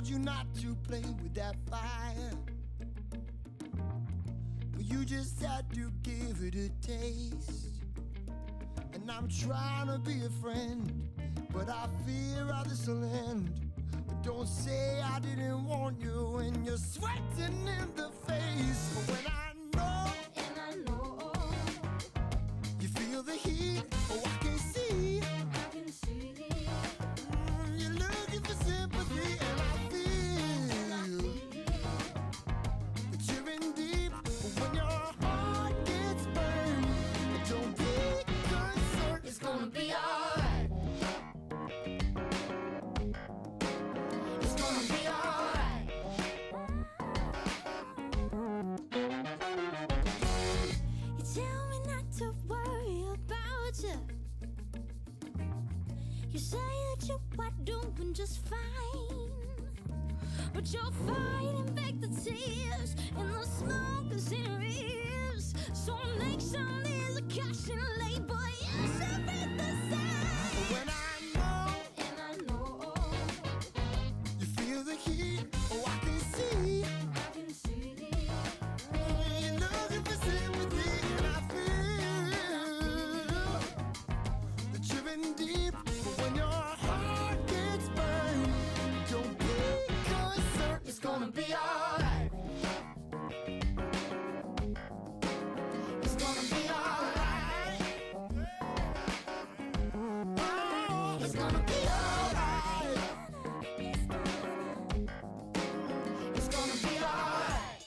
told you not to play with that fire, but you just had to give it a taste. And I'm trying to be a friend, but I fear how this will end. But don't say I didn't want you when you're sweating in the face. But when I know, and I know, you feel the heat, oh I can see, you're looking for sympathy, and I feel that you're in deep. But when your heart gets burned, don't be concerned, it's gonna be alright. It's gonna be alright. You tell me not to worry about you. You say that you are doing just fine, but you're fighting back the tears and the smoke is in your ears. So next time there's a caution label, you should read the sign. When I know, and I know, you feel the heat, oh I can see, you're looking for sympathy, and I feel that you're in deep. But when your heart gets burned, don't be concerned, it's gonna be alright. It's gonna be alright. Oh, it's gonna be alright. It's gonna be alright.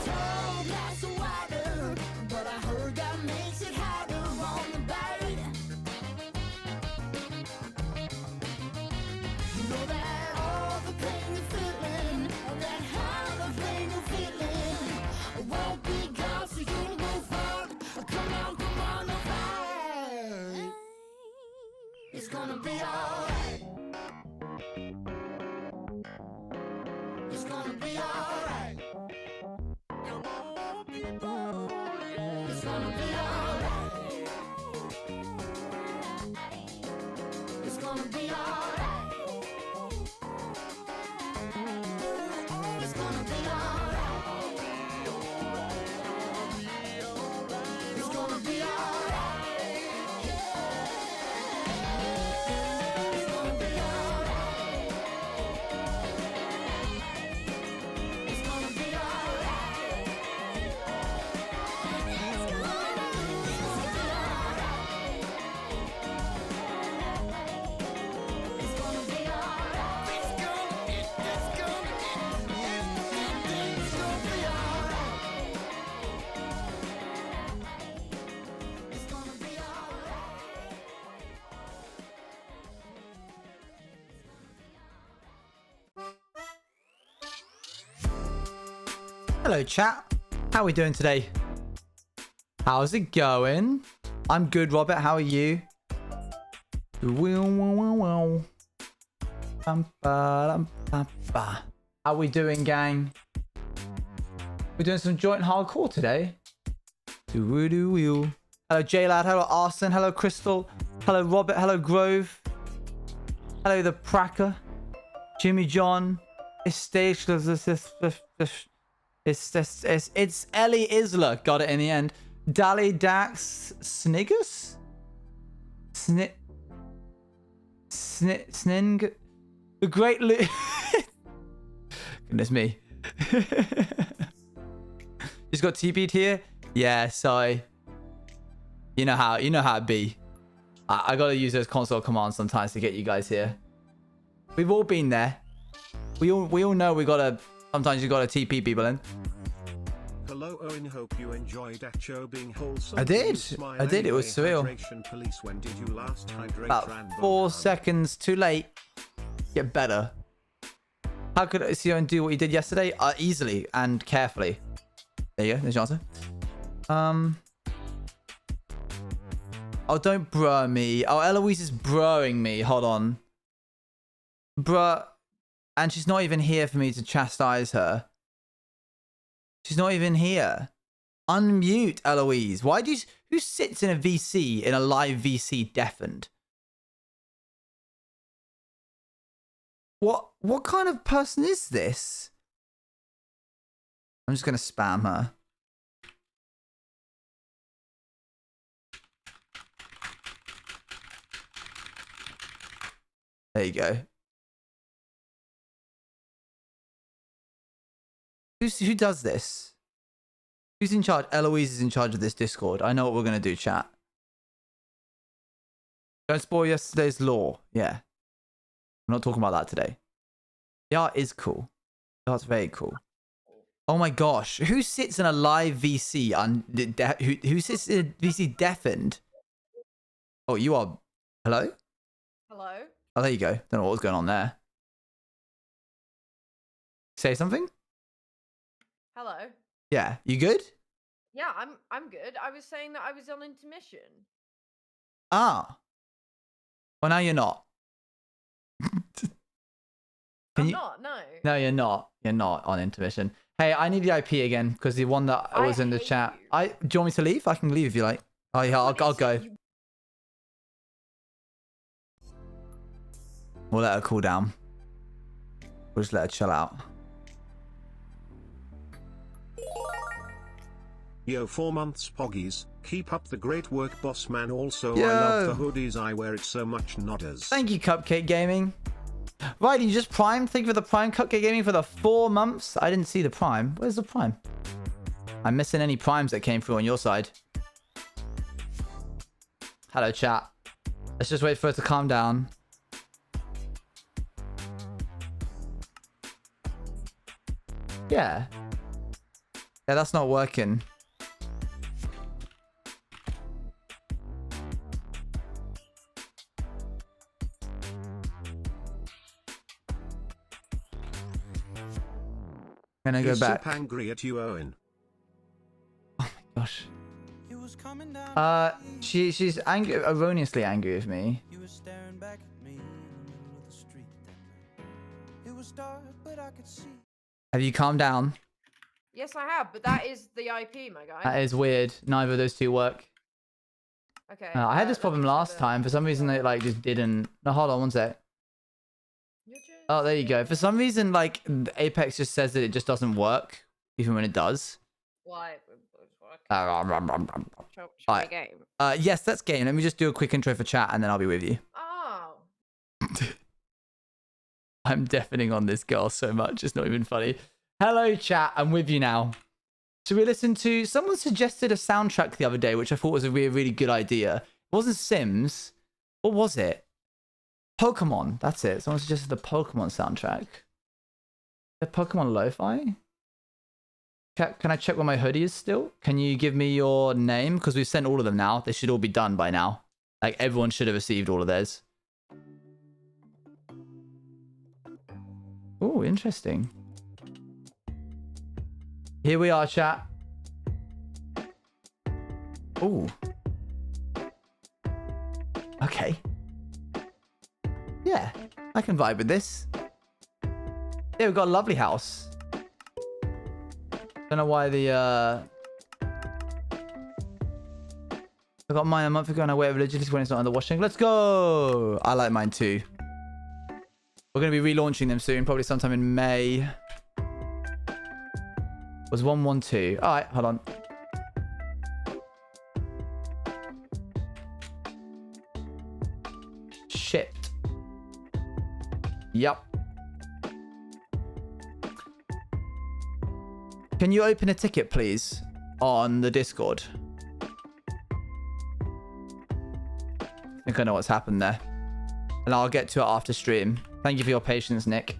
Tall glass of water, but I heard that makes it harder on the bite. You know that all the pain you're feeling, that hell of pain you're feeling, won't be gone, so you move on. Come on, the fight. It's gonna be alright. It's gonna be alright. It's gonna be alright. It's gonna be alright. It's gonna be alright. It's gonna be alright. It's gonna be alright. It's gonna be alright. It's gonna be alright. It's gonna be alright. It's gonna be alright. Hello chat, how are we doing today? How's it going? I'm good, Robert, how are you? How we doing, gang? We're doing some joint hardcore today. Hello J-Lad, hello Arson, hello Crystal, hello Robert, hello Grove, hello the Pracker, Jimmy John, it's Ellie Isla, got it in the end. Dally Dax Sniggers? Sning? The Great Goodness me. Just got TP'd here? Yeah, sorry. You know how it be. I gotta use those console commands sometimes to get you guys here. We've all been there. We all know sometimes you gotta TP people in. Hello Owen, hope you enjoyed that show being wholesome. I did. It was surreal. Police, when did you last hydrate? About 4 seconds too late. Get better. How could Sion do what he did yesterday? Easily and carefully. There you go. There's your answer. Oh, don't bruh me. Oh, Eloise is bruhing me. Hold on. Bruh. And she's not even here for me to chastise her. She's not even here. Unmute, Eloise. Why do you... Who sits in a VC, in a live VC deafened? What kind of person is this? I'm just going to spam her. There you go. Who does this? Who's in charge? Eloise is in charge of this Discord. I know what we're going to do, chat. Don't spoil yesterday's law. Yeah. I'm not talking about that today. The art is cool. The art's very cool. Oh my gosh. Who sits in a live VC? Who sits in a VC deafened? Oh, you are... Hello? Hello? Oh, there you go. Don't know what was going on there. Say something? Hello? Yeah. You good? Yeah, I'm good. I was saying that I was on intermission. Ah. Well, now you're not. I'm not, no. No, you're not. You're not on intermission. Hey, I need the IP again because the one that was in the chat. Do you want me to leave? I can leave if you like. Oh yeah, I'll go. We'll let her cool down. We'll just let her chill out. Yo, 4 months poggies. Keep up the great work, boss man. Also, Yo. I love the hoodies. I wear it so much, nodders. Thank you, Cupcake Gaming. Right, you just primed. Thank you for the prime, Cupcake Gaming, for the 4 months. I didn't see the prime. Where's the prime? I'm missing any primes that came through on your side. Hello, chat. Let's just wait for it to calm down. Yeah. Yeah, that's not working. Can I go He's back? super angry at you, Owen. Oh my gosh. She's angry, erroneously angry with me. Have you calmed down? Yes, I have, but that is the IP, my guy. That is weird. Neither of those two work. Okay. I had this problem last time. For some reason, it like just didn't. No, hold on one sec. Oh, there you go. For some reason, like Apex just says that it just doesn't work, even when it does. Why? Alright. Try game. Yes, that's game. Let me just do a quick intro for chat, and then I'll be with you. Oh. I'm deafening on this girl so much. It's not even funny. Hello, chat. I'm with you now. So we listened to... Someone suggested a soundtrack the other day, which I thought was a really, really good idea. It wasn't Sims. What was it? Pokemon. That's it. Someone suggested the Pokemon soundtrack. The Pokemon Lo-Fi? Can I check where my hoodie is still? Can you give me your name? Because we've sent all of them now. They should all be done by now. Like, everyone should have received all of theirs. Oh, interesting. Here we are, chat. Oh. Okay. Yeah, I can vibe with this. Yeah, we've got a lovely house. Don't know why the I got mine a month ago and I wear it religiously when it's not in the washing. Let's go! I like mine too. We're going to be relaunching them soon, probably sometime in May. Was 112. Alright, hold on. Shit. Yup. Can you open a ticket, please, on the Discord? I think I know what's happened there. And I'll get to it after stream. Thank you for your patience, Nick.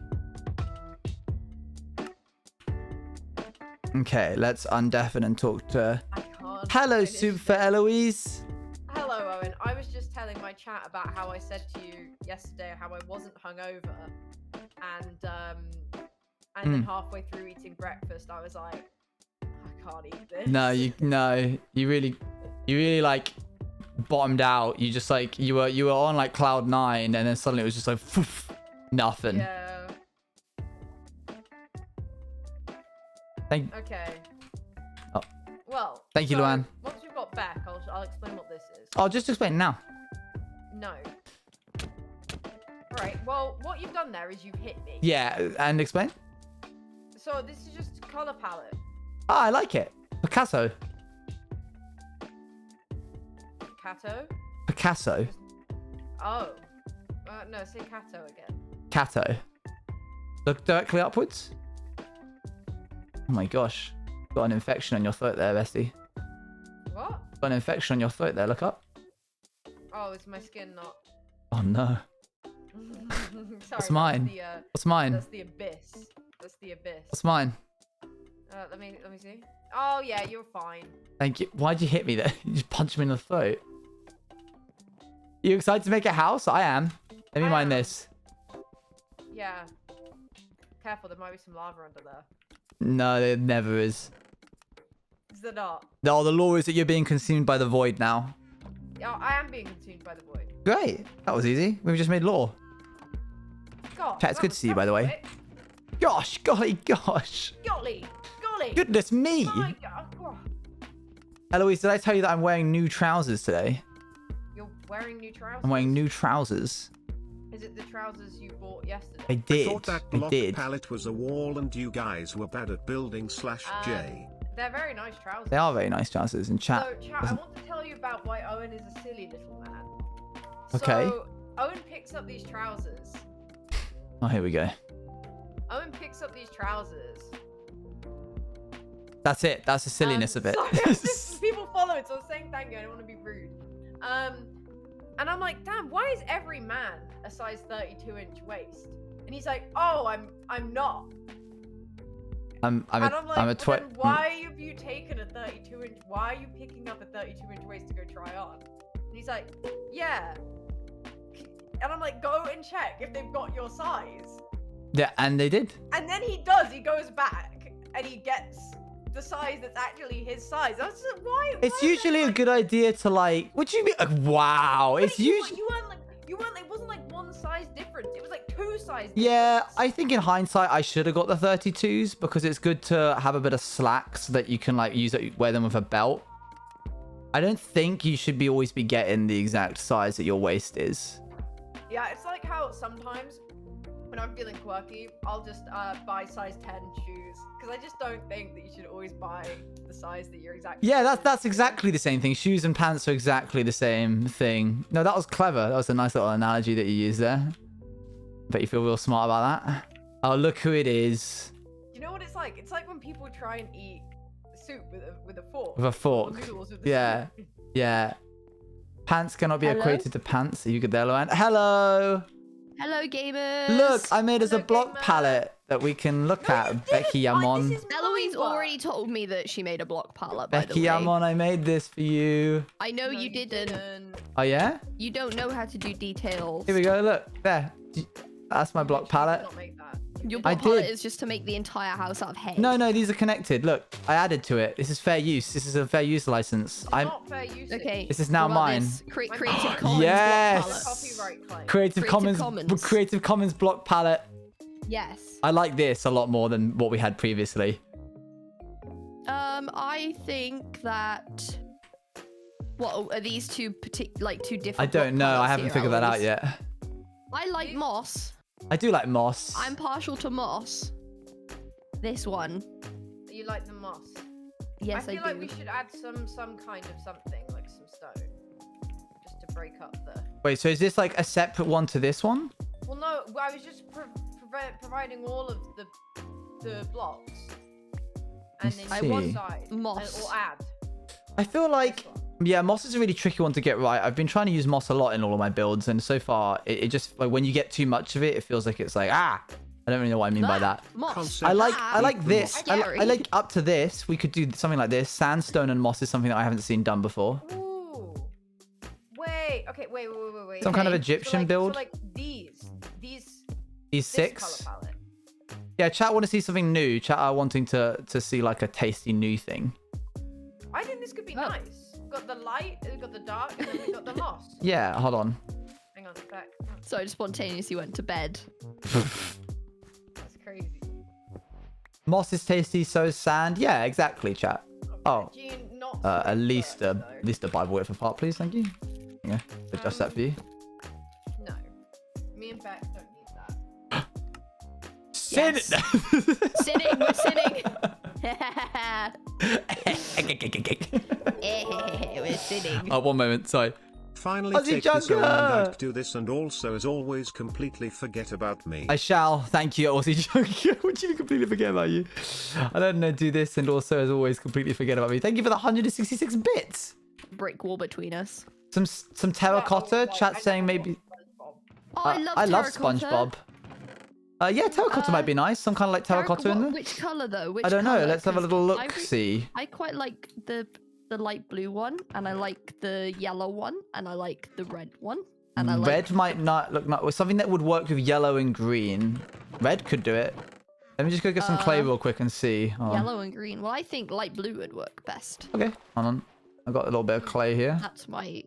Okay, let's undeafen and talk to... Hello, Soup for Eloise. Hello, Owen. I was just telling my chat about how I said to you yesterday how I wasn't hungover. And then halfway through eating breakfast, I was like, I can't eat this. No, you really like bottomed out. You just like you were on like cloud 9, and then suddenly it was just like poof, nothing. Yeah. Okay. Oh. Well. Thank you, so Luann. Once we've got back, I'll explain what this is. I'll just explain now. No. Right. Well, what you've done there is you've hit me. Yeah, and explain. So this is just a color palette. Oh, I like it. Picasso. Picasso. Oh. No, say Cato again. Cato. Look directly upwards. Oh my gosh. Got an infection on your throat there, Bestie. What? Got an infection on your throat there. Look up. Oh, it's my skin, not. Oh no. Sorry. What's mine? What's mine? That's the abyss. That's the abyss. What's mine? Let me see. Oh yeah, you're fine. Thank you. Why'd you hit me there? You just punched me in the throat. You excited to make a house? I am. Let me mind this. Yeah. Careful, there might be some lava under there. No, there never is. Is there not? No, the law is that you're being consumed by the void now. Yeah, I am being consumed by the void. Great. That was easy. We've just made law. God, Chat, it's good to see you, by the way. quick. Gosh, golly, gosh. Golly. Goodness me. My God. Oh. Eloise, did I tell you that I'm wearing new trousers today? You're wearing new trousers? I'm wearing new trousers. Is it the trousers you bought yesterday? I did. Thought that I block did. palette was a wall and you guys were bad at building /J. They're very nice trousers. They are very nice trousers in chat. So, chat, I want to tell you about why Owen is a silly little man. Okay. So, Owen picks up these trousers. Oh, here we go. Owen picks up these trousers. That's it. That's the silliness of it. Sorry, just, people follow it, so I was saying thank you. I don't want to be rude. And I'm like, damn, why is every man a size 32-inch waist? And he's like, oh, I'm not. I'm a Then twit. why have you taken a 32-inch? Why are you picking up a 32-inch waist to go try on? And he's like, yeah. And I'm like, go and check if they've got your size. Yeah, and they did. And then he does. He goes back and he gets the size that's actually his size. I was just like, why? It's usually a good idea to like. What do you mean? Wow. It's usually. You weren't like. It wasn't like one size difference. It was like two size. Yeah, difference. I think in hindsight I should have got the 32s because it's good to have a bit of slack so that you can like wear them with a belt. I don't think you should always be getting the exact size that your waist is. Yeah, it's like how sometimes when I'm feeling quirky, I'll just buy size 10 shoes because I just don't think that you should always buy the size that you're exactly. Yeah, that's exactly the same thing. Shoes and pants are exactly the same thing. No, that was clever. That was a nice little analogy that you used there. Bet you feel real smart about that. Oh, look who it is. You know what it's like? It's like when people try and eat soup with a fork. With a fork. Or noodles with the Yeah. soup. Yeah. Pants cannot be Hello? equated to pants. Are you good there, Luann? Hello. Hello, gamers. Look, I made us a Hello, block gamer. palette that we can look at. Becky Yamon. Eloise already told me that she made a block palette, by the Becky way. Yamon, I made this for you. I know you didn't. Oh, yeah? You don't know how to do details. Here we go. Look, there. That's my block palette. Not make that. Your I block palette did. is just to make the entire house out of hay. No, these are connected. Look, I added to it. This is fair use. This is a fair use license. It's I'm not fair usage. Okay. This is now what about mine. this? My Creative God. Commons Yes. block palette. Copyright claim. Creative Creative Commons. Creative Commons block palette. Yes. I like this a lot more than what we had previously. I think that. What are these two two different? I don't block know. I palettes haven't here, figured that out Eloise? yet. I like moss. I do like moss. I'm partial to moss. This one. You like the moss? Yes, I I, feel do. like we should add some kind of something, like some stone, just to break up the. Wait, so is this like a separate one to this one? Well, no, I was just providing all of the blocks, and then I you see. decide Moss. or add. I feel like, This one. yeah, moss is a really tricky one to get right. I've been trying to use moss a lot in all of my builds, and so far, it just, like, when you get too much of it, it feels like it's like, I don't really know what I mean by that. Moss. Concept. I like Ah, this. I scary. like up to this. We could do something like this. Sandstone and moss is something that I haven't seen done before. Ooh. Wait. Okay. Wait. Some kind of Okay. Egyptian so build. like these These this 6. color palette. Yeah, chat want to see something new. Chat are wanting to see like a tasty new thing. I think this could be Oh. nice. got the light, we've got the dark, and then we've got the moss. Yeah, hold on. Hang on, back. So I just spontaneously went to bed. That's crazy. Moss is tasty, so is sand. Yeah, exactly, chat. Oh, Do you not at smoke least birds, at least a Bible width apart, please. Thank you. Yeah, adjust that for you. though? No. Me and Beck don't need that. Sin. Yes. Sinning, we're sinning. We're sinning. Oh, one moment. Sorry. Finally Aussie take this Junker! and do this, and also as always completely forget about me. I shall. Thank you, Aussie Junkie. Would you completely forget about you? I don't know. Do this and also, as always, completely forget about me. Thank you for the 166 bits. Brick wall between us. Some terracotta. Chat saying maybe. Oh, I love I love terracotta. SpongeBob. Yeah, terracotta might be nice. Some kind of like terracotta in there. Which color though? Which I don't know. colour? Let's have a 'Cause little look. I See. I quite like the light blue one, and I like the yellow one, and I like the red one, and I like Red might not look not something that would work with yellow and green. Red could do it. Let me just go get some clay real quick and see. Hold on. yellow and green. Well, I think light blue would work best. Okay, hold on. I got a little bit of clay here. That's my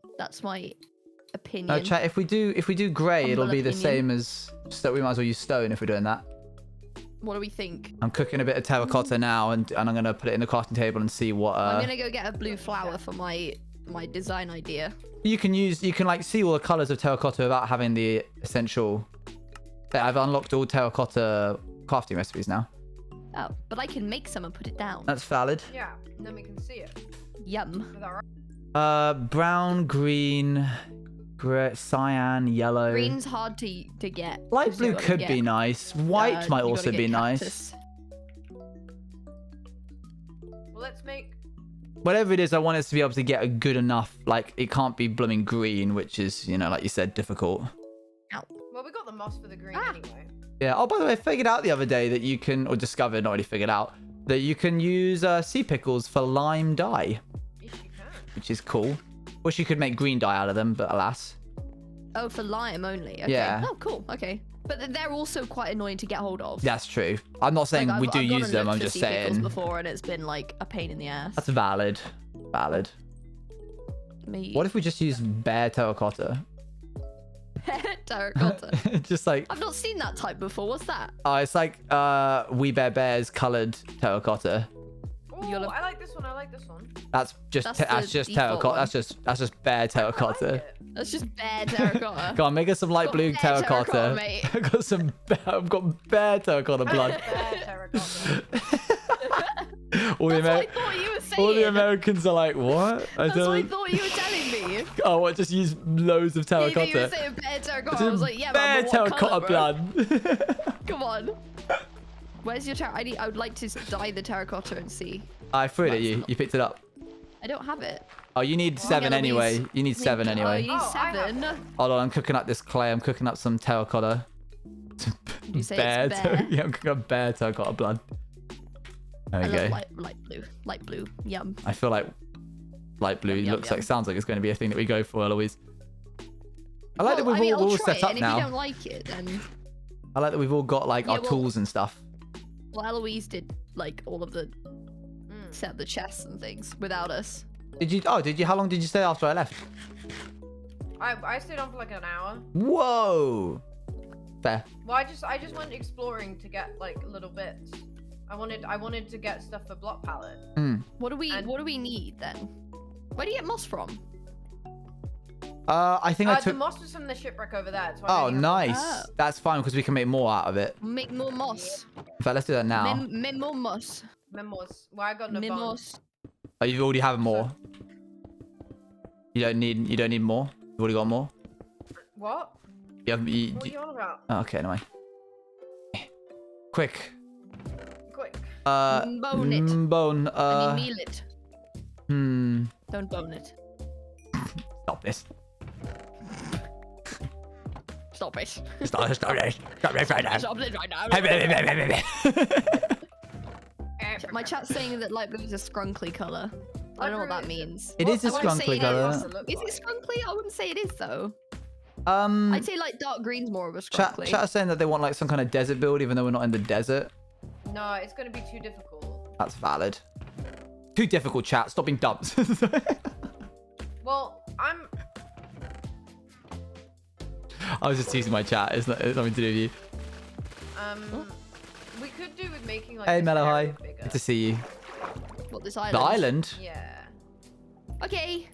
opinion. No, chat. If we do grey, it'll Humble be the opinion. same as so. We might as well use stone if we're doing that. What do we think? I'm cooking a bit of terracotta now, and I'm gonna put it in the crafting table and see what. I'm gonna go get a blue flower for my design idea. You can like see all the colors of terracotta without having the essential. Yeah, I've unlocked all terracotta crafting recipes now. Oh, but I can make some and put it down. That's valid. Yeah, and then we can see it. Yum. Is that right? Brown, green, gray, cyan, yellow. Green's hard to get. Light 'cause you blue gotta could get, be nice. White might you gotta also get be nice. cactus. Well, let's make. Whatever it is, I want us to be able to get a good enough. Like it can't be blooming green, which is like you said, difficult. Ow. Well, we got the moss for the green Ah. anyway. Yeah. Oh, by the way, I figured out the other day that you can, or discovered, not already figured out, that you can use sea pickles for lime dye, Yes, you can. which is cool. Wish you could make green dye out of them, but alas. Oh, for lime only. Okay. Yeah. Oh, cool. Okay. But they're also quite annoying to get hold of. That's true. I'm not saying Like, we I've do gone use and them. looked I'm for just sea pickles saying. before, and it's been like a pain in the ass. That's valid. Valid. Me. What if we just use bare terracotta? Terracotta. Just like, I've not seen that type before. What's that? oh, it's like We Bare Bears colored terracotta. Oh, You'll have- I like this one. I like this one. That's just That's that's the just default terracotta. one. That's just bare I terracotta. like it. That's just bare terracotta. Go on, make us some light Got blue bare terracotta. terracotta, mate. I've got bare terracotta blood. Bare terracotta. all, the That's what I Ameri- thought you were saying. all the Americans are like, what? That's what I thought you were telling me. Oh, what? Just use loads of Yeah, you were terracotta. saying bare terracotta. I was like, yeah, bare but what terracotta colour, bro? blood. Come on. Where's your I would like to dye the terracotta and see. I threw it at That's you. not- You picked it up. I don't have it. Oh, you need 7 Eloise. anyway. You need 7 Oh, anyway. you need Oh, I have 7. Hold on, I'm cooking up this clay. I'm cooking up some terracotta. You say it's bare? Yeah, I'm cooking up bare terracotta blood. There I we go. love light blue. Light blue. Yum. I feel like light blue Yum, looks yum. like, sounds like it's going to be a thing that we go for, Eloise. I like that Well, we've I mean, all, I'll we're all try set it, up and if you now. don't like it, then I like that we've all got like Yeah, our well- tools and stuff. well, Eloise did like all of the Mm. set up the chests and things without us. Did you? Oh, did you? How long did you stay after I left? I stayed on for like an hour. Whoa. Fair. Well, I just went exploring to get like little bits. I wanted to get stuff for block palette. What do we And- need then? Where do you get moss from? I think I The took. moss was from the shipwreck over there. So Oh, I only have- nice. Oh. That's fine because we can make more out of it. Make more moss. In fact, let's do that now. More moss. Memos. Well, I got no bones. Memos. Oh, you already have more. You don't need more. You've already got more. What? You have. What are you on about? Oh, okay, never mind. Quick. Quick. Bone it. Bone. I mean, meal it. Don't bone it. Stop this. Stop it. Stop this. Stop this right now. Stop it right now. My chat's saying that light blue is a scrunkly color. I don't know what that means. It is a I wouldn't say scrunkly it colour. is. Is it scrunkly? I wouldn't say it is though. Um, I'd say like dark green's more of a chat scrunkly. are saying that they want like some kind of desert build, even though we're not in the desert. No, it's gonna be too difficult. That's valid. Too difficult, chat. Stop being dumb. Well, I was just teasing my chat. It's nothing to do with you. we could do with making like. Hey, this Mellow, hi. area bigger. Good to see you. What, this island? The island? Yeah. Oh, Okay.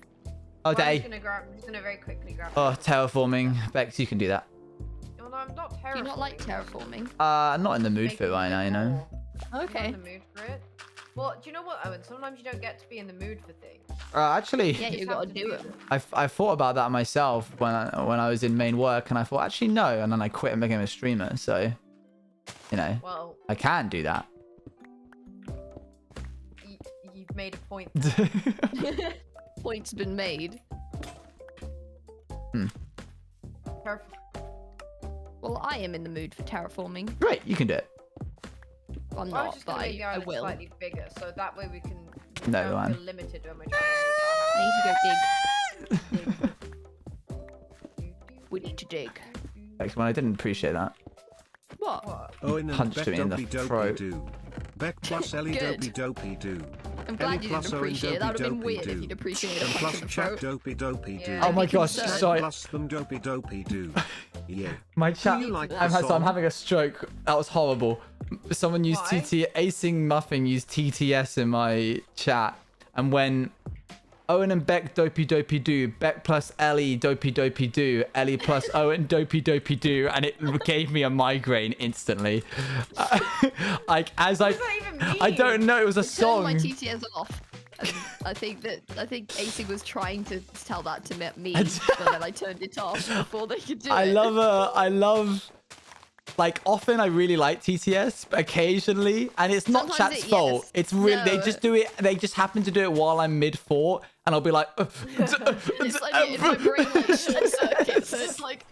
I'm day. just gonna very quickly grab. Oh, terraforming. Bex, you can do that. Well, no, I'm not Do terraforming. you not like terraforming? I'm not in the mood for it right now, you know. I'm Okay. not in the mood for it. Well, do you know what, Owen? Sometimes you don't get to be in the mood for things. Actually, Yeah, you just gotta have to do do it. them. I thought about that myself when I was in main work, and I thought actually no, and then I quit and became a streamer. So, you know, Well, I can do that. you've made a point. Point's been made. Perfect. Well, I am in the mood for terraforming. Great, you can do it. I'm I was not, just but gonna make the I island will. slightly bigger, so that way we can. No, don't man. feel limited when we're trying I need to go dig. to dig. We need to dig. Bex, when I didn't appreciate that. What? What? Owen and Punched Beck me in the dopey dopey throat. do. Beck plus Ellie Good. dopey dopey do. I'm glad Ellie you plus didn't Owen appreciate it. That would have been dopey weird if dopey you'd do. appreciated a And punch plus in the chat throat. dopey dopey do. Yeah. Oh my be gosh, concerned. sorry. Plus them dopey dopey do. Yeah. My chat. you like the I'm song? having a stroke. That was horrible. Someone used Why? Acing Muffin used TTS in my chat, and when Owen and Beck dopey dopey do, Beck plus Ellie dopey dopey do, Ellie plus Owen dopey dopey do, and it gave me a migraine instantly. Like as What does that even mean? I don't know. It was a Turned song. my TTS off. And I think Acing was trying to tell that to me, but then I turned it off before they could do I it. love like often I really like TTS, but occasionally, and it's not Sometimes chat's it- fault. yes. It's really they No. just do it. They just happen to do it while I'm mid fort, and I'll be like, It's like in my brain like short circuit, so it's like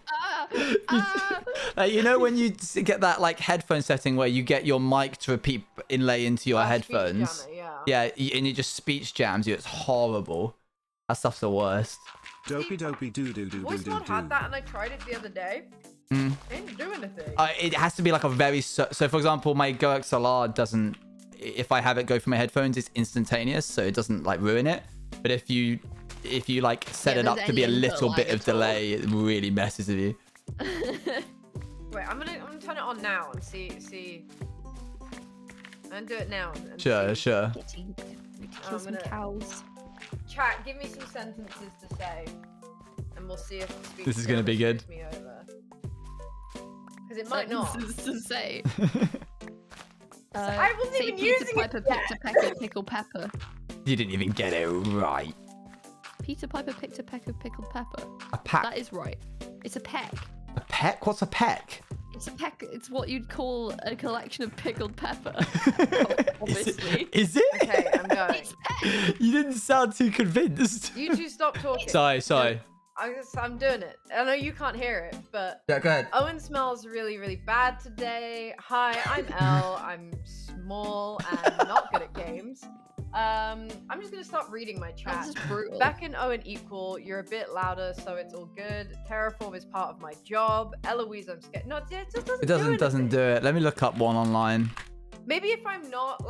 You know when you get that like headphone setting where you get your mic to repeat inlay into your Speech headphones. jammer, yeah. And it just speech jams you. It's horrible. That stuff's the worst. Dopey dopey do do do do Voice do mod had do. that, and I tried it the other day. Mm. It didn't do anything. It has to be like a very so for example, my Go XLR doesn't. If I have it go through my headphones, it's instantaneous, so it doesn't like ruin it. But if you like set Yeah, it up there's to be a any input little bit lag of at all. delay, it really messes with you. Wait, I'm gonna turn it on now and see. I'm gonna do it now. And Sure, see. sure. getting I'm some gonna- cows. Chat, give me some sentences to say, and we'll see if the speech This is gonna be jammer good. screws me over. Because it might not. Sentences to say. I wasn't say even Peter using Piper it yet. picked a peck of pickled pepper. You didn't even get it right. Peter Piper picked a peck of pickled pepper. A pack. That is right. It's a peck. A peck? What's a peck? It's a peck. It's what you'd call a collection of pickled pepper. Is Obviously. it? Is it? Okay, I'm going. It's peck. You didn't sound too convinced. You two stop talking. Sorry. I'm doing it. I know you can't hear it, but Yeah, go ahead. Owen smells really, really bad today. Hi, I'm Elle. I'm small and not good at games. I'm just gonna stop reading my chat. That's just brutal. Beck and Owen equal. You're a bit louder, so it's all good. Terraform is part of my job. Eloise, I'm scared. No, it just doesn't. It doesn't do it. Let me look up one online. Maybe if I'm not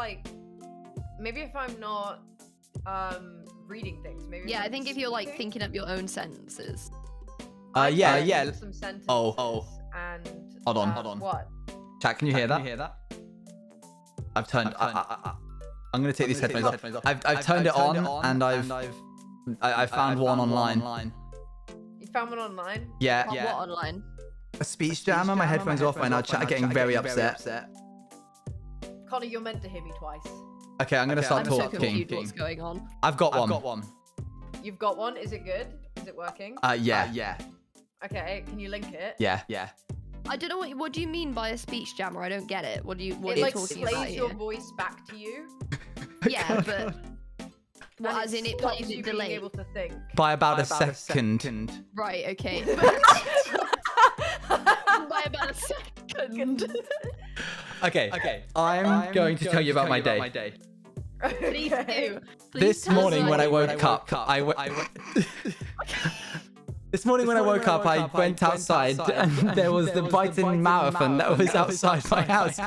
reading things. Maybe. Yeah, if I I'm think if you're like speaking. thinking up your own sentences. I'm Yeah. trying to do some sentences. Oh. And Hold on. What? Chat, can you hear that? I've turned. I'm gonna take these headphones off. I've turned it on, and I found one online. You found one online? Yeah. What online? A speech jammer. My headphones are off right now. Chat are getting very upset. Connor, you're meant to hear me twice. Okay, I'm gonna start I'm so talking. confused what's going on. I've got one. You've got one. Is it good? Is it working? Yeah. Okay. Can you link it? Yeah. I don't know what do you mean by a speech jammer? I don't get it. What are It you like talking about plays your here? voice back to you. Yeah, but well, and as in it stops plays you it being delayed. able to think. By about a second. Right, okay. By about a second. Okay. I'm going to tell you about my day. Please do. Please This tell us morning when about I it. woke up, This morning when I woke up, I went outside and there was the Brighton Marathon that was outside my house.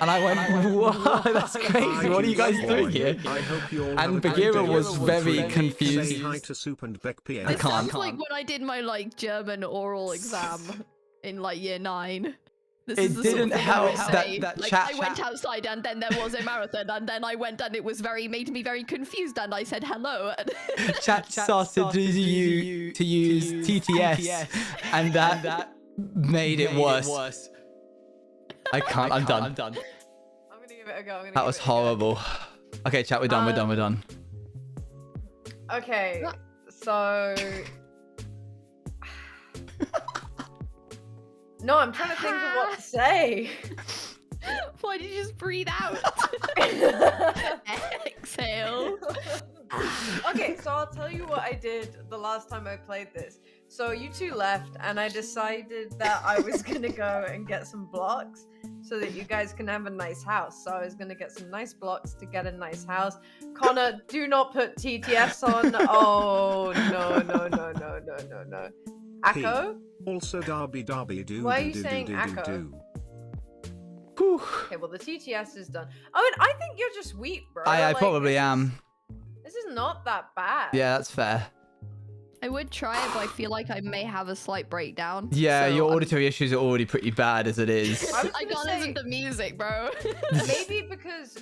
And I went, whoa, that's crazy. What are you guys doing here? I hope you all And have a great Bagheera day. was very Say confused. hi to Soup and Beck PA. I It can't. sounds like when I did my like German oral exam in like year 9. This It is the sort of didn't thing I help would that- say. that like, chat- I went outside and then there was a marathon and then I went and it was made me very confused and I said hello. Chat started to use TTS, and that made it worse. I can't. I'm done. I'm gonna give it a go. That was horrible. Okay, chat. We're done. We're done. Okay, so. No, I'm trying to think of what to say. Why did you just breathe out? Exhale. Okay, so I'll tell you what I did the last time I played this. So you two left, and I decided that I was gonna go and get some blocks so that you guys can have a nice house. So I was gonna get some nice blocks to get a nice house. Connor, do not put TTS on. Oh no. Akko? Also Darby do. Why are do, you do, saying do, do, Akko? do. Whew. Okay, well the TTS is done. Oh, and I think you're just weak, bro. I Like, probably this am. This is not that bad. Yeah, that's fair. I would try it, but I feel like I may have a slight breakdown. Yeah, so your I'm- auditory issues are already pretty bad as it is. I was I gonna can't say- listen to music, bro.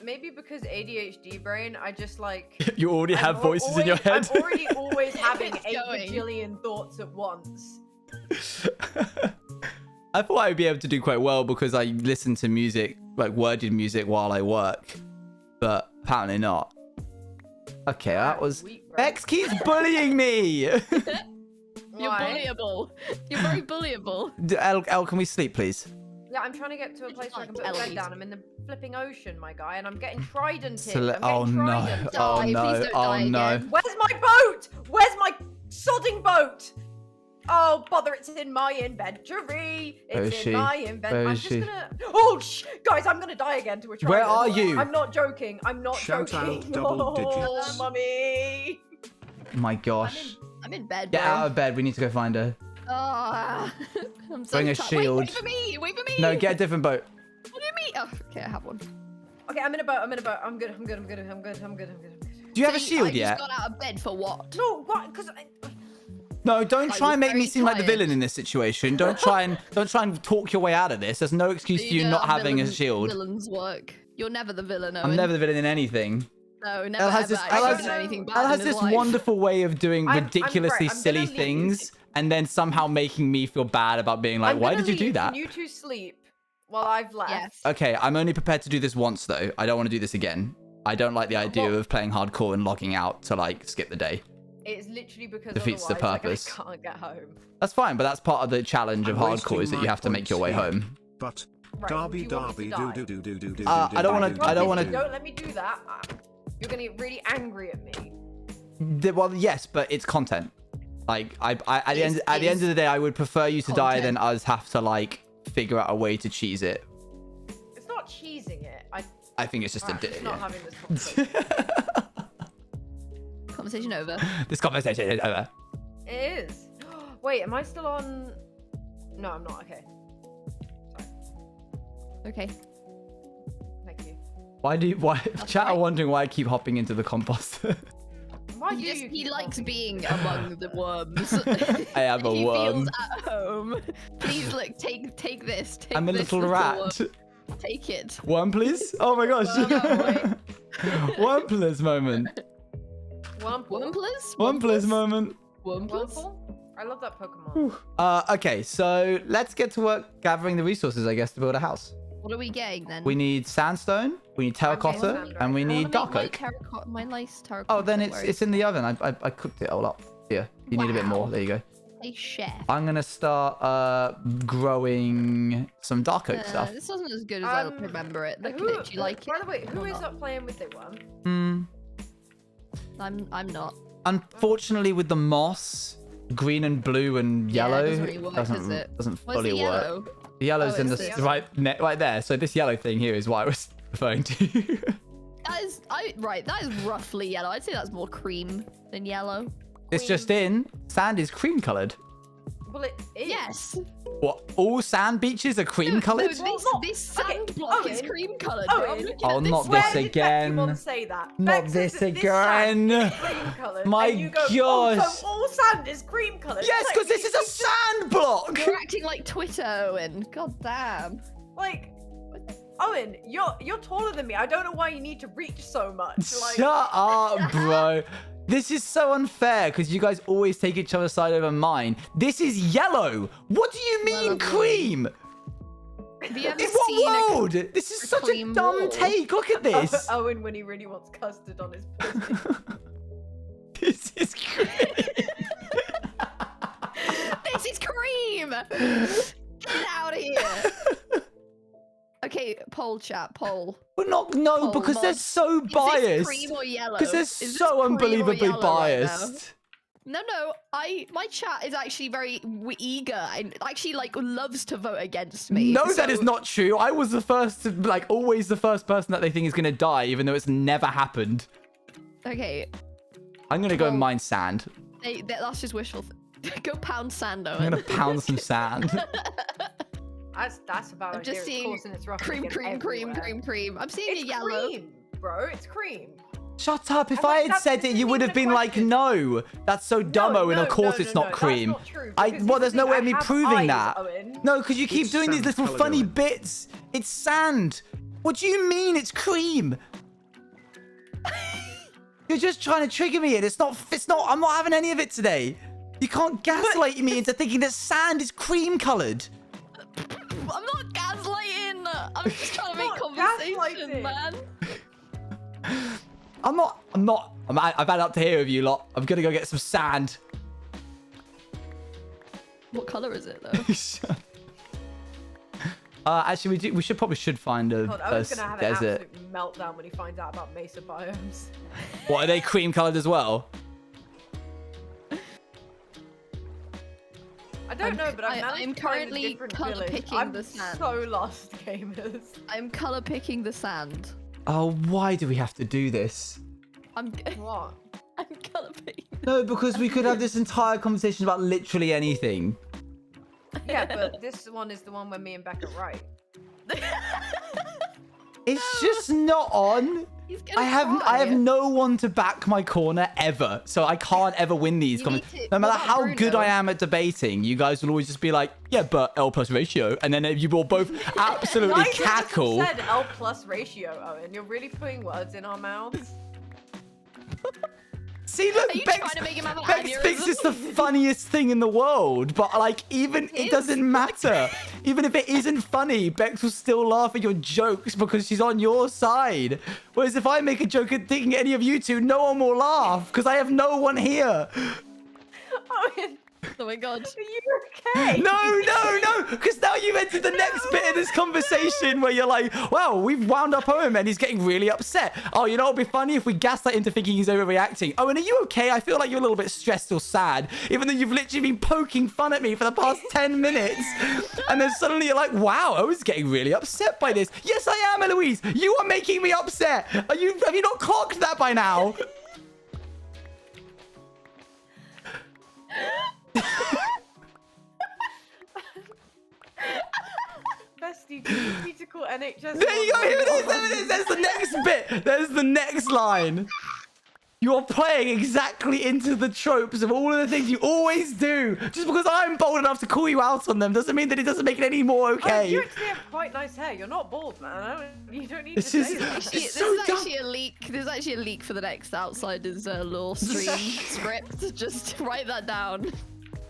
maybe because ADHD brain, I just like You already have voices in your head. I'm already always having It's 8 going. bajillion thoughts at once. I thought I would be able to do quite well because I listen to music, like worded music, while I work, but apparently not. Okay, that was. Weak, bro. Bex keeps bullying me. You're Why? bullyable. You're very bullyable. El, can we sleep, please? Yeah, I'm trying to get to a place where I can put a bed Ellie. down. I'm in the flipping ocean, my guy, and I'm getting tridented. Sele- I'm getting oh no! tridented. Oh Die, no! please don't Oh die no! again. Where's my boat? Where's my sodding boat? Oh, bother, it's in my inventory. Where is It's she? in my inventory. Where I'm is just she? gonna. Oh, guys, I'm gonna die again to a trident. Where are you? I'm not joking. I'm not Shout joking. out double Oh, digits. mummy. My gosh! I'm in bed, Get bro. out of bed. We need to go find her. Ah, I'm so Bring a tired. shield. Wait for me. Wait for me. No, get a different boat. What do you mean? Oh, okay, I have one. Okay, I'm in a boat. I'm good. Do you have a So shield I yet? just got out of bed for what? No, what? Because No, don't I try was and make me very seem like the tired. villain in this situation. Don't try and talk your way out of this. There's no excuse for you know not how having a villains- shield. Villains work. You're never the villain, Owen. I'm never the villain in anything. No, never Elle has ever this. actually Elle done has, anything bad Elle in has his this life. wonderful way of doing I'm ridiculously right, I'm silly gonna leave. things, and then somehow making me feel bad about being like, I'm "Why gonna did you do leave. that?" Can you two sleep while I've left? Yes. Okay, I'm only prepared to do this once though. I don't want to do this again. I don't like the idea Well- of playing hardcore and logging out to like skip the day. It's literally because Defeats the otherwise, like, purpose. I can't get home. That's fine, but that's part of the challenge of I'm hardcore is that wasting you my have to make your way points here. home. But Right, Darby do you want me to die? do. I don't wanna- I don't wanna- Don't let me do that. You're gonna get really angry at me. Well, yes, but it's content. Like, at the end It's of the day, I would prefer you to die than content. us have to like figure out a way to cheese it. It's not cheesing it. I think it's just Alright, a just not yeah. having this conversation. Conversation over. This conversation is over. It is. Wait, am I still on? No, I'm not. Okay. Okay. Thank you. Why chat are fine. wondering why I keep hopping into the composter. Why do you He keep likes talking? being among the worms. I am a he worm. feels at home. Please look, take this. Take I'm a this little rat. worm. Take it. Worm, please. Oh my gosh. Worm, please moment. Wurmple? Wurmplers? Worm, please moment. Wurmplers? Wurmple? I love that Pokemon. Okay, so let's get to work gathering the resources, I guess, to build a house. What are we getting then? We need sandstone, we need terracotta, sand and we right I need wanna dark make oak. my nice terracotta. Oh, then don't it's worry. it's in the oven. I cooked it all up. Here, you need a bit more. Wow. There you go. Hey, chef. I'm gonna start growing some dark oak stuff. This wasn't as good as I Um, remember it. Look at Who, it. Do you like by it? the way, who or is not? up playing with the worm? Hmm. I'm not. Unfortunately, with the moss, green and blue and Yeah, it yellow, doesn't really work, does it? doesn't Where's fully the work. yellow? The yellow's Oh, in it's the this. right there. So this yellow thing here is what I was referring to. That is right. That is roughly yellow. I'd say that's more cream than yellow. It's just in. Sand is cream colored. Well, it is. Yes. What? All sand beaches are cream No, colored? this sand block is Owen, cream coloured. Owen. I'm looking Oh, at this not Where this did again. Pokemon say that? Not Bex this says that sand again. is cream-coloured, My and you go, oh, gosh. so all sand is cream-coloured. Yes, Like, because this is a sand block. You're acting like Twitter, Owen. God damn. Like, Owen, you're taller than me. I don't know why you need to reach so much. Like, Shut up, bro. This is so unfair because you guys always take each other's side over mine. This is yellow. What do you mean Well, cream? Have you ever In seen what world? This is such a cream dumb wall? take. Look at this. Owen when he really wants custard on his pussy. This is cream. This is cream! Get out of here! Okay, poll chat, poll. Well, not no, Oh, because they're Mod. so Is this biased. cream or yellow? Because they're Is this so cream or unbelievably yellow right now? biased. No, my chat is actually very eager and actually like loves to vote against me. No, that so- is not true. I was the first to, like, always the first person that they think is going to die, even though it's never happened. Okay, I'm going to go Well- mine sand. that's just wishful. Go pound sand, I'm Owen. going to pound some sand. That's about I'm it. just Of seeing course, and it's rough cream, again cream, cream, everywhere. cream, cream. I'm seeing It's a yellow. cream, bro. It's cream. Shut up. If I'm I like, had that- said this it, you isn't would even have a been like, question. no, that's so dumb, Owen. Of course it's not that's cream. not true, because Well, this there's no is way the of me thing, I have proving eyes, that. Owen. No, because you keep It's doing these little sand-coloured, funny Owen. bits. It's sand. What do you mean it's cream? You're just trying to trigger me, and it's not. I'm not having any of it today. You can't gaslight me into thinking that sand is cream colored. I'm not gaslighting. I'm just trying to make Not conversation, gaslighting. man. I've had up to here with you lot. I'm gonna go get some sand. What color is it though? Actually, we probably should find a God, Owen's gonna have an desert. absolute meltdown when he finds out about mesa biomes. What, are they cream colored as well? I don't know, but I've I'm managed to find a currently different colour village. picking I'm the sand. so lost, gamers. I'm color picking the sand. Oh, why do we have to do this? I'm What? I'm color picking. No, because we could have this entire conversation about literally anything. Yeah, but this one is the one where me and Becca write. It's just not on. He's gonna I have cry. no one to back my corner ever, so I can't ever win these. You need to- No matter what about how Bruno? good I am at debating, you guys will always just be like, "Yeah, but L plus ratio," and then you will both absolutely Neither of us have cackle. said L plus ratio, Owen. You're really putting words in our mouths. See, look, Are you Bex, trying to make him have an Bex thinks aneurysm? it's the funniest thing in the world, but like, even it is. doesn't matter. Even if it isn't funny, Bex will still laugh at your jokes because she's on your side. Whereas if I make a joke at thinking any of you two, no one will laugh because I have no one here. Owen, Oh my god. are you okay? No, because now you've entered the next bit of this conversation where you're like, wow, we've wound up Owen and he's getting really upset. Oh, you know what would be funny if we gaslight him into thinking he's overreacting. Owen, are you okay? I feel like you're a little bit stressed or sad, even though you've literally been poking fun at me for the past 10 minutes. And then suddenly you're like, wow, Owen's getting really upset by this. Yes, I am, Eloise. You are making me upset. Have you not clocked that by now? Bestie, do you need to call NHS? There you go. Here it is. There it is. There's the next bit. There's the next line. You're playing exactly into the tropes of all of the things you always do. Just because I'm bold enough to call you out on them doesn't mean that it doesn't make it any more Oh, okay. you actually have quite nice hair. You're not bald, man. You don't need It's to just- say that. it's This so is dumb. actually a leak. There's actually a leak for the next Outsiders law stream script. Just write that down.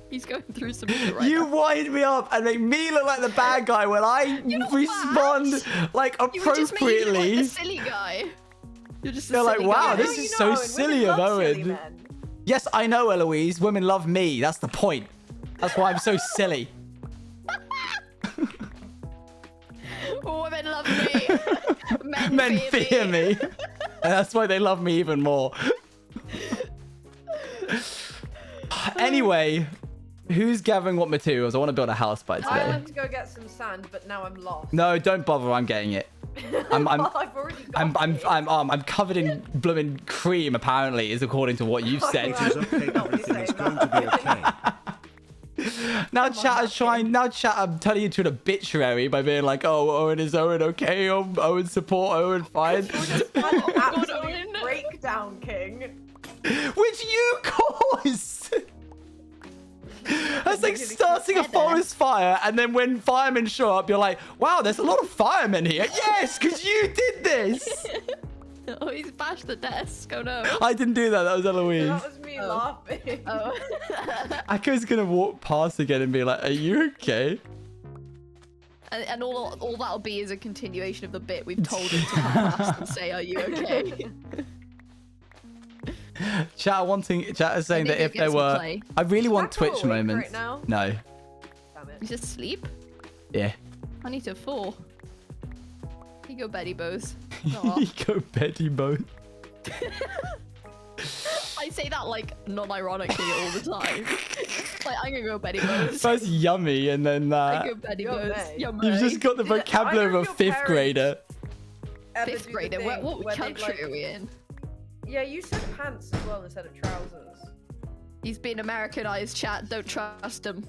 He's going through some shit right You now. wind me up and make me look like the bad guy when I not respond like You were just making it like appropriately. the silly guy. You're just a They're like, silly wow, guy. this No, is you so know, Owen, silly women of love silly Owen. men. Yes, I know, Eloise. Women love me. That's the point. That's why I'm so silly. Women love me. Men fear me. And that's why they love me even more. Anyway, who's gathering what materials? I want to build a house by I today. went to go get some sand, but now I'm lost. No, don't bother. I'm getting it. I'm I've already got it. I'm covered in blooming cream. Apparently, is according to what you've said. It is okay. Not what you're Everything is saying, going to be man. okay. Now chat is trying. Now chat, I'm turning into an obituary by being like, "Oh, Owen is Owen okay? Oh, Owen support Owen fine," Absolute breakdown king. which you caused. That's like starting a forest fire, and then when firemen show up, you're like, "Wow, there's a lot of firemen here." Yes, because you did this. Oh, he's bashed the desk. Oh no. I didn't do that. That was Eloise. That was me laughing. Oh. Akko's gonna walk past again and be like, "Are you okay?" And all that'll be is a continuation of the bit we've told him to come past and say, "Are you okay?" Chat is saying think that if it there gets were, play. I really want Akko Twitch awake moments. right now? No. Damn it. He's asleep. Yeah. I need to fall. Here you go, Betty Bows. You go Betty Boat. I say that like non-ironically all the time. Like I'm gonna go Betty Bows. First yummy, and then I go Betty You're Bows. May. Yummy. you've just got the Did either vocabulary of of a your fifth parents- grader. Ever Fifth do the grader. thing What where they'd, country are we in? Yeah, you said pants as well instead of trousers. He's been Americanized, chat. Don't trust him.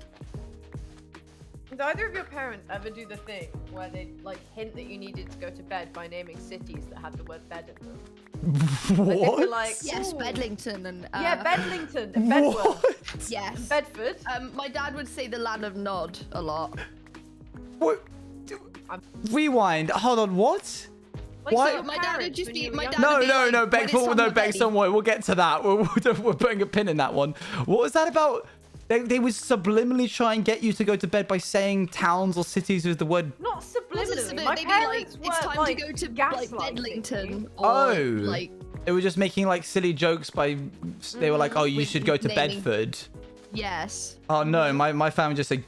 Did either of your parents ever do the thing where they like hint that you needed to go to bed by naming cities that had the word bed in them? Like, they'd be What? like, Yes, "Ooh, Bedlington and Yeah, Bedlington and Bedford. What? Yes. Bedford. My dad would say the land of Nod a lot. What? Rewind. Hold on. What? Like, Why- so your My dad would parents, just when be- you were my young- dad- No, would be no, like, no, when Beck. it's No, someone Beck. Betty. Somewhere. We'll get to that. We're putting a pin in that one. What was that about? They would subliminally try and get you to go to bed by saying towns or cities with the word. Not subliminally. They'd My be like, parents it's weren't, time like, to go to like gaslighting Bedlington. you. Or, Oh. like They were just making like silly jokes by. They were like, "Oh, you With should go to naming- Bedford." yes. Oh no, my family just said,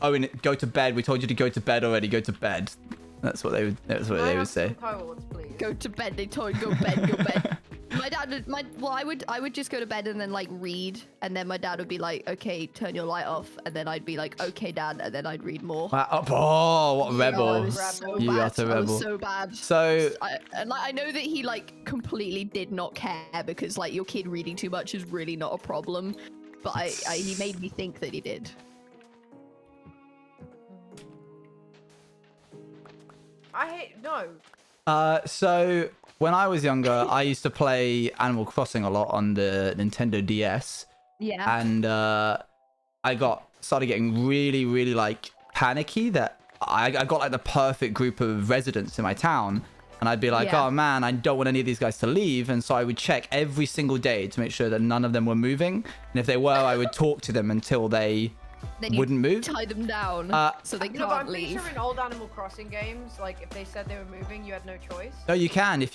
"Owen, go to bed. We told you to go to bed already. Go to bed." That's what they would. That's what Can I they have would say. some cohorts, please? Go to bed. They told you go bed. Go bed. My dad would. I would just go to bed and then like read, and then my dad would be like, "Okay, turn your light off," and then I'd be like, "Okay, Dad," and then I'd read more. Wow. Oh, what a I rebel! was so You bad. are a I was rebel. so bad. So And like I know that he like completely did not care because like your kid reading too much is really not a problem, but he made me think that he did. I hate no. So when I was younger, I used to play Animal Crossing a lot on the Nintendo DS, Yeah. and I started getting really, really like panicky that I got like the perfect group of residents in my town, and I'd be like, Yeah. "Oh man, I don't want any of these guys to leave," and so I would check every single day to make sure that none of them were moving, and if they were, I would talk to them until they Then you wouldn't move. tie them down so they No, but I'm can't pretty leave. sure in old Animal Crossing games, like if they said they were moving, you had no choice. No, you can. If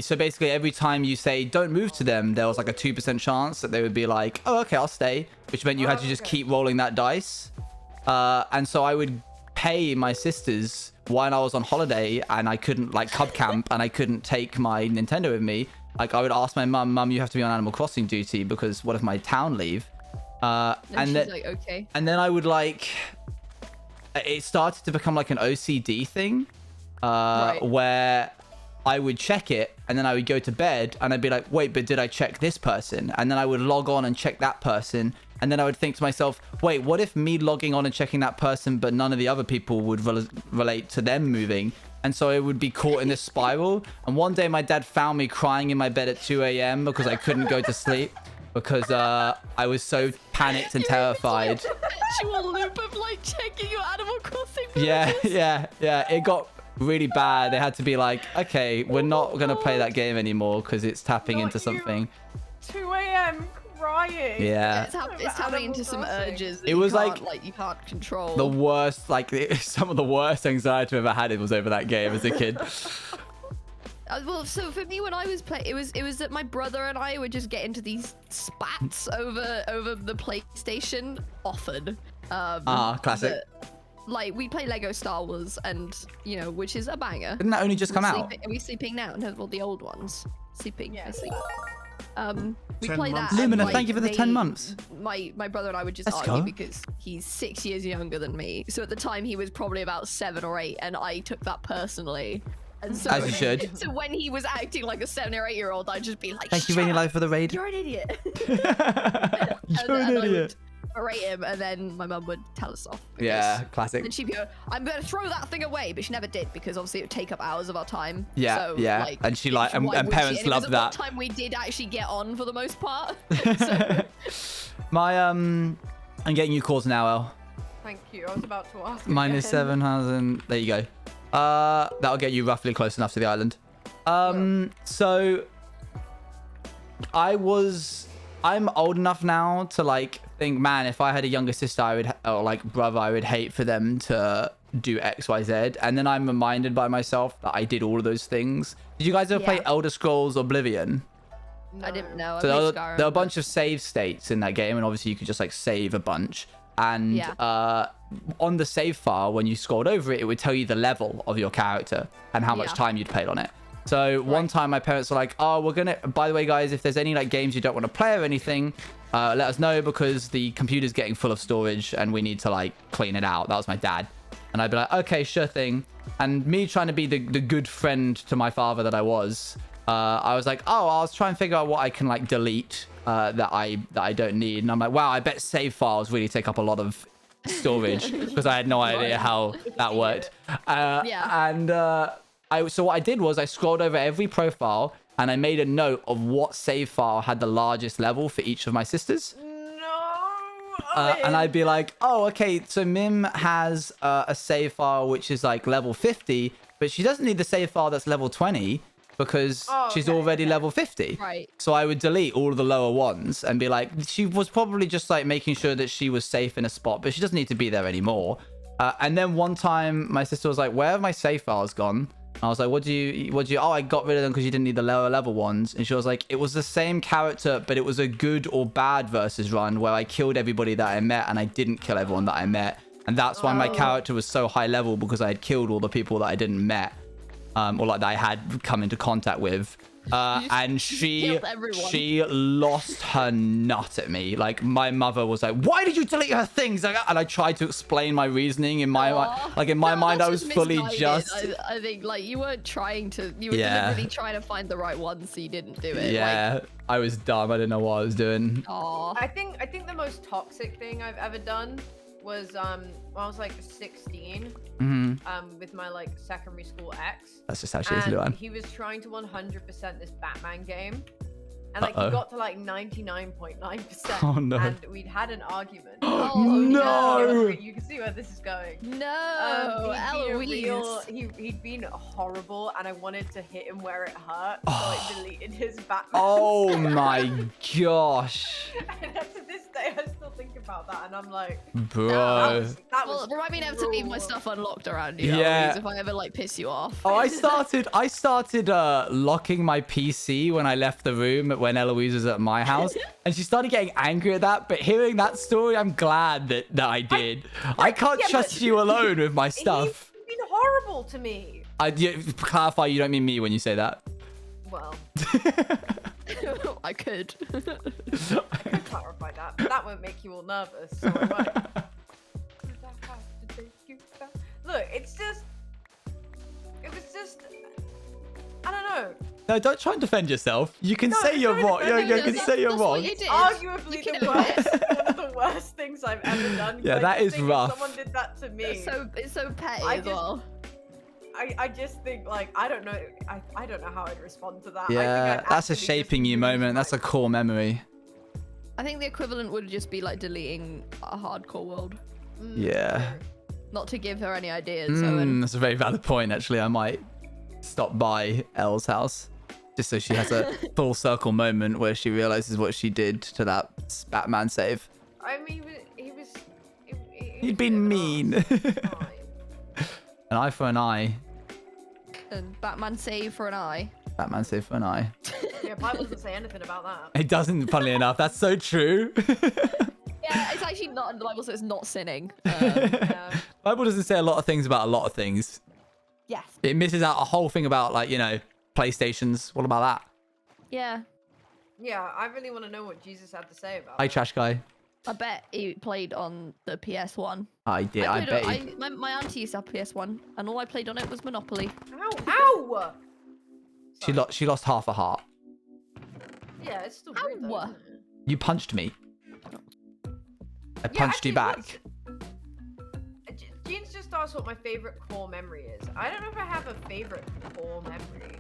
so basically every time you say don't move to them, there was like a 2% chance that they would be like, "Oh, okay, I'll stay," which meant you had to just okay. keep rolling that dice. And so I would pay my sisters when I was on holiday and I couldn't like cub camp and I couldn't take my Nintendo with me. Like I would ask my mum, "You have to be on Animal Crossing duty because what if my town leave?" And And she's then like, okay. and then I would like, it started to become like an OCD thing, Right. where I would check it and then I would go to bed and I'd be like, wait, but did I check this person? And then I would log on and check that person. And then I would think to myself, wait, what if me logging on and checking that person, but none of the other people would relate to them moving? And so I would be caught in this spiral. And one day my dad found me crying in my bed at 2 a.m. because I couldn't go to sleep because I was so panicked and terrified. Perpetual loop of like checking your Animal Crossing. Yeah, villages. yeah. It got really bad. They had to be like, okay, we're not going to play that game anymore because it's tapping Not into you. something. 2 a.m. crying. Yeah. It's tapping into some Animal Crossing. urges that It you was can't, you can't control. The worst, like some of the worst anxiety I've ever had was over that game as a kid. Well, so for me, when I was playing, it was that my brother and I would just get into these spats over the PlayStation often. Classic. Like we play Lego Star Wars, and which is a banger. Didn't that only just come out? Are we sleeping now? No, well, the old ones. Sleeping. Yeah. I sleep. We 10 play months. that. and, Lumina, like, thank you for the 10 months. My brother and I would just Let's argue go. because he's 6 years younger than me. So at the time he was probably about 7 or 8, and I took that personally. And so, As you should. So when he was acting like a 7 or 8 year old, I'd just be like, Thank you, "Shut Rainy up, Life, for the raid. you're an idiot." You're an And I idiot. berate him, and then my mum would tell us off. Yeah, because- classic. And she'd go, "I'm going to throw that thing away," but she never did because obviously it would take up hours of our time. Yeah, so, yeah. Like, And she like, and why would parents she? And it was love at that. one time we did actually get on for the most part. So, My I'm getting you calls now, El. Thank you. I was about to ask. Minus again. 7,000. There you go. That'll get you roughly close enough to the island. So I'm old enough now to like think, man, if I had a younger sister, or like brother, I would hate for them to do X, Y, Z. And then I'm reminded by myself that I did all of those things. Did you guys ever play Yeah. Elder Scrolls Oblivion? I didn't know. I So played there Skyrim, are a but- bunch of save states in that game, and obviously you could just like save a bunch. And Yeah. on the save file, when you scrolled over it, it would tell you the level of your character and how much Yeah. time you'd played on it. So one time my parents were like, "Oh, we're gonna. By the way, guys, if there's any like games you don't want to play or anything, let us know because the computer's getting full of storage and we need to like clean it out." That was my dad, and I'd be like, "Okay, sure thing." And me trying to be the good friend to my father that I was like, "Oh, I'll try and figure out what I can like delete that I don't need." And I'm like, "Wow, I bet save files really take up a lot of storage," because I had no idea how that worked. Yeah. And so what I did was I scrolled over every profile and I made a note of what save file had the largest level for each of my sisters. No. And I'd be like, "Oh, okay, so Mim has a save file which is like level 50, but she doesn't need the save file that's level 20 because Oh, she's okay, already okay. level 50. Right. So I would delete all of the lower ones and be like, she was probably just like making sure that she was safe in a spot, but she doesn't need to be there anymore. And then one time my sister was like, "Where have my save files gone?" I was like, what do you, oh, I got rid of them because you didn't need the lower level ones. And she was like, it was the same character, but it was a good or bad versus run where I killed everybody that I met and I didn't kill everyone that I met. And that's why my character was so high level, because I had killed all the people that I didn't met, or like that I had come into contact with. And she killed everyone. lost her nut at me. Like my mother was like, "Why did you delete her things?" And I tried to explain my reasoning in my Aw. like in my No, mind I that's was fully misguided. just I think like you weren't trying to. You were Yeah. deliberately trying to find the right one, so you didn't do it. yeah, I was dumb. I didn't know what I was doing. Like, aw. I think the most toxic thing I've ever done was when I was like 16 with my like secondary school ex. That's just how she is, And Luan. he was trying to 100% this Batman game. And like Uh-oh. he got to like 99.9%. Oh, no. And we'd had an argument. Oh, no. You can see where this is going. No, Eloise. He'd been horrible, and I wanted to hit him where it hurt, so I deleted his Batman. Oh my gosh, And to this day, I still think about that, and I'm like, bro. that Well, was remind me never to leave my cruel. stuff unlocked around you. Yeah. Eloise, if I ever like piss you off. Oh, I started locking my PC when I left the room when Eloise was at my house, and she started getting angry at that. But hearing that story, I'm glad that I did. I can't yeah, trust but- you alone with my stuff. He's been horrible to me. Clarify, you don't mean me when you say that. Well, I could. I could clarify that, but that won't make you all nervous, so I won't. Look, it was just, I don't know. No, don't try and defend yourself. You can No, say I'm you're trying to wrong. defend You myself. can say you're That's what wrong. you did. Arguably You can the admit worst, it. one of the worst things I've ever done. Yeah, I that just is think if rough. Someone did that to me. It's so petty I as just- well. I just think like I don't know. I don't know how I'd respond to that. I think Yeah, I'd that's a actually just shaping you lose moment. That's my- a core memory. I think the equivalent would just be like deleting a hardcore world. Yeah. Not to give her any ideas. Owen. That's a very valid point, actually. I might stop by Elle's house just so she has a full circle moment where she realizes what she did to that Batman save. I mean, he was. He'd been mean. Fine. An eye for an eye. And Batman save for an eye. Batman save for an eye. Yeah, Bible doesn't say anything about that. It doesn't, funnily enough. That's so true. Yeah, it's actually not in the Bible, so it's not sinning. Yeah. Bible doesn't say a lot of things about a lot of things. Yes. It misses out a whole thing about, like, PlayStations. What about that? Yeah. Yeah, I really want to know what Jesus had to say about Hi, it. trash guy. I bet he played on the PS1. I did. I bet he... My auntie used to have PS1, and all I played on it was Monopoly. Ow! She lost half a heart. Yeah, it's still great though, Ow. isn't it? You punched me. I punched you back. Jean's just asked what my favorite core memory is. I don't know if I have a favorite core memory.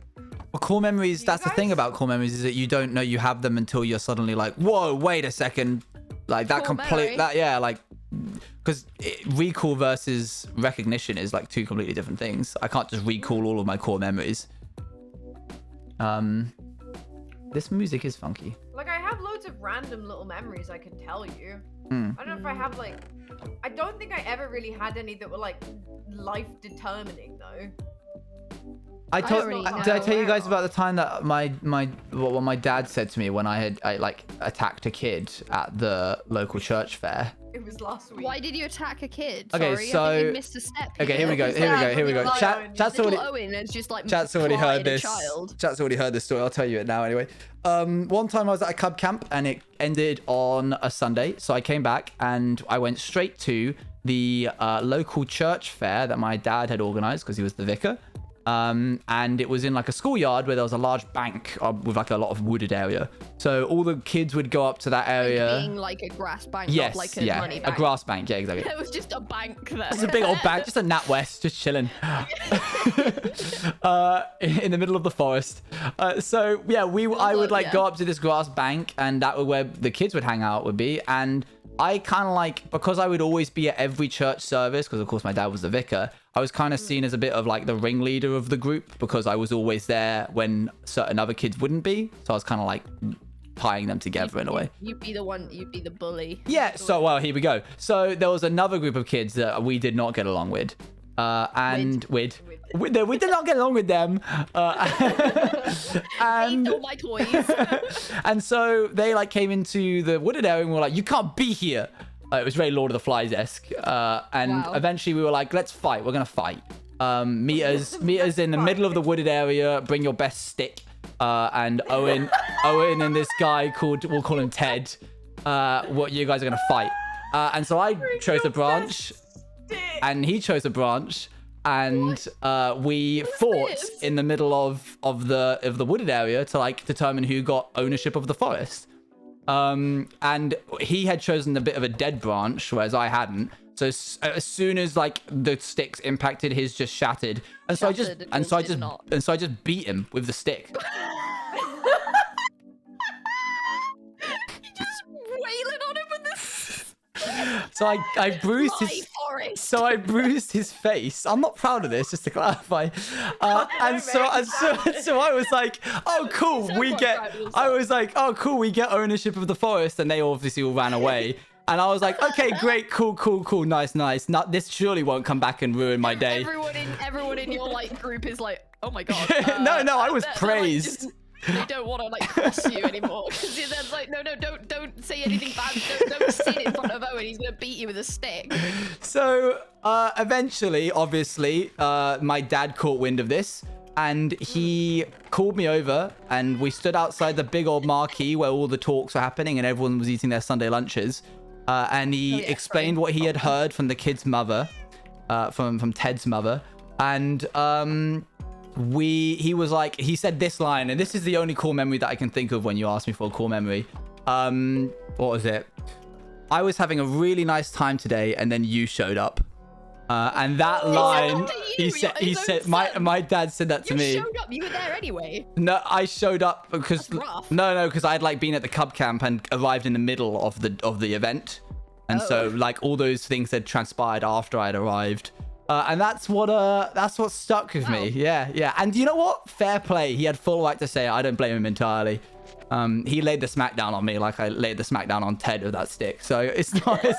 Well, core memories, that's the thing guys? about core memories is that you don't know you have them until you're suddenly like, whoa, wait a second. Like that Core memory. like, because recall versus recognition is like two completely different things. I can't just recall all of my core memories. This music is funky. Like, I have loads of random little memories I can tell you. Mm. I don't know if I have, like... I don't think I ever really had any that were, like, life-determining, though. don't really Did I tell you guys know. about the time that what my dad said to me when I like attacked a kid at the local church fair? It was last week. Why did you attack a kid? Okay, Sorry, I so- think you missed a step. Okay, here we go. Here we go. Chat's Little already Owen is just like Chat's already heard cried a this. child. Chat's already heard this story. I'll tell you it now anyway. One time I was at a cub camp and it ended on a Sunday. So I came back and I went straight to the local church fair that my dad had organized because he was the vicar. And it was in like a schoolyard where there was a large bank with like a lot of wooded area. So all the kids would go up to that area. Being like a grass bank, Yes, not like a yeah, money a bank. grass bank. Yeah, exactly. There was just a bank there. It's a big old bank, just a NatWest, just chilling in the middle of the forest. So yeah, I would like go up to this grass bank, and that was where the kids would hang out, would be. And I kind of like, because I would always be at every church service, because of course my dad was the vicar, I was kind of seen as a bit of like the ringleader of the group because I was always there when certain other kids wouldn't be. So I was kind of like tying them together in a way. You'd be the bully. Yeah, so well, here we go. So there was another group of kids that we did not get along with. We did not get along with them. They And stole my toys. and so they like came into the wooded area and were like, you can't be here. It was very Lord of the Flies-esque. And Wow. eventually we were like, let's fight. We're going to fight. Meet us in the middle of the wooded area. Bring your best stick. And Owen and this guy we'll call him Ted. What you guys are going to fight. And so I chose a branch. And he chose a branch. And we fought this? in the middle of the wooded area to like determine who got ownership of the forest. And he had chosen a bit of a dead branch, whereas I hadn't. So as soon as like the sticks impacted, his just shattered. And so Shattered, I yours did not. just beat him with the stick. Wailing on him with this. So I bruised My his. forest. So I bruised his face. I'm not proud of this, just to clarify. And so I was like, "Oh, cool, Sound we quite get." proud of yourself. I was like, "Oh, cool, we get ownership of the forest," and they obviously all ran away. And I was like, "Okay, great, cool, nice. Not this surely won't come back and ruin my day." Everyone in your like group is like, oh my god. No, I was they're, like, praised. just- they don't want to like cross you anymore because they're like, no, don't say anything bad. Don't sit in front of Owen. He's gonna beat you with a stick. So eventually, obviously, my dad caught wind of this. And he called me over and we stood outside the big old marquee where all the talks were happening and everyone was eating their Sunday lunches. And he explained what he had heard from the kid's mother, from Ted's mother. And he was like, he said this line, and this is the only core memory that I can think of when you ask me for a core memory. What was it? I was having a really nice time today and then you showed up. And that line, he said, my dad said that to You me. showed up. You were there anyway. No, I showed up because That's rough. no, because I'd like been at the cub camp and arrived in the middle of the event, and so like all those things had transpired after I'd arrived, and that's what stuck with me. Yeah. And you know what? Fair play. He had full right to say it. I don't blame him entirely. He laid the smackdown on me like I laid the smackdown on Ted with that stick. So it's not. Ted.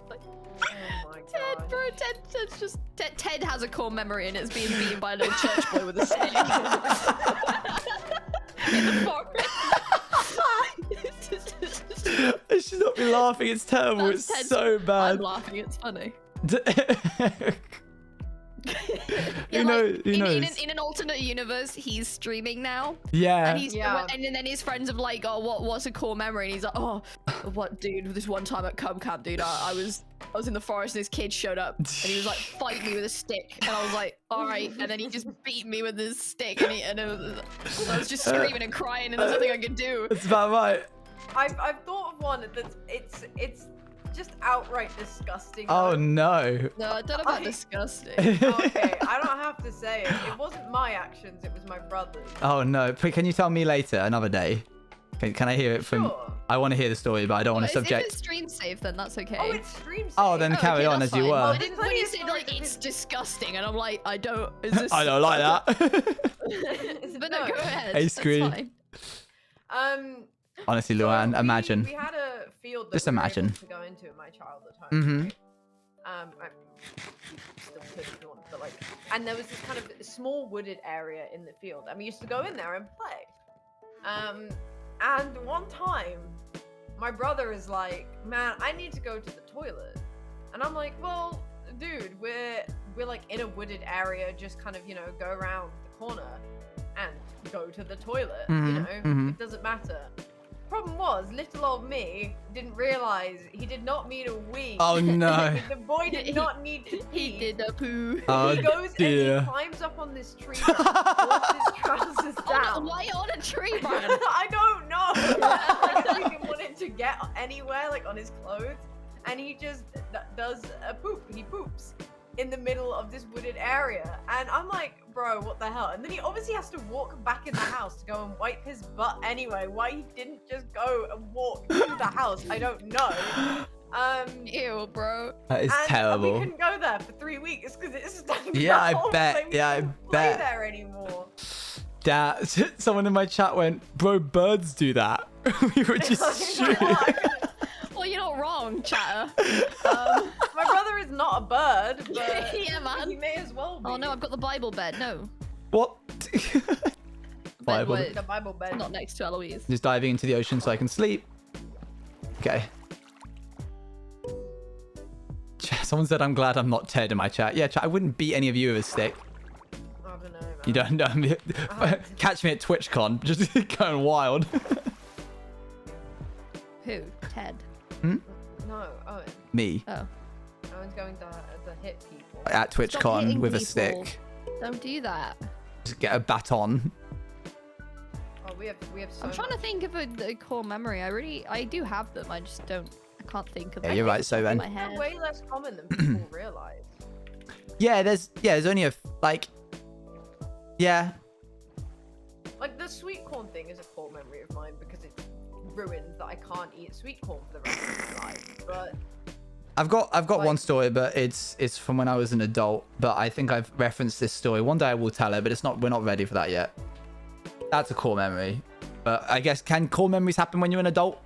Oh my Ted, god. bro, Ted's just Ted has a core memory and it's being beaten by a little church boy with a stick in the forest. I should not be laughing. It's terrible. That's It's Ted's- so I'm bad. laughing. It's funny. Who knows? In an alternate universe, he's streaming now, Yeah. and Yeah. and then his friends are like, "Oh, what's a core memory?" And he's like, "Oh, what, dude? This one time at Cub Camp, dude, I was in the forest and this kid showed up and he was like, fight me with a stick, and I was like, all right, and then he just beat me with his stick, and I was just screaming and crying, and there's nothing I could do." That's about right. I've thought of one that's it's just outright disgusting. Oh though. no. No, I don't know about disgusting. Okay, I don't have to say it. It wasn't my actions, it was my brother's. Oh no. Can you tell me later, another day? Can I hear it from? Sure. I want to hear the story, but I don't want to If subject. it's stream safe, then that's okay. Oh, it's stream safe. Oh, then carry on that's as you fine. were. I There's didn't, when plenty you of said stories like of it's his- disgusting, and I'm like, I don't. Is this? I don't like that. But no, go ahead. Hey, That's Scree. fine. Honestly, So Luann, imagine. We had a field that Just we were imagine. able to go into in my childhood home. Mhm. Right? You still could if you want, but like, and there was this kind of small wooded area in the field, and we used to go in there and play. And one time, my brother is like, "Man, I need to go to the toilet," and I'm like, "Well, dude, we're like in a wooded area, just kind of go around the corner and go to the toilet. Mhm. It doesn't matter." Problem was, little old me didn't realize he did not mean a wee. Oh no. The boy did not need to pee. He did a poo. Oh He goes dear. and he climbs up on this tree, pulls his trousers Oh, down. why on a tree, man? I don't know. I guess he didn't want it to get anywhere, like on his clothes, and he just does a poop. He poops in the middle of this wooded area, and I'm like, bro, what the hell? And then he obviously has to walk back in the house to go and wipe his butt anyway. Why he didn't just go and walk to the house, I don't know. Ew, bro. That is and terrible. We couldn't go there for 3 weeks because it stunk. Yeah, I the whole bet. place. Yeah, I We couldn't bet. play there anymore. Dad, someone in my chat went, bro, birds do that. We were just He's like, shooting. "Well, I couldn't." Well, you're not wrong, chatter. My brother is not a bird, but Yeah, man. he may as well be. Oh no, I've got the Bible bed. No. What? Bed Bible. where- The Bible bed. not next to Eloise. Just diving into the ocean so I can sleep. Okay. Someone said, I'm glad I'm not Ted in my chat. Yeah, chat, I wouldn't beat any of you with a stick. I don't know, man. You don't know me. Catch me at TwitchCon, just going wild. Who? Ted. No, Owen. Me Oh. Owen's going to hit people. at Stop TwitchCon hitting with a people. stick. Don't do that. Just get a baton. Oh, we have so I'm trying to much. think of a core memory. I do have them. I just don't. I can't think of Yeah, them. you're right, so in then. my They're head. way less common than people realize. Yeah, there's only a like. Yeah. Like the sweet corn thing is a core memory of mine because it's ruined that I can't eat sweet corn for the rest of my life. But I've got one Like- story, but it's from when I was an adult. But I think I've referenced this story. One day I will tell it, but we're not ready for that yet. That's a core memory. But I guess, can core memories happen when you're an adult?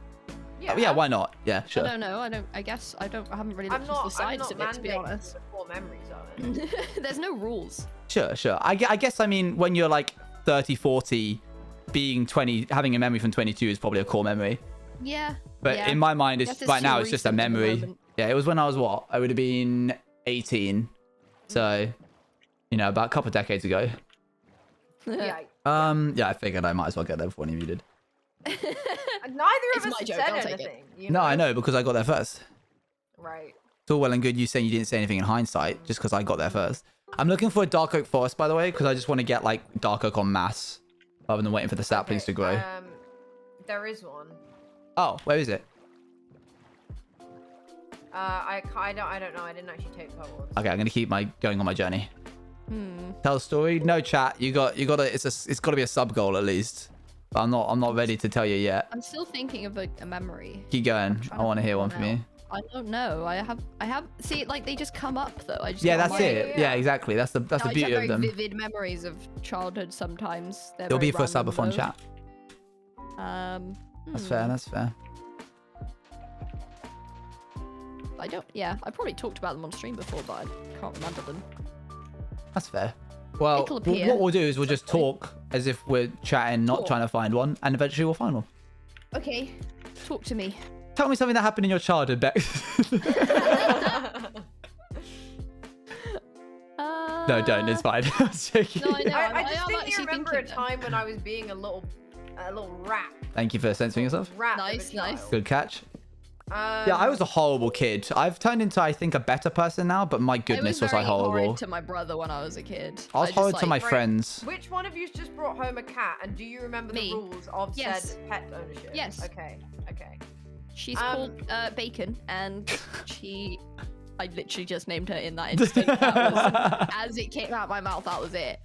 yeah, Oh, yeah, why not? Yeah, I sure. don't know. I guess I haven't really I'm looked into the not. I'm sides not of it, to be mandating honest. the core memories of it. There's no rules. Sure. I guess, I mean, when you're like 30, 40, being 20, having a memory from 22 is probably a core memory. Yeah. But yeah. in my mind, Guess it's it's right too now, it's just a recent at the memory. moment. Yeah, it was when I was what? I would have been 18. So, about a couple of decades ago. Yeah. Yeah, I figured I might as well get there before any of you did. And neither It's of my us joke, said I'll take it. anything. You No, I know, because I got there first. Right. It's all well and good you saying you didn't say anything in hindsight, just because I got there first. I'm looking for a Dark Oak Forest, by the way, because I just want to get, like, Dark Oak en masse, rather than waiting for the saplings to grow. There is one. Oh, where is it? I don't know. I didn't actually take photos. Okay, I'm going to keep going on my journey. Hmm. Tell a story? No, chat. You got to, it's got to be a sub goal at least. But I'm not ready to tell you yet. I'm still thinking of a memory. Keep going. trying I to want to hear figure one one from out. you. I don't know. I have. See, like they just come up though. I just Yeah, can't, that's like, it. Yeah, exactly. That's the I just beauty have of very them. vivid memories of childhood. Sometimes they're It'll be very for a random, subathon though. chat. That's fair. That's fair. I don't. Yeah, I probably talked about them on stream before, but I can't remember them. That's fair. Well, It'll appear. what we'll do is we'll just talk as if we're chatting, not Talk. trying to find one, and eventually we'll find one. Okay, talk to me. Tell me something that happened in your childhood, Bex. No, don't. It's fine. I was joking. No, I know. I I just am think actually remember a thinking them. time when I was being a little rat. Thank you for censoring yourself. Rat of a Nice, nice. child. Good catch. Yeah, I was a horrible kid. I've turned into, I think, a better person now, but my goodness, was I very horrible. horrid to my brother when I was a kid. I was just, horrid to my like, Right. friends. Which one of you's just brought home a cat, and do you remember Me. the rules of Yes. said pet ownership? Yes. Okay. Okay. She's Um, called Bacon, and I literally just named her in that instant. That was, as it came out my mouth, that was it.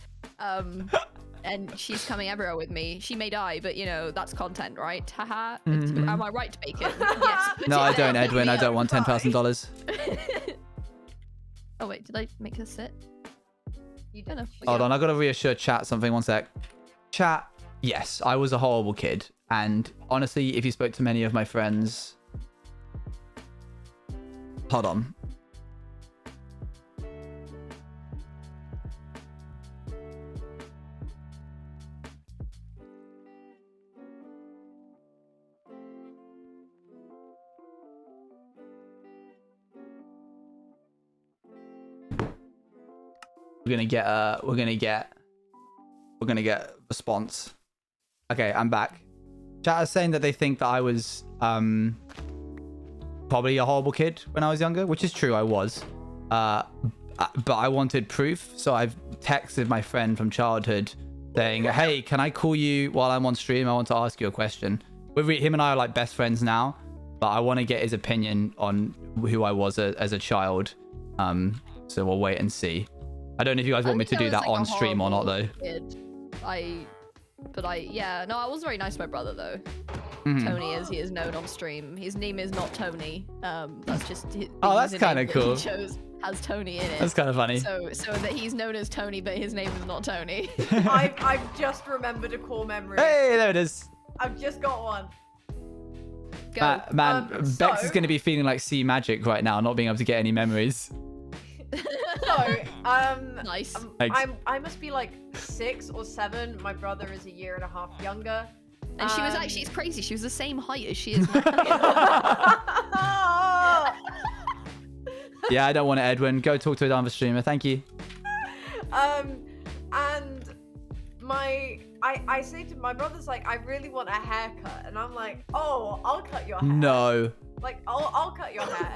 And she's coming everywhere with me. She may die, but you know, that's content, right? Haha. Mhm. Am I right, Bacon? Yes. put No, it I there. don't, Edwin. I don't want Sorry. $10,000. Oh wait, did I make her sit? You I don't know. Hold on, I gotta reassure chat something. One sec. Chat. Yes, I was a horrible kid, and honestly, if you spoke to many of my friends, hold on. We're gonna get a response. Okay, I'm back. Chat is saying that they think that I was probably a horrible kid when I was younger, which is true, I was. But I wanted proof, so I've texted my friend from childhood saying, hey, can I call you while I'm on stream? I want to ask you a question. Him and I are like best friends now, but I want to get his opinion on who I was as a child. So we'll wait and see. I don't know if you guys want me to do that on stream or not, though. Yeah, no, I was very nice to my brother though. Mhm. Tony, as he is known on stream. His name is not Tony. That's just his, Oh, that's username kinda that cool. He chose has Tony in it. That's kind of funny. So that he's known as Tony, but his name is not Tony. I've just remembered a core memory. Hey, there it is. I've just got one. Go. Man, Bex is so- going to be feeling like sea magic right now, not being able to get any memories. So, Nice. Thanks. I must be like 6 or 7. My brother is a year and a half younger. And she was actually, it's crazy. She was the same height as she is now. Yeah, I don't want it, Edwin. Go talk to another streamer. Thank you. And I say to my brother's like, I really want a haircut, and I'm like, oh, I'll cut your hair. No. Like, I'll cut your hair.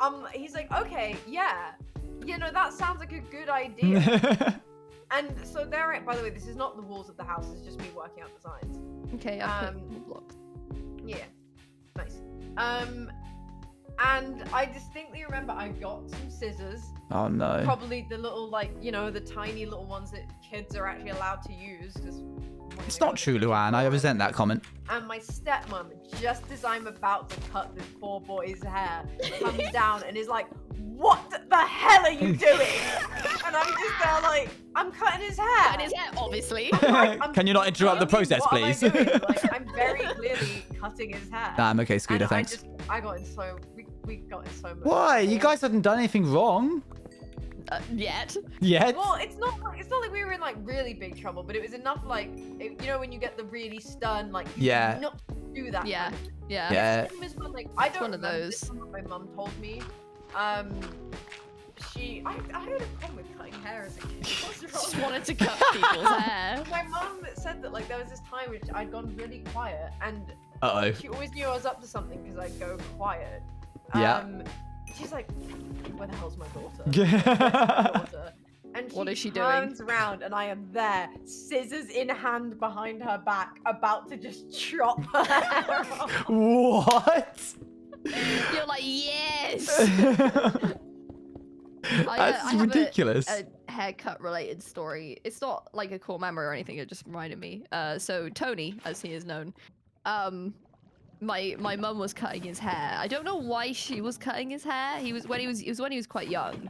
And he's like, okay, yeah, you know, that sounds like a good idea. And so there, by the way, this is not the walls of the house. It's just me working out designs. Okay, I'll put block. Yeah, nice. And I distinctly remember I got some scissors. Oh, no. Probably the little, like, you know, the tiny little ones that kids are actually allowed to use. It's not true, Luann. I resent that comment. And my stepmom, just as I'm about to cut this poor boy's hair, comes down and is like, what the hell are you doing? And I'm just there like, I'm cutting his hair. And his hair, obviously. Can you not interrupt the process, What am I please? doing? Like, I'm very clearly cutting his hair. Nah, I'm okay, Scooter, And thanks. I got in so, we got in so much. Why? You trouble. guys haven't done anything wrong Yet. yet. Well, it's not like we were in like really big trouble, but it was enough like, you know, when you get the really stern, like, Yeah. not do that. Yeah. kind of Yeah. Yeah. thing. It was like, I don't one of remember those. this one, my mum told me. I had a problem with cutting hair as a kid. What's wrong? Just wanted to cut people's hair. My mum said that like there was this time which I'd gone really quiet, and Uh-oh. she always knew I was up to something because I'd go quiet. Yeah. She's like, where the hell's my daughter? Where's my daughter? And What is she doing? turns around and I am there, scissors in hand behind her back, about to just chop her hair off. What? You're like, yes. That's I have ridiculous. A haircut related story. It's not like a core memory or anything. It just reminded me. So Tony, as he is known, my mum was cutting his hair. I don't know why she was cutting his hair. It was when he was quite young.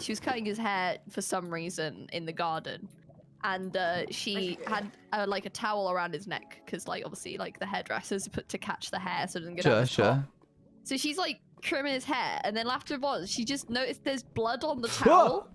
She was cutting his hair for some reason in the garden, and she had like a towel around his neck because like obviously like the hairdressers put to catch the hair so it doesn't get out Sure, the top. sure. So she's like trimming his hair, and then afterwards she just noticed there's blood on the towel,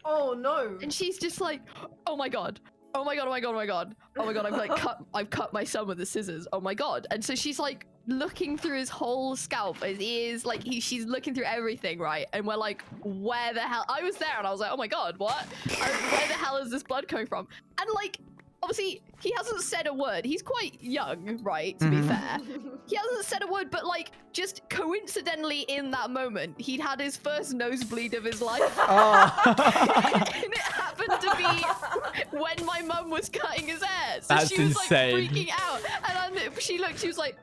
Oh no. and she's just like, "Oh my god! Oh my god! Oh my god! Oh my god! Oh my god! I've cut my son with the scissors. Oh my god!" And so she's like looking through his whole scalp, his ears, like she's looking through everything, right? And we're like, "Where the hell?" I was there, and I was like, "Oh my god, what? Where the hell is this blood coming from?" And like, obviously he hasn't said a word. He's quite young, right? To be fair, he hasn't said a word, but like just coincidentally in that moment, he'd had his first nosebleed of his life. Oh. And it happened to be when my mum was cutting his hair. So That's she was insane. like freaking out. And she looked, she was like,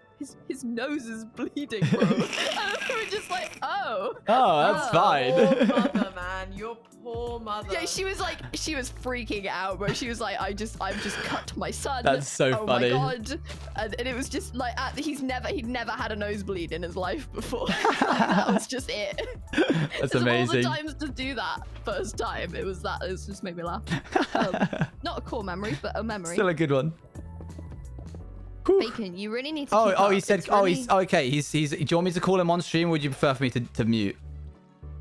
his nose is bleeding, bro. And we were just like, oh. Oh, that's fine. Poor mother, man. Your poor mother. Yeah, she was freaking out, bro. She was like, I've just cut my son. That's so oh funny. Oh my god. And it was just like, he'd never had a nosebleed in his life before. That was just it. That's Of all amazing. the times to do that first time, it was just made me laugh. Not a core memory, but a memory. Still a good one. Bacon, you really need to. Oh, keep oh, up. he said, It's oh, really... he's okay. He's. Do you want me to call him on stream, or would you prefer for me to mute?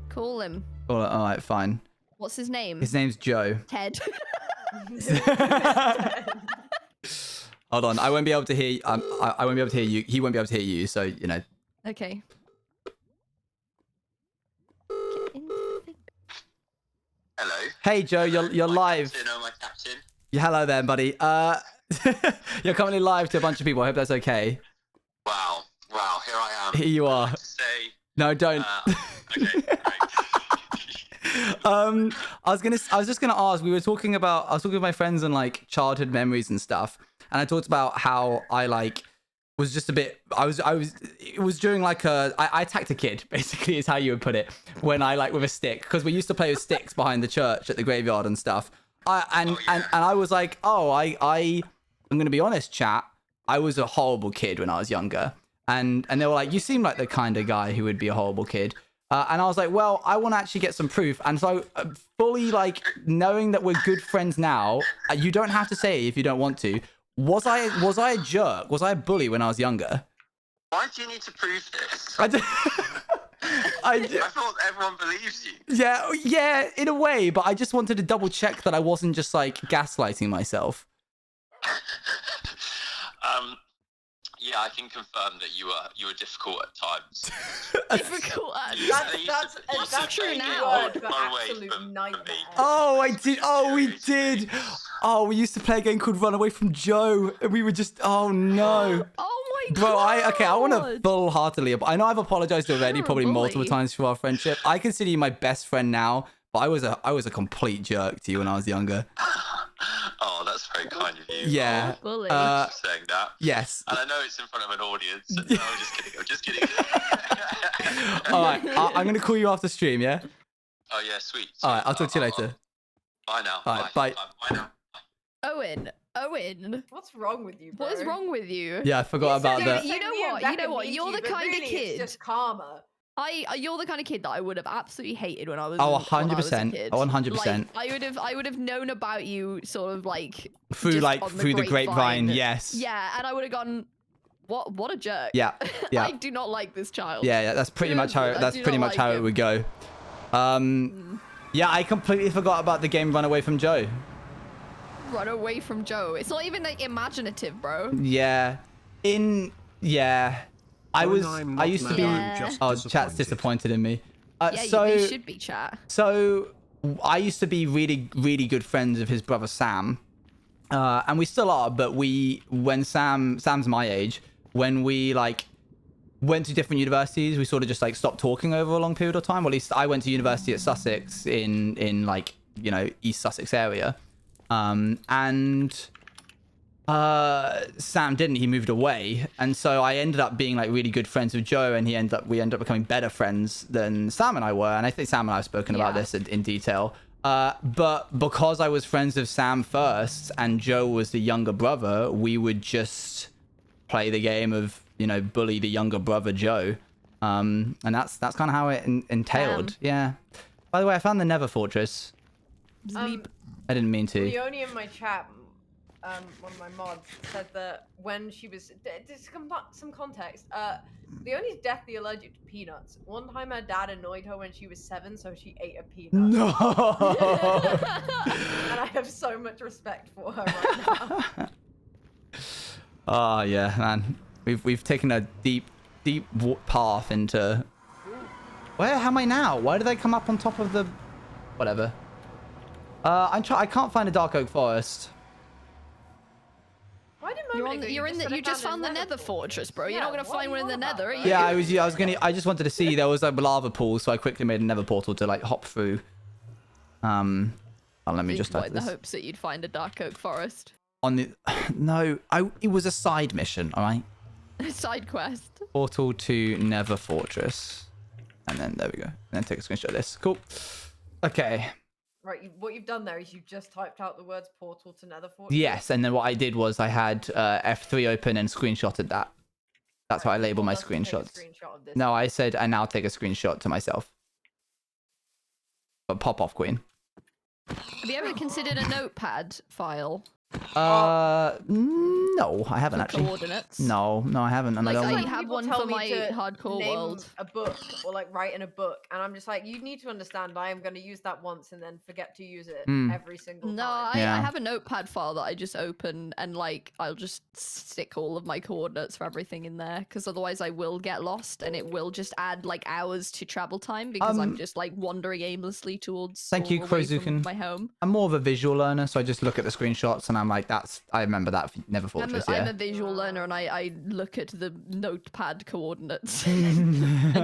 Call him. All right, fine. What's his name? His name's Joe. Ted. Hold on, I won't be able to hear. I won't be able to hear you. He won't be able to hear you. So you know. Okay. Hello. Hey Joe, you're live. Captain, oh, my captain. Yeah, hello there, buddy. You're currently live to a bunch of people. I hope that's okay. Wow. Wow. Here I am. Here you are. To say, No, don't. okay. Great. I was just gonna ask. I was talking with my friends and like childhood memories and stuff, and I talked about how I like was just a bit. It was during like I attacked a kid, basically, is how you would put it, when I like with a stick, because we used to play with sticks behind the church at the graveyard and stuff. And I was like, I'm gonna be honest, chat. I was a horrible kid when I was younger, and they were like, you seem like the kind of guy who would be a horrible kid. And I was like, well, I want to actually get some proof. And so fully like knowing that we're good friends now, you don't have to say it if you don't want to. Was I a jerk? Was I a bully when I was younger? Why do you need to prove this? I thought everyone believes you. yeah, in a way, but I just wanted to double check that I wasn't just like gaslighting myself. Yeah, I can confirm that you were difficult at times. Difficult. That's true a now. word for Far away absolute from nightmare. me. Oh, I did. Oh, we did. Oh, we used to play a game called Run Away from Joe, and we were just. Oh no. Oh my Bro, god. I want to full-heartedly. I know I've apologized already, You're a probably multiple bully. times for our friendship. I consider you my best friend now, but I was a complete jerk to you when I was younger. Oh, that's very kind of you. Yeah. Bully. Oh, for saying that. Yes. And I know it's in front of an audience. And no, I'm just kidding. I'm just kidding. All right. I'm gonna call you after stream. Yeah. Oh yeah, sweet. All right. I'll talk to you later. Bye now. All right, bye. Bye now. Owen. What's wrong with you, bro? What is wrong with you? Yeah, I forgot about Dude, that. you know Me and what? Becca You know what? mean You're you, the but kind of really, kid. It's just karma. You're the kind of kid that I would have absolutely hated when I was. Oh, when I was a 100%. kid. 100%. Like, I would have known about you sort of like Through just like on through the grapevine. Yes. Yeah, and I would have gone, what a jerk. Yeah. Yeah. I do not like this child. Yeah. That's pretty much how. I That's do pretty not much like how it him. would go. Yeah, I completely forgot about the game Run Away from Joe. Run away from Joe. It's not even like imaginative, bro. Yeah. I used to be. Yeah. Oh, chat's disappointed in me. Yeah, you should be, chat. So I used to be really, really good friends of his brother Sam, and we still are. But when Sam's my age, when we like went to different universities, we sort of just like stopped talking over a long period of time. Well, at least I went to university at Sussex in like East Sussex area, and Sam didn't. He moved away, and so I ended up being like really good friends with Joe, and we ended up becoming better friends than Sam and I were. And I think Sam and I have spoken about Yeah. this in detail. But because I was friends with Sam first, and Joe was the younger brother, we would just play the game of bully the younger brother Joe, and that's kind of how it entailed. Yeah. By the way, I found the Nether Fortress. Sleep. I didn't mean to. Leonie in my chat, one of my mods, said that when she was, just some context, Leonie's deathly allergic to peanuts. One time her dad annoyed her when she was 7, so she ate a peanut. No. And I have so much respect for her right now. Oh yeah, man. We've taken a deep path into. Where am I now? Why did I come up on top of the? Whatever. I can't find a dark oak forest. You're moment on. ago, You're in the. You just found the Nether Fortress, bro. You're not gonna find one in the Nether, are you? Yeah, I was gonna. I just wanted to see there was a lava pool, so I quickly made a Nether portal to like hop through. Oh, let me just type in the this. hopes that you'd find a dark oak forest. On the no, it was a side mission. All right. Side quest. Portal to Nether Fortress, and then there we go. And then take a screenshot of this. Cool. Okay. Right, what you've done there is you've just typed out the words portal to Nether Fortress. Yes, and then what I did was I had F3 open and screenshotted that. That's how I label my Told us to take a screenshots. screenshot of this. No, I said I now take a screenshot to myself. But pop off, Queen. Have you ever considered a notepad file? No, I haven't for actually. coordinates? No, I haven't, and Like, I don't. I want- have People one tell for me my to hardcore name world. a book or like write in a book, and I'm just like, you need to understand. I am going to use that once and then forget to use it every single No, time. I Yeah. have a notepad file that I just open and like I'll just stick all of my coordinates for everything in there because otherwise I will get lost and it will just add like hours to travel time because I'm just like wandering aimlessly towards Thank you, or away from Krozuken. my home. I'm more of a visual learner, so I just look at the screenshots and I'm like, I remember that Nether Fortress. I'm Yeah. a visual learner and I look at the notepad coordinates and go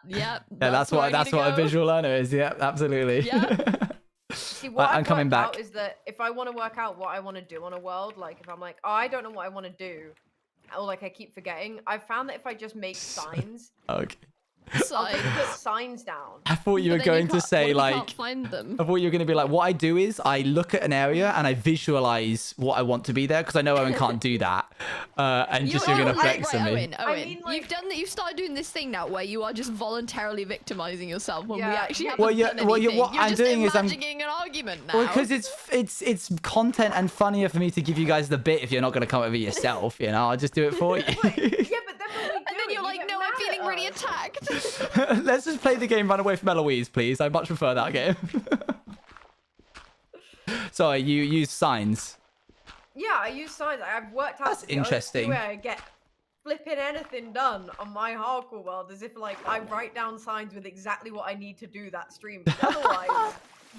Yeah, that's what where I need to a go." visual learner is. Yeah, absolutely. Yeah. See, what I'm I've coming worked back. out is that if I want to work out what I want to do on a world, like if I'm like, oh, I don't know what I want to do, or like I keep forgetting, I've found that if I just make signs, Okay. I'll Signs. just put signs down. I thought you But were then going to can't- say what if you like. can't find them. I thought you were going to be like, what I do is I look at an area and I visualize what I want to be there because I know Owen can't do that. And just you're going to flex on me. Owen, I mean, like- you've done that. You've started doing this thing now where you are just voluntarily victimizing yourself when we Yeah. actually haven't Well, yeah, done well, anything. what You're I'm just doing is I'm- imagining an argument now. Well, because it's content and funnier for me to give you guys the bit if you're not going to come over yourself, you know? I'll just do it for you. Yeah, but then when we do and then it, you're you like, get no, I'm mad feeling at really us." attacked. Let's just play the game Run Away from Eloise, please. I much prefer that game. Sorry, you use signs. Yeah, I use signs. I've worked out That's the only interesting. way I get flipping anything done on my hardcore world is if like I write down signs with exactly what I need to do that stream. Otherwise,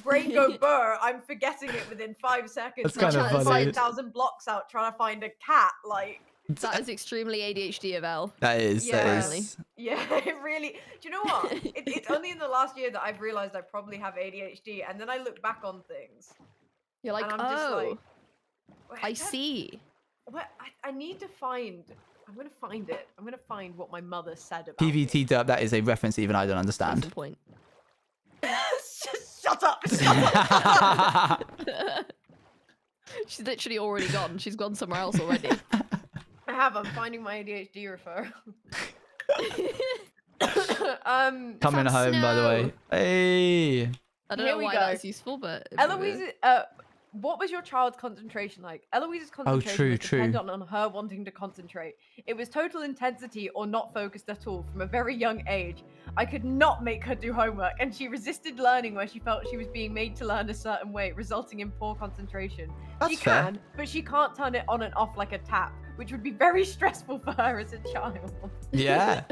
brain go burr. I'm forgetting it within 5 seconds. That's kind of funny. 5,000 blocks out trying to find a cat. Like, That is extremely ADHD of Elle. That is. Yeah. Really? yeah, it really. Do you know what? It's only in the last year that I've realized I probably have ADHD, and then I look back on things. You're like, And I'm just oh, like, "Wait, I that- see. What I need to find. I'm gonna find it. I'm gonna find what my mother said about PVT dub, that is a reference even I don't That's understand. the point. it. Shut up! Shut up! She's literally already gone. She's gone somewhere else already. I have. I'm finding my ADHD referral. Coming found home, by the snow. way. Hey. I don't Here know we why go. that's useful, but Eloise, what was your child's concentration like? Eloise's concentration true, was true. dependent on her wanting to concentrate. It was total intensity or not focused at all from a very young age. I could not make her do homework, and she resisted learning where she felt she was being made to learn a certain way, resulting in poor concentration. That's She fair. can, but she can't turn it on and off like a tap, which would be very stressful for her as a child. Yeah.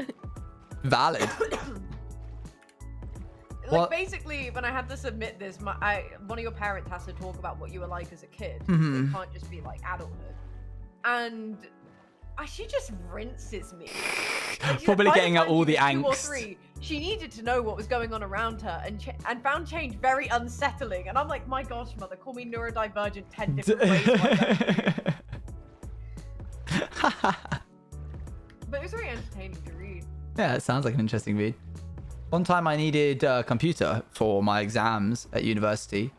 Valid. Like What- basically, when I had to submit this, one of your parents has to talk about what you were like as a kid. Mhm. It can't just be like adulthood. And she just rinses me. Like, Probably by the getting out time all she the was 2 or angst. 3, she needed to know what was going on around her and found change very unsettling. And I'm like, my gosh, mother, call me neurodivergent 10 different ways. Like that. But it was very entertaining to read. Yeah, it sounds like an interesting read. One time I needed a computer for my exams at university.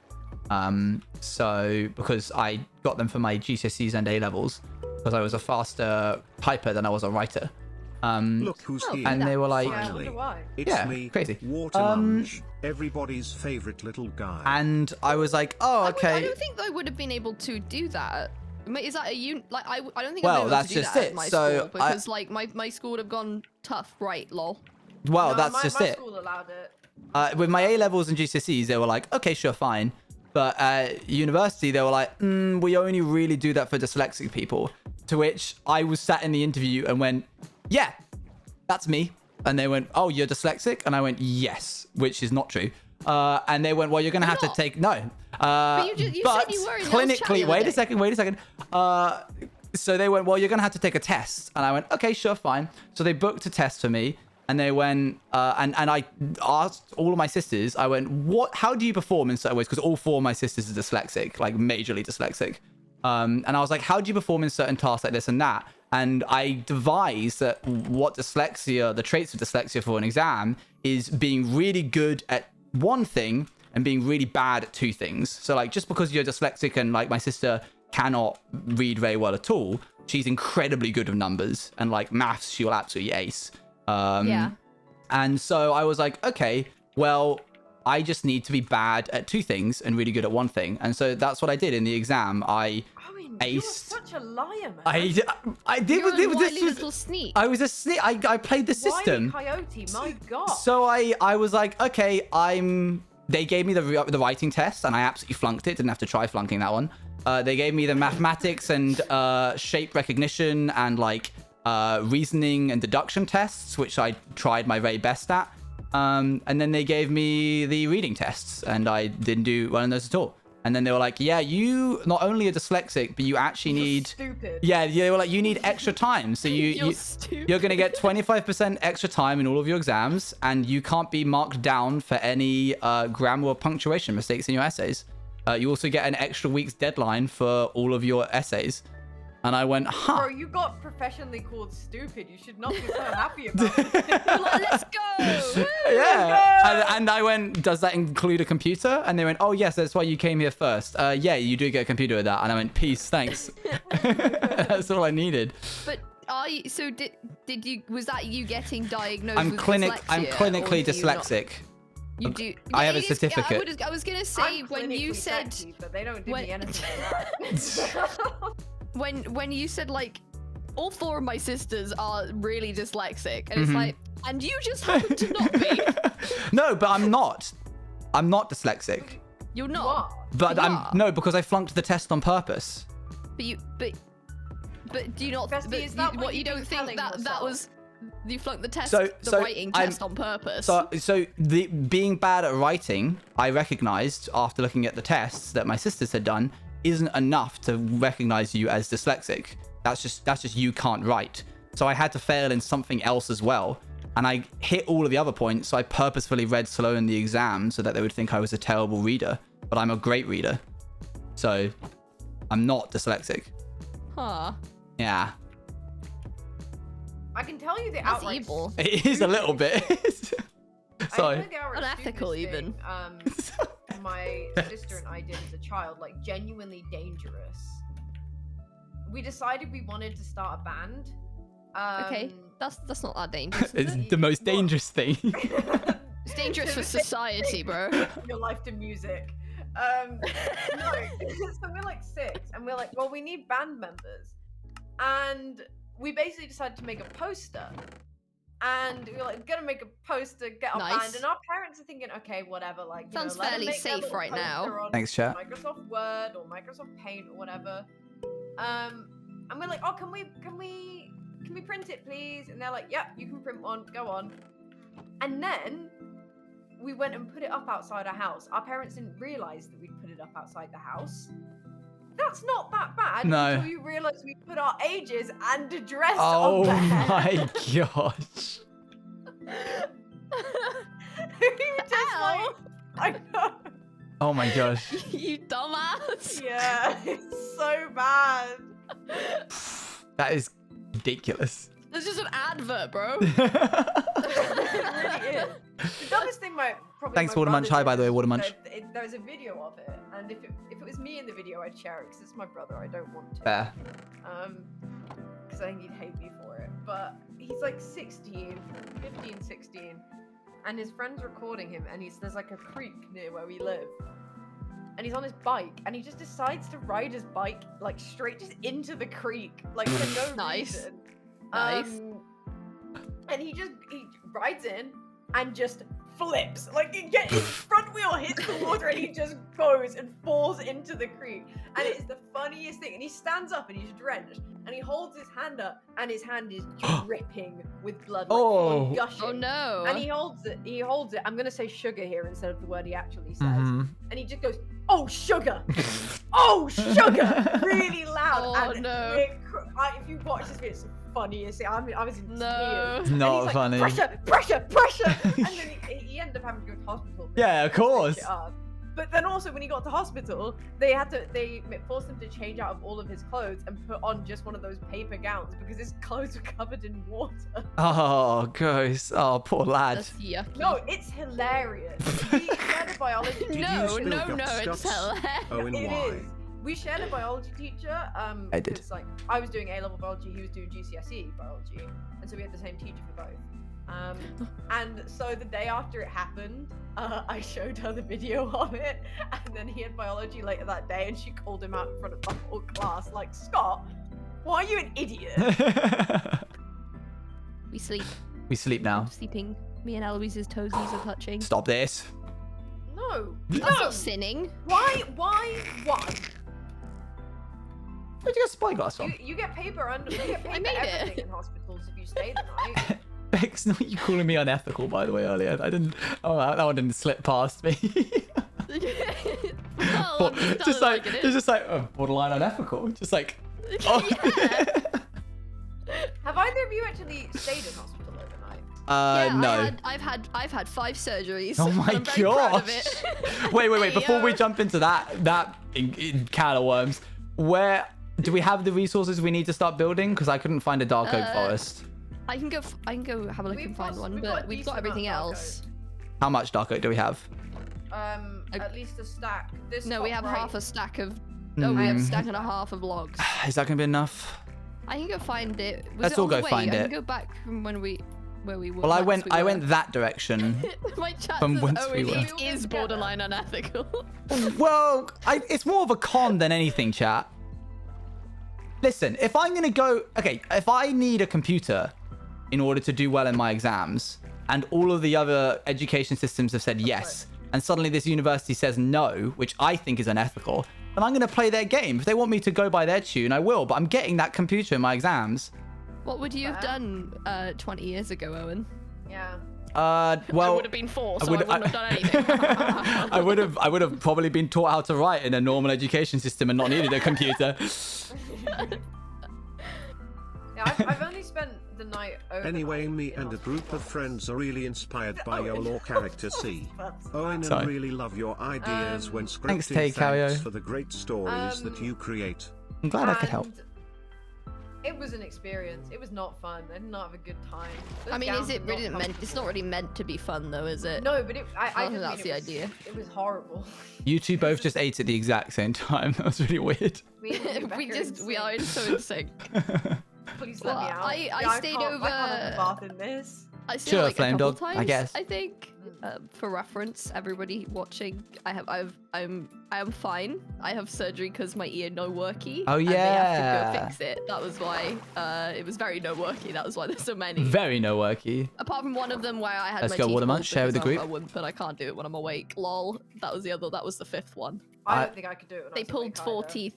So because I got them for my GCSEs and A levels, because I was a faster typer than I was a writer. Look who's Oh, here. And they were like, Yeah, I Finally. wonder why. It's Yeah, me, crazy. Watermunch, everybody's favorite little guy. and I was like, oh, I okay. don't think I would have been able to do that. Is that I don't think Well, I'd be able that's to do just that it. at my So, school because like my school would have gone tough, right? Lol. Well, No, that's my, just my it. school allowed it. With my A levels and GCSEs, they were like, okay, sure, fine. But at university, they were like, we only really do that for dyslexic people. To which I was sat in the interview and went, yeah, that's me. And they went, oh, you're dyslexic? And I went, yes, which is not true. And they went, well, you're going to have to not. take, no. you said you were in Lil's chat the clinically, other wait day. a second. so they went, well, you're going to have to take a test. And I went, okay, sure, fine. So they booked a test for me. And they went, and I asked all of my sisters, I went, how do you perform in certain ways? Because all 4 of my sisters are dyslexic, like majorly dyslexic. And I was like, how do you perform in certain tasks like this and that? And I devised that what dyslexia, the traits of dyslexia for an exam is being really good at one thing and being really bad at 2 things. So like, just because you're dyslexic and like my sister cannot read very well at all, she's incredibly good with numbers, and like maths, she will absolutely ace. Yeah. And so I was like, okay, well, I just need to be bad at 2 things and really good at one thing. And so that's what I did in the exam. I Owen, aced. you were such a liar, man. I did. You're a This wily was, little sneak. I was a sneak. I played the system. Wily Coyote, my God. So I was like, okay, they gave me the writing test and I absolutely flunked it. Didn't have to try flunking that one. They gave me the mathematics and shape recognition and like reasoning and deduction tests, which I tried my very best at. And then they gave me the reading tests and I didn't do one of those at all. And then they were like, yeah, you not only are dyslexic, but you actually need... Stupid. Yeah, they were like, you need extra time. So you're going to get 25% extra time in all of your exams, and you can't be marked down for any grammar or punctuation mistakes in your essays. You also get an extra week's deadline for all of your essays. And I went, huh. Bro, you got professionally called stupid. You should not be so happy about it. You're like, let's go. Yeah. And I went, does that include a computer? And they went, oh, yes, that's why you came here first. Yeah, you do get a computer with that. And I went, peace, thanks. That's all I needed. But so did you, was that you getting diagnosed I'm with clinically dyslexia, or do you not? dyslexic. You do. I have a it is- certificate. I was gonna say I'm when you clinically said sexy, but they don't do when- me anything like that. when you said like all 4 of my sisters are really dyslexic, and it's Mhm. like, and you just happen to not be. No, but I'm not. I'm not dyslexic. You're not. What? But You I'm are. no, because I flunked the test on purpose. But do you not? Bestie, but is that what you you've don't been think telling that yourself? was you flunked the test, So the writing I'm- test on purpose? So the being bad at writing, I recognized after looking at the tests that my sisters had done, isn't enough to recognize you as dyslexic. That's just you can't write. So I had to fail in something else as well. And I hit all of the other points, so I purposefully read slow in the exam so that they would think I was a terrible reader. But I'm a great reader. So I'm not dyslexic. Huh? Yeah. I can tell you the That's outright evil. It is a little bit. Sorry. I can tell you the outright Unethical, stupidest even. thing, my sister and I did as a child, like genuinely dangerous. We decided we wanted to start a band. Okay, that's not that dangerous. Is It's it? the most Well- dangerous thing. It's dangerous for To the same society, thing. bro. Your life to music. No, so we're like 6, and we're like, well, we need band members, and we basically decided to make a poster. And we were like, gonna make a poster, get our Nice. band, and our parents are thinking, okay, whatever, like, you Sounds know, let them fairly make their safe little right now. poster on Thanks, chat. Microsoft Word or Microsoft Paint or whatever. And we're like, oh, can we print it, please? And they're like, yeah, you can print one, go on. And then we went and put it up outside our house. Our parents didn't realize that we'd put it up outside the house. That's not that bad No. until you realize we put our ages and address Oh on there. my gosh. We were just like, I know. Oh my gosh. You dumbass. Yeah, it's so bad. That is ridiculous. This is an advert, bro. It really is. The dumbest thing Thanks, my Watermunch. brother Hi, by the did way, was Watermunch. there was a video of it, and if it was me in the video, I'd share it because it's my brother. I don't want to. Fair. Because I think he'd hate me for it. But he's like 15, 16, and his friend's recording him, and there's like a creek near where we live. And he's on his bike, and he just decides to ride his bike like straight just into the creek, like for no Nice. reason. Nice. And he rides in and just flips, like his front wheel hits the water, and he just goes and falls into the creek. And it's the funniest thing. And he stands up and he's drenched, and he holds his hand up, and his hand is dripping with blood, like Oh. gushing. Oh no. And he holds it. I'm gonna say sugar here instead of the word he actually says. Mhm. And he just goes, "Oh sugar, oh sugar," really loud. Oh, and no. if you watch this video, it's the funniest thing. I mean, I was in No. tears. Not and he's funny. Like, pressure. And then he ended up having to go to hospital. Yeah, of course. Stitch it up. But then also when he got to hospital, they forced him to change out of all of his clothes and put on just one of those paper gowns because his clothes were covered in water. Oh, gross. Oh, poor lad. That's yucky. No, it's hilarious. He shared a biology teacher. No, still no, got no, it's scuffs? hilarious. Oh, and It why? is. We shared a biology teacher. I did. Because, like, I was doing A-level biology, he was doing GCSE biology, and so we had the same teacher for both. And so the day after it happened, I showed her the video of it, and then he had biology later that day, and she called him out in front of the whole class, like, Scott, why are you an idiot? We sleep. We sleep now. Sleeping. Me and Eloise's toesies are touching. Stop this. No. That's No. not sinning. Why? Where'd you get spyglass from? You get paper under. You get paper made it. everything in hospitals if you stay the night. Bex, not you calling me unethical, by the way, earlier. I didn't. Oh, that one didn't slip past me. Well, But it just like, it it's is. just like borderline unethical. Just like, oh. Yeah. Have either of you actually stayed in hospital overnight? Yeah, No. I've had 5 surgeries. Oh my I'm very proud of gosh. it. Wait. Before we Yo. jump into that in can of worms, where do we have the resources we need to start building? Because I couldn't find a dark oak forest. I can go have a look and find one, but we've got everything else. How much dark oak do we have? At least a stack. This No, we top have right. half a stack of. No, we have a stack and a half of logs. Is that gonna be enough? I can go find it. Was Let's it all on the go way? find I it. can go back from where we were. Well, I once went we were. that direction. My chat from says, whence oh, we were. it is borderline unethical. Well, it's more of a con than anything, chat. Listen, if I'm gonna go, okay, if I need a computer in order to do well in my exams, and all of the other education systems have said yes, and suddenly this university says no, which I think is unethical, then I'm gonna play their game. If they want me to go by their tune, I will, but I'm getting that computer in my exams. What would you have done 20 years ago, Owen? Yeah. I Well, would have been 4, so I would- wouldn't have done anything. I would have probably been taught how to write in a normal education system and not needed a computer. Yeah, I've only spent the night over. Anyway, me and a group of friends are really inspired by your lore character C. Owen Sorry. and really love your ideas when scripting. Thanks, Tay Carrio. for the great stories that you create. I'm glad I could help. It was an experience. It was not fun. I did not have a good time. Those I mean, is gowns it were really not meant? It's not really meant to be fun, though, is it? No, but I think just that's mean the it was, idea. It was horrible. You two both just ate at the exact same time. That was really weird. We we are so in sync. Please let Well, me out. I Yeah, stayed can't- I can't have over- a bath in this. I stayed Sure, like Flame a couple Dog, I times, guess. I think. For reference, everybody watching, I am fine. I have surgery because my ear no worky. Oh, and they have to yeah. go fix it. That was why. It was very no worky. That was why there's so many. Very no worky. Apart from one of them where I had Let's my go, teeth Waterman, pulled share with the because group. I'm a wimp and I can't do it when I'm awake. Lol. That was the other. That was the 5th one. I don't think I could do it. When I They was pulled awake 4 either. teeth.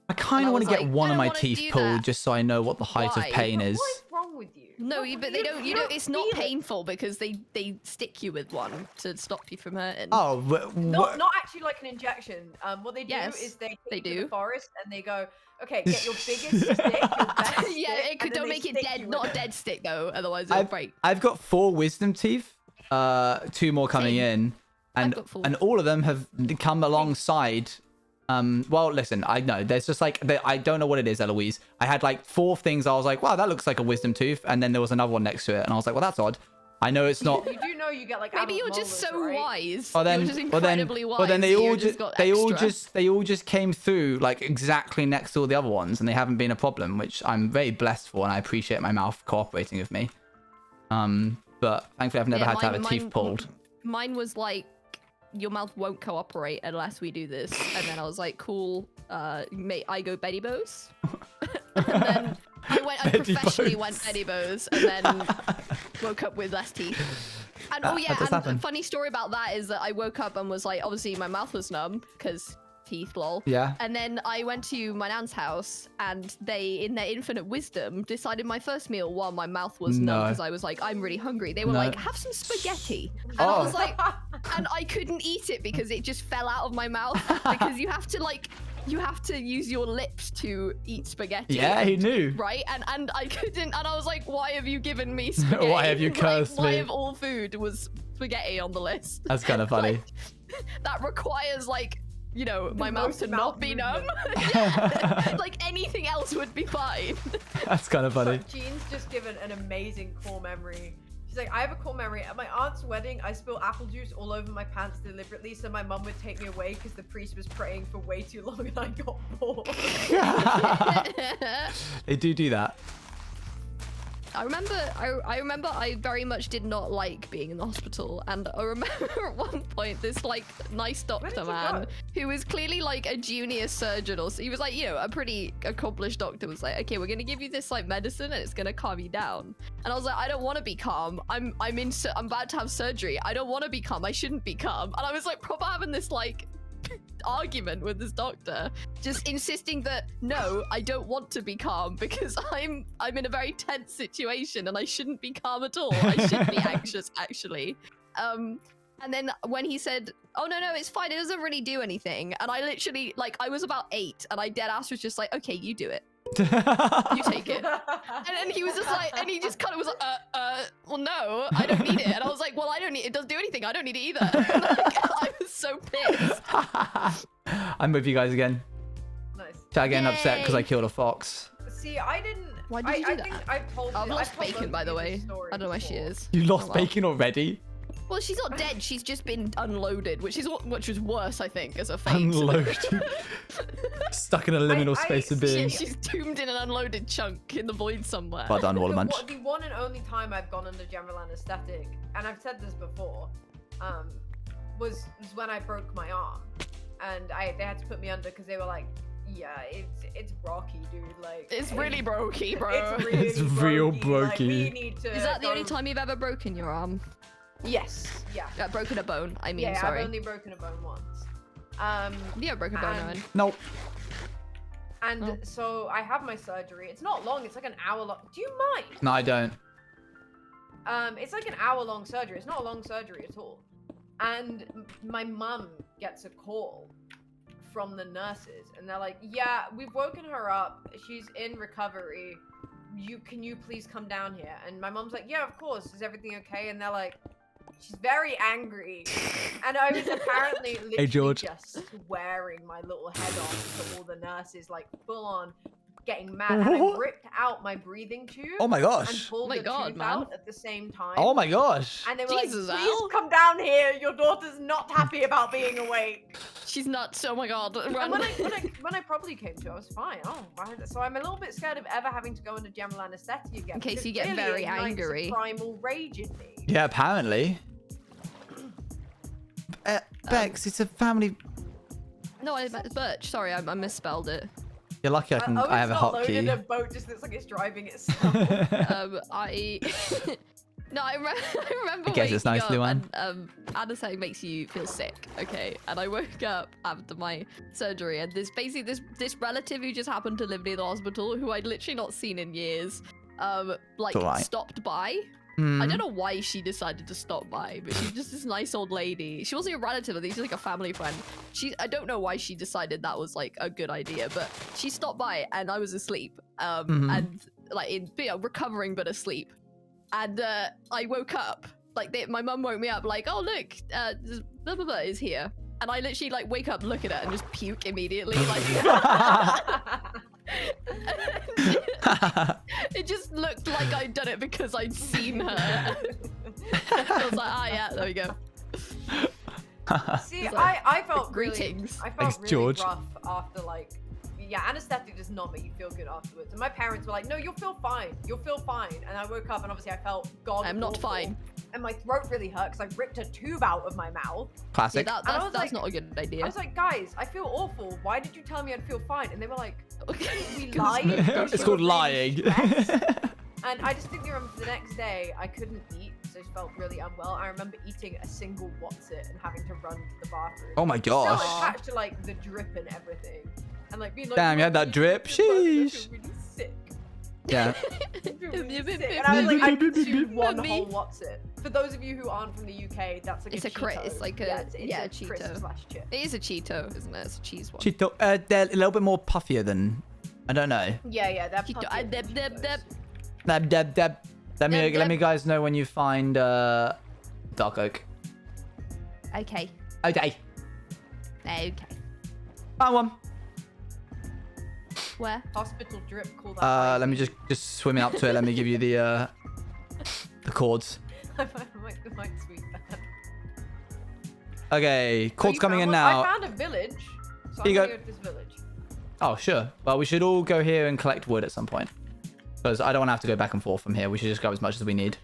I kind And I of want was to get like, one I of don't my wanna teeth do pulled that. just so I know what the height Why? of pain But is. what is wrong with you? No, What- but they don't. You don't. It's not feel it. painful because they stick you with one to stop you from hurting. Oh, Not actually like an injection. What they do Yes, is they take they you to do. the forest and they go, okay, get your biggest stick, your best stick, Yeah, it could, and then don't they make it stick dead. you Not with a it. dead stick though, otherwise it'll break. I've got 4 wisdom teeth. 2 more coming Same. in, and got 4. all of them have come alongside. Well, listen, I know there's just like I don't know what it is, Eloise. I had like 4 things. I was like, wow, that looks like a wisdom tooth, and then there was another one next to it, and I was like, well, that's odd. I know it's not. You do know you get like Maybe adult you're just so molars, right? wise. Well then, you're just well then, incredibly wise. well then they so all you just got they all extra. just came through like exactly next to all the other ones, and they haven't been a problem, which I'm very blessed for, and I appreciate my mouth cooperating with me. But thankfully I've never Yeah, had to have a teeth pulled. Mine was like, your mouth won't cooperate unless we do this, and then I was like, cool. Mate, I go Betty Bows, and then I Betty professionally Bows. went Betty Bows, and then woke up with less teeth. And oh yeah, that does and happen. a funny story about that is that I woke up and was like, obviously my mouth was numb because teeth, lol. Yeah. And then I went to my nan's house, and they, in their infinite wisdom, decided my first meal while my mouth was numb No. because I was like, I'm really hungry. They were No. like, have some spaghetti, and Oh. I was like, and I couldn't eat it because it just fell out of my mouth because you have to like you have to use your lips to eat spaghetti. Yeah, he knew. Right? And I couldn't, and I was like, why have you given me spaghetti? Why have you cursed Why me? of all food was spaghetti on the list? That's kind of funny. That requires like, you know, my mouth most to mouth not be numb. movement. Yeah. Like anything else would be fine. That's kind of funny. Jean's just given an amazing core memory. She's like, I have a core memory. At my aunt's wedding, I spilled apple juice all over my pants deliberately so my mum would take me away because the priest was praying for way too long and I got bored. They do that. I remember I very much did not like being in the hospital, and I remember at one point this like nice did doctor you man go? who was clearly like a junior surgeon, or so he was like, you know, a pretty accomplished doctor, was like, okay, we're gonna give you this like medicine and it's gonna calm you down. And I was like, I don't want to be calm. I'm about to have surgery. I don't want to be calm. I shouldn't be calm. And I was like proper having this like argument with this doctor, just insisting that no, I don't want to be calm because I'm in a very tense situation and I shouldn't be calm at all. I should be anxious actually. And then when he said, oh no, it's fine, it doesn't really do anything, and I literally, like, I was about 8 and I dead ass was just like, okay, you do it. You take it. And then he was just like, and he just kind of was like, well, no, I don't need it. And I was like, well, I don't need it. It doesn't do anything. I don't need it either. Like, I was so pissed. I'm with you guys again. Nice. Chad getting upset because I Yay. killed a fox. See, I didn't. Why did you do I that? think I've told I've you- lost I've told Bacon, both by of the you way. this story I don't know where she before. is. You lost Oh, well. bacon already? Well, she's not dead. She's just been unloaded, which was worse, I think, as a fate. Unloaded. Stuck in a liminal space of being. She's doomed in an unloaded chunk in the void somewhere. Well done, The Watermunch. one and only time I've gone under general anesthetic, and I've said this before, was when I broke my arm, and they had to put me under because they were like, yeah, it's rocky, dude. Like It's really brokey, bro. It's really It's real Like, brokey. we need to. Is that the go- only time you've ever broken your arm? Yes. Yeah. Broken a bone, I mean, Yeah. sorry. I've only broken a bone once. You haven't broken a bone, and- Owen. Nope. And Oh. so I have my surgery. It's not long. It's like an hour long. Do you mind? No, I don't. It's like an hour-long surgery. It's not a long surgery at all. And my mum gets a call from the nurses, and they're like, "Yeah, we've woken her up. She's in recovery. Can you please come down here?" And my mum's like, "Yeah, of course. Is everything okay?" And they're like, "She's very angry." And I was apparently literally George. just swearing my little head off to all the nurses, like full on getting mad. And I ripped out my breathing tube. Oh my And gosh. pulled my the God, tooth man. out at the same time. Oh my gosh. And they were Jesus, like, Al. "Please come down here. Your daughter's not happy about being awake." She's nuts, oh my god. And Run. when I probably came to, I was fine. Oh, right. So I'm a little bit scared of ever having to go under general anesthetic again. In case because you get clearly very it ignites a angry. primal rage in me. Yeah, apparently. Bex, it's a family. No, it's Birch. Sorry, I misspelled it. You're lucky I can. I have a not loaded a hotkey. boat just looks like it's driving itself. I no, I remember. I guess it's nice, waking up Luan. and anesthetic makes you feel sick, okay? And I woke up after my surgery, and this relative who just happened to live near the hospital, who I'd literally not seen in years, like It's alright. stopped by. Hmm. I don't know why she decided to stop by, but she's just this nice old lady. She wasn't a relative, I think she's like a family friend. I don't know why she decided that was like a good idea, but she stopped by and I was asleep, and like recovering but asleep. And I woke up, like my mum woke me up, like, oh look, blah blah blah is here, and I literally like wake up, look at it, and just puke immediately, like. It just looked like I'd done it because I'd seen her. I was like, ah, yeah, there we go. See, It's like, I felt greetings. really, I felt Thanks, really George. rough after like, yeah, anesthetic does not make you feel good afterwards. And my parents were like, "No, you'll feel fine. You'll feel fine." And I woke up and obviously I felt god I'm not awful. fine. And my throat really hurt because I ripped a tube out of my mouth. Yeah, Classic. I was that's like- not a good I idea. was like, "Guys, I feel awful. Why did you tell me I'd feel fine?" And they were like, "We 'Cause- lied." because It's you called were really lying. stressed." And I distinctly remember the next day I couldn't eat, so I felt really unwell. I remember eating a single What's-It and having to run to the bathroom. Oh my Still gosh. attached to like the drip and everything, and like being like, Damn, you had that drip? "I feel Sheesh. really sick." Yeah. And I was like, I consumed one whole what's it. For those of you who aren't from the UK, that's like It's a a crit. Cheeto. It's like a Crisp Cheeto. slash chip. It is a Cheeto, isn't it? It's a cheese one. Cheeto. They're a little bit more puffier than. I don't know. Yeah, they're Cheeto. puffier than Cheetos. Deb. Let me guys know when you find dark oak. Okay. Okay. Okay. Found one. Where? Hospital drip. Call that. Let me just swimming up to it. Let me give you the chords. I might tweet that. Okay, chords You coming found in one? now. I found a village. So Here you I'm go. gonna go to this village. Oh, sure. Well, we should all go here and collect wood at some point. Because I don't want to have to go back and forth from here. We should just grab as much as we need.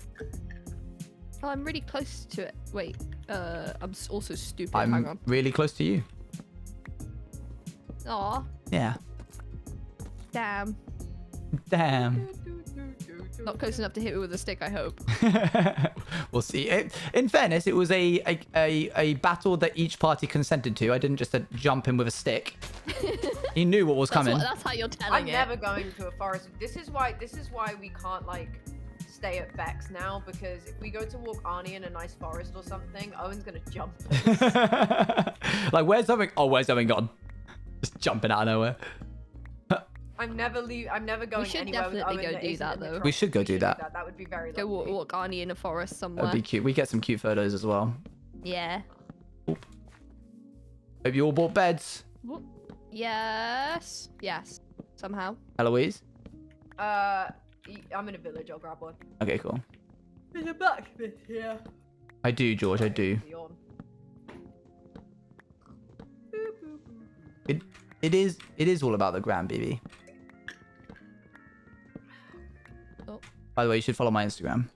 Oh, I'm really close to it. Wait. I'm also stupid. Hang I'm on. really close to you. Aw. Yeah. Damn. Damn. Not close enough to hit me with a stick, I hope. We'll see. In fairness, it was a battle that each party consented to. I didn't just jump in with a stick. He knew what was coming. That's how you're telling I'm it. never going to a forest. This is why we can't like stay at Beck's now, because if we go to walk Arnie in a nice forest or something, Owen's gonna jump us. Like, where's Owen? Oh, where's Owen gone? Just jumping out of nowhere. I'm never going should anywhere with definitely Owen go that do isn't that, in the though. truck. We should go do that. That would be very Go lovely. walk Arnie in a forest somewhere. That'd be cute. We get some cute photos as well. Yeah. Hope you all bought beds. Yes. Yes. Somehow. Eloise? I'm in a village. I'll grab one. Okay, cool. There's a blacksmith here. I do, George. I do. Yawn. It is all about the gram, BB. Oh. By the way, you should follow my Instagram.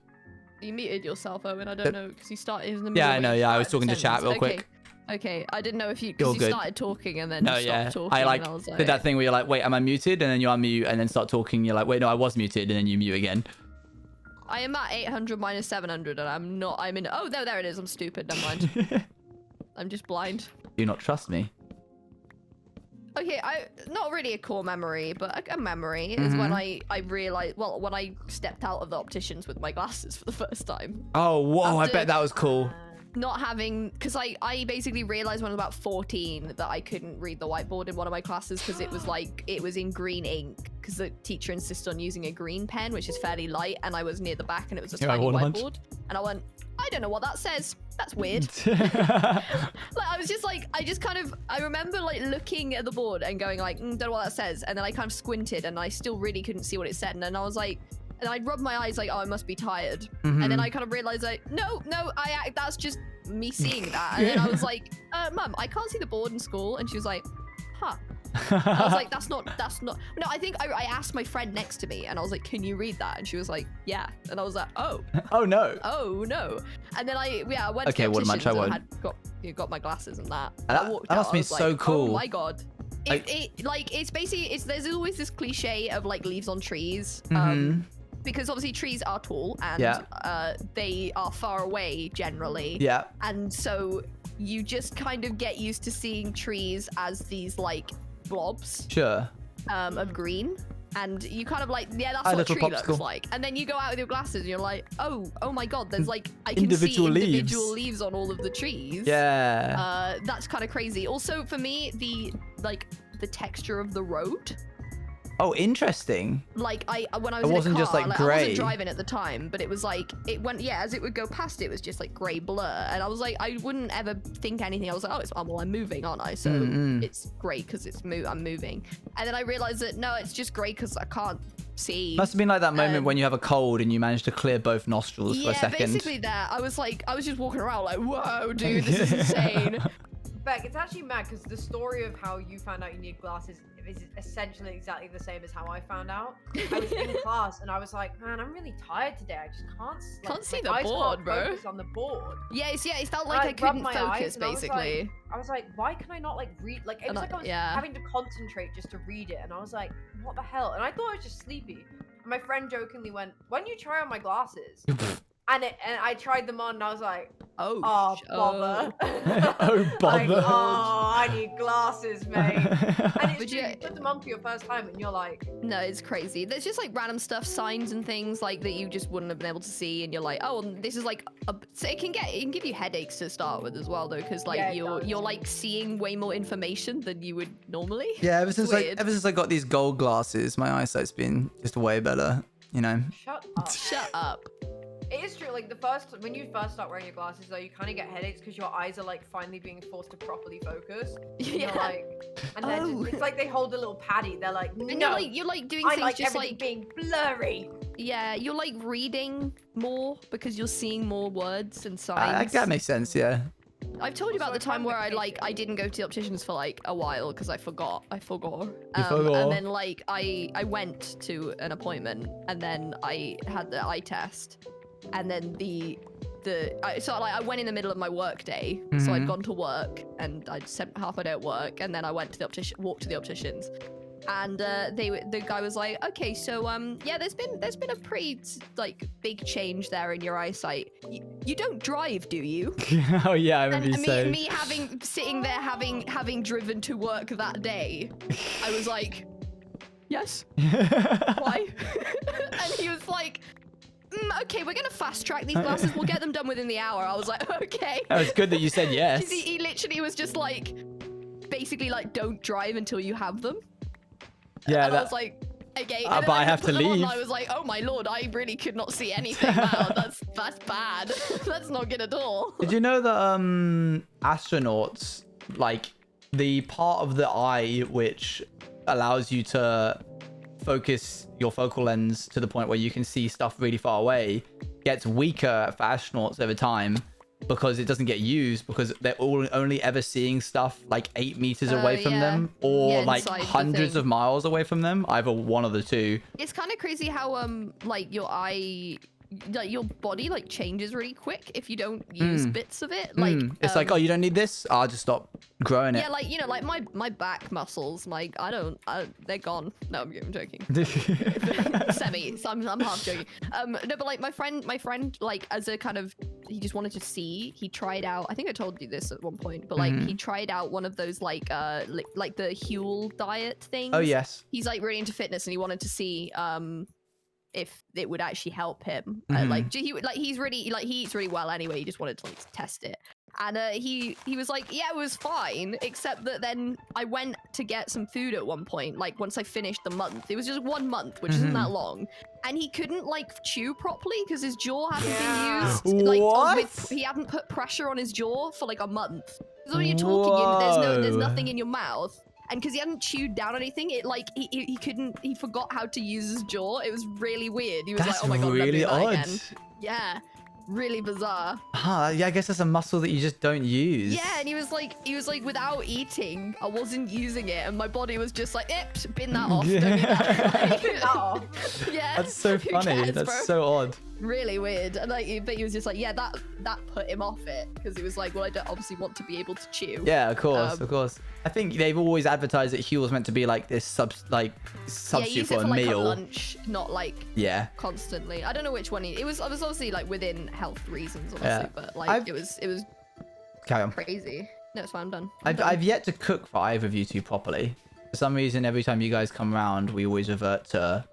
You muted yourself, Owen. I don't know because you started in the middle. Yeah, I where know. you Yeah, I was started talking the to chat real sentence. quick. Okay. I didn't know if you You're because you good. started talking and then No, you yeah. stopped talking. I like and I was like, did that thing where you're like, wait, am I muted? And then you unmute and then start talking. You're like, wait, no, I was muted, and then you mute again. I am at 800 minus 700 and I'm not. I'm in. Oh, there it is. I'm stupid. Never mind. I'm just blind. Do not trust me. Okay, not really a core memory, but a memory is when I realized, well, when I stepped out of the opticians with my glasses for the first time. Oh, whoa! I After- bet that was cool. Not having, because I basically realized when I was about 14 that I couldn't read the whiteboard in one of my classes because it was like, it was in green ink because the teacher insisted on using a green pen, which is fairly light, and I was near the back and it was a Yeah, I tiny want a bunch. whiteboard. And I went, I don't know what that says. That's weird. Like, I was just like, I remember like looking at the board and going like, don't know what that says. And then I kind of squinted and I still really couldn't see what it said. And then I was like, and I rubbed my eyes like, oh, I must be tired. And then I kind of realized like, no, that's just me seeing that. And then I was like, Mum, I can't see the board in school. And she was like, huh. I was like, that's not. No, I think I asked my friend next to me and I was like, can you read that? And she was like, yeah. And I was like, oh. Oh no. Oh no. And then I went Okay, to the what am I opticians trying? and got my glasses and that. That- I walked that must out, be I was so like, cool. Oh my god. It's basically there's always this cliche of like leaves on trees. Because obviously trees are tall and they are far away generally. Yeah. And so you just kind of get used to seeing trees as these like blobs Sure. of green. And you kind of like, yeah, that's A what a little tree looks popsicle. like. And then you go out with your glasses and you're like, oh my god, there's like, I can Individual see leaves. individual leaves on all of the trees. Yeah. That's kind of crazy. Also for me, the texture of the road. Oh, interesting. Like when I was It in wasn't a car, just, like, I grey. wasn't driving at the time, but it was like it went as it would go past it was just like grey blur, and I was like I wouldn't ever think anything. I was like, I'm moving, aren't I? So it's great because I'm moving, and then I realized that no, it's just great because I can't see. Must have been like that moment when you have a cold and you manage to clear both nostrils for a second. Basically that. I was just walking around like, whoa, dude, this is insane. Beck, it's actually mad because the story of how you found out you need glasses is essentially exactly the same as how I found out. I was in class and I was like, man, I'm really tired today. I just can't See my the eyes board, can't bro. focus on the board. It felt And like I rubbed couldn't my focus eyes and basically. I was like, why can I not like read? Like it was like I was having to concentrate just to read it, and I was like, what the hell? And I thought I was just sleepy. And my friend jokingly went, "Why don't you try on my glasses?" And I tried them on, and I was like, Oh bother. Oh, bother. Like, oh, I need glasses, mate. And it's Would true, you- you put them on for your first time and you're like, No, it's crazy. There's just like random stuff, signs and things like that you just wouldn't have been able to see, and you're like, oh, well, this is like, so it can give you headaches to start with as well, though, because like Yeah, it you're does. like seeing way more information than you would normally. Yeah, It's weird. ever since I got these gold glasses, my eyesight's been just way better. You know. shut up. Shut up. It is true, like when you first start wearing your glasses though, you kind of get headaches because your eyes are like finally being forced to properly focus. And Yeah. You're like, and then Oh. it's like they hold a little paddy. They're like, no, And you're like doing I things like just everything like being blurry. yeah, you're like reading more because you're seeing more words and signs. That makes sense. Yeah. I've told you about Also, the time where I clarification. didn't go to the opticians for like a while because I forgot. forgot. And then like I went to an appointment and then I had the eye test, and then I went in the middle of my work day, so I'd Mhm. gone to work and I'd spent half my day at work, and then I went to the walked to the opticians. And the guy was like, okay, so yeah, there's been a pretty like big change there in your eyesight. You don't drive, do you? Oh yeah, I remember And you saying. me sitting there having driven to work that day, I was like, yes, why? And he was like, okay, we're gonna fast track these glasses. We'll get them done within the hour. I was like, okay. That was good that you said yes. 'Cause he literally was just like, basically like, don't drive until you have them. Yeah, And I was like, okay. And then but I have put to them on, and leave. I was like, oh my lord, I really could not see anything. Wow, that's bad. That's not good at all. Did you know that astronauts, like the part of the eye which allows you to focus your focal lens to the point where you can see stuff really far away, gets weaker for astronauts over time because it doesn't get used because they're only ever seeing stuff like 8 meters away from yeah. them or Yeah, like inside the hundreds thing. of miles away from them, either one of the two. It's kind of crazy how like your eye, like your body like changes really quick if you don't use bits of it. Like It's like, oh, you don't need this, I'll just stop growing it. yeah, like you know, like my back muscles, like they're gone. No, I'm joking. Semi, so I'm half joking. No, but like my friend, like as a kind of, he just wanted to see. He tried out. I think I told you this at one point, but like he tried out one of those like the Huel diet things. Oh yes. He's like really into fitness, and he wanted to see if it would actually help him. He's really like he eats really well anyway. He just wanted to like test it. And he was like, yeah, it was fine, except that then I went to get some food at one point, like once I finished the month. It was just 1 month, which isn't that long. And he couldn't like chew properly because his jaw hadn't been used. Like, What? he hadn't put pressure on his jaw for like a month. Because when you're talking, there's Whoa. nothing in your mouth. And because he hadn't chewed down anything, it like he forgot how to use his jaw. It was really weird. He was That's like, oh my god, really never do odd. that again. Yeah. Really bizarre. Yeah, I guess that's a muscle that you just don't use. Yeah, and he was like, without eating, I wasn't using it, and my body was just like, bin that off. Don't need that. Get that off. Yeah. That's so who funny. cares, That's bro? so odd. Really weird. And like, but he was just like, yeah, that put him off it because he was like, well, I don't obviously want to be able to chew. Yeah, of course, Um, of course. I think they've always advertised that Huel's meant to be like this Yeah, substitute use for it for a like meal. a lunch, not like Yeah. constantly. I don't know which one it was obviously like within health reasons, obviously, Yeah. but like I've- it was Carry on. crazy. No, it's fine. I'm done. I've yet to cook for either of you two properly. For some reason, every time you guys come around, we always revert to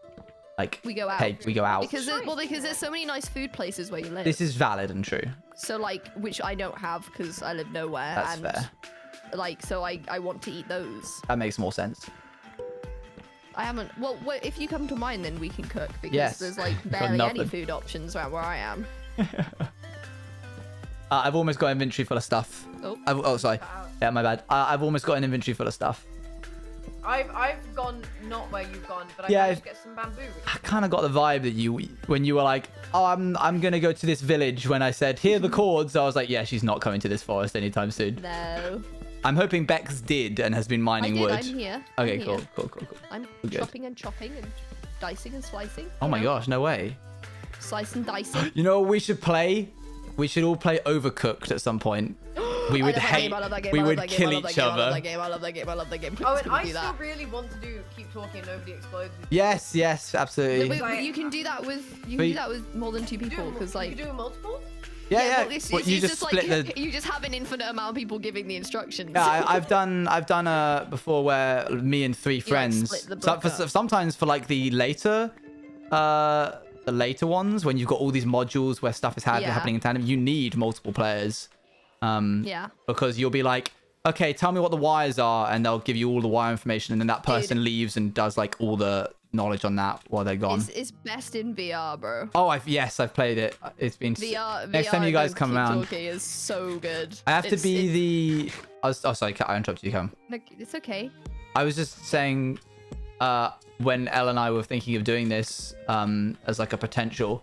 like We go out. hey, we go out. Because there's so many nice food places where you live. This is valid and true. So like, which I don't have because I live nowhere. That's and fair. like, so I want to eat those. That makes more sense. I haven't. Well, if you come to mine, then we can cook because Yes. there's like Got barely any nothing. food options around where I am. I've almost got an inventory full of stuff. Oh. Oh, sorry. Yeah, my bad. I've almost got an inventory full of stuff. I've gone not where you've gone, but I Yeah, managed to get some bamboo. I kind of got the vibe that when you were like, oh, I'm gonna go to this village. When I said, here are the cords, I was like, yeah, she's not coming to this forest anytime soon. No. I'm hoping Bex did and has been mining wood. I'm here. Okay, I'm cool, here. cool. I'm Good. chopping and dicing and slicing. Oh you my know? gosh, no way. Slice and dicing. You know what we should play? We should all play Overcooked at some point. We would hate. We would kill each other. I love that game. Oh, Please and can we I do still that? really want to keep talking and nobody explodes. Yes, yes, absolutely. Wait, you can do that with more than two people because you like can do multiple. Yeah, Well, it's, Well, it's, you it's just like split the. you just have an infinite amount of people giving the instructions. Yeah, I've done before where me and 3 friends. split the book up. Sometimes for like the later ones when you've got all these modules where stuff is happening in tandem, you need multiple players. Yeah. Because you'll be like, okay, tell me what the wires are, and they'll give you all the wire information, and then that person leaves and does like all the knowledge on that while they're gone. It's best in VR, bro. Oh, I've played it. It's been VR. Next time you guys don't come keep around, talking is so good. I have to be the. Oh, sorry, I interrupted you. Come. No, it's okay. I was just saying, when Elle and I were thinking of doing this, as like a potential,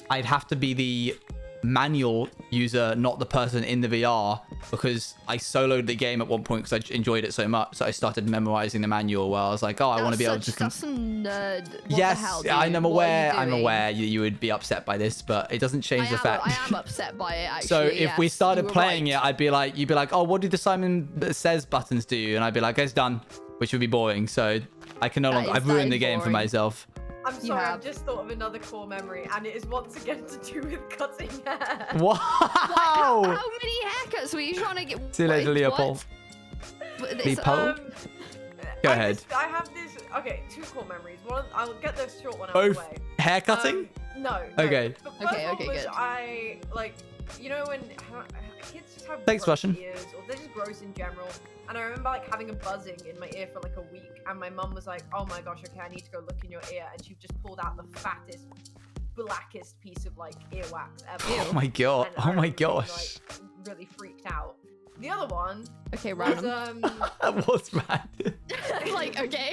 I'd have to be the manual user, not the person in the VR, because I soloed the game at one point because I enjoyed it so much. So I started memorizing the manual where I was like, oh, I want to be able to. That's some nerd. What yes, the hell, dude? I'm What are you aware. I'm doing? aware you would be upset by this, but it doesn't change the fact. I am upset by it. Actually. So if we yes, started you were playing right. it, I'd be like, you'd be like, oh, what do the Simon Says buttons do? And I'd be like, it's done, which would be boring. So I can no longer. I've ruined the game for boring. myself. I'm You sorry, have. I've just thought of another core memory, and it is once again to do with cutting hair. Wow. How many haircuts were you trying to get? See you later, what? Leopold. What? Leopold? Go ahead. I have this. Okay, 2 core memories. One, I'll get the short one out Both of the way. hair cutting? No. Okay. The first Okay, one was good. I like, you know, when kids just have Thanks, gross Russian. ears, or they're just gross in general. And I remember like having a buzzing in my ear for like a week, and my mum was like, "Oh my gosh, okay, I need to go look in your ear," and she just pulled out the fattest, blackest piece of like earwax ever. Oh my god. And I Oh my remember being, gosh. like, really freaked out. The other one Okay, was random. That was random. Like, okay.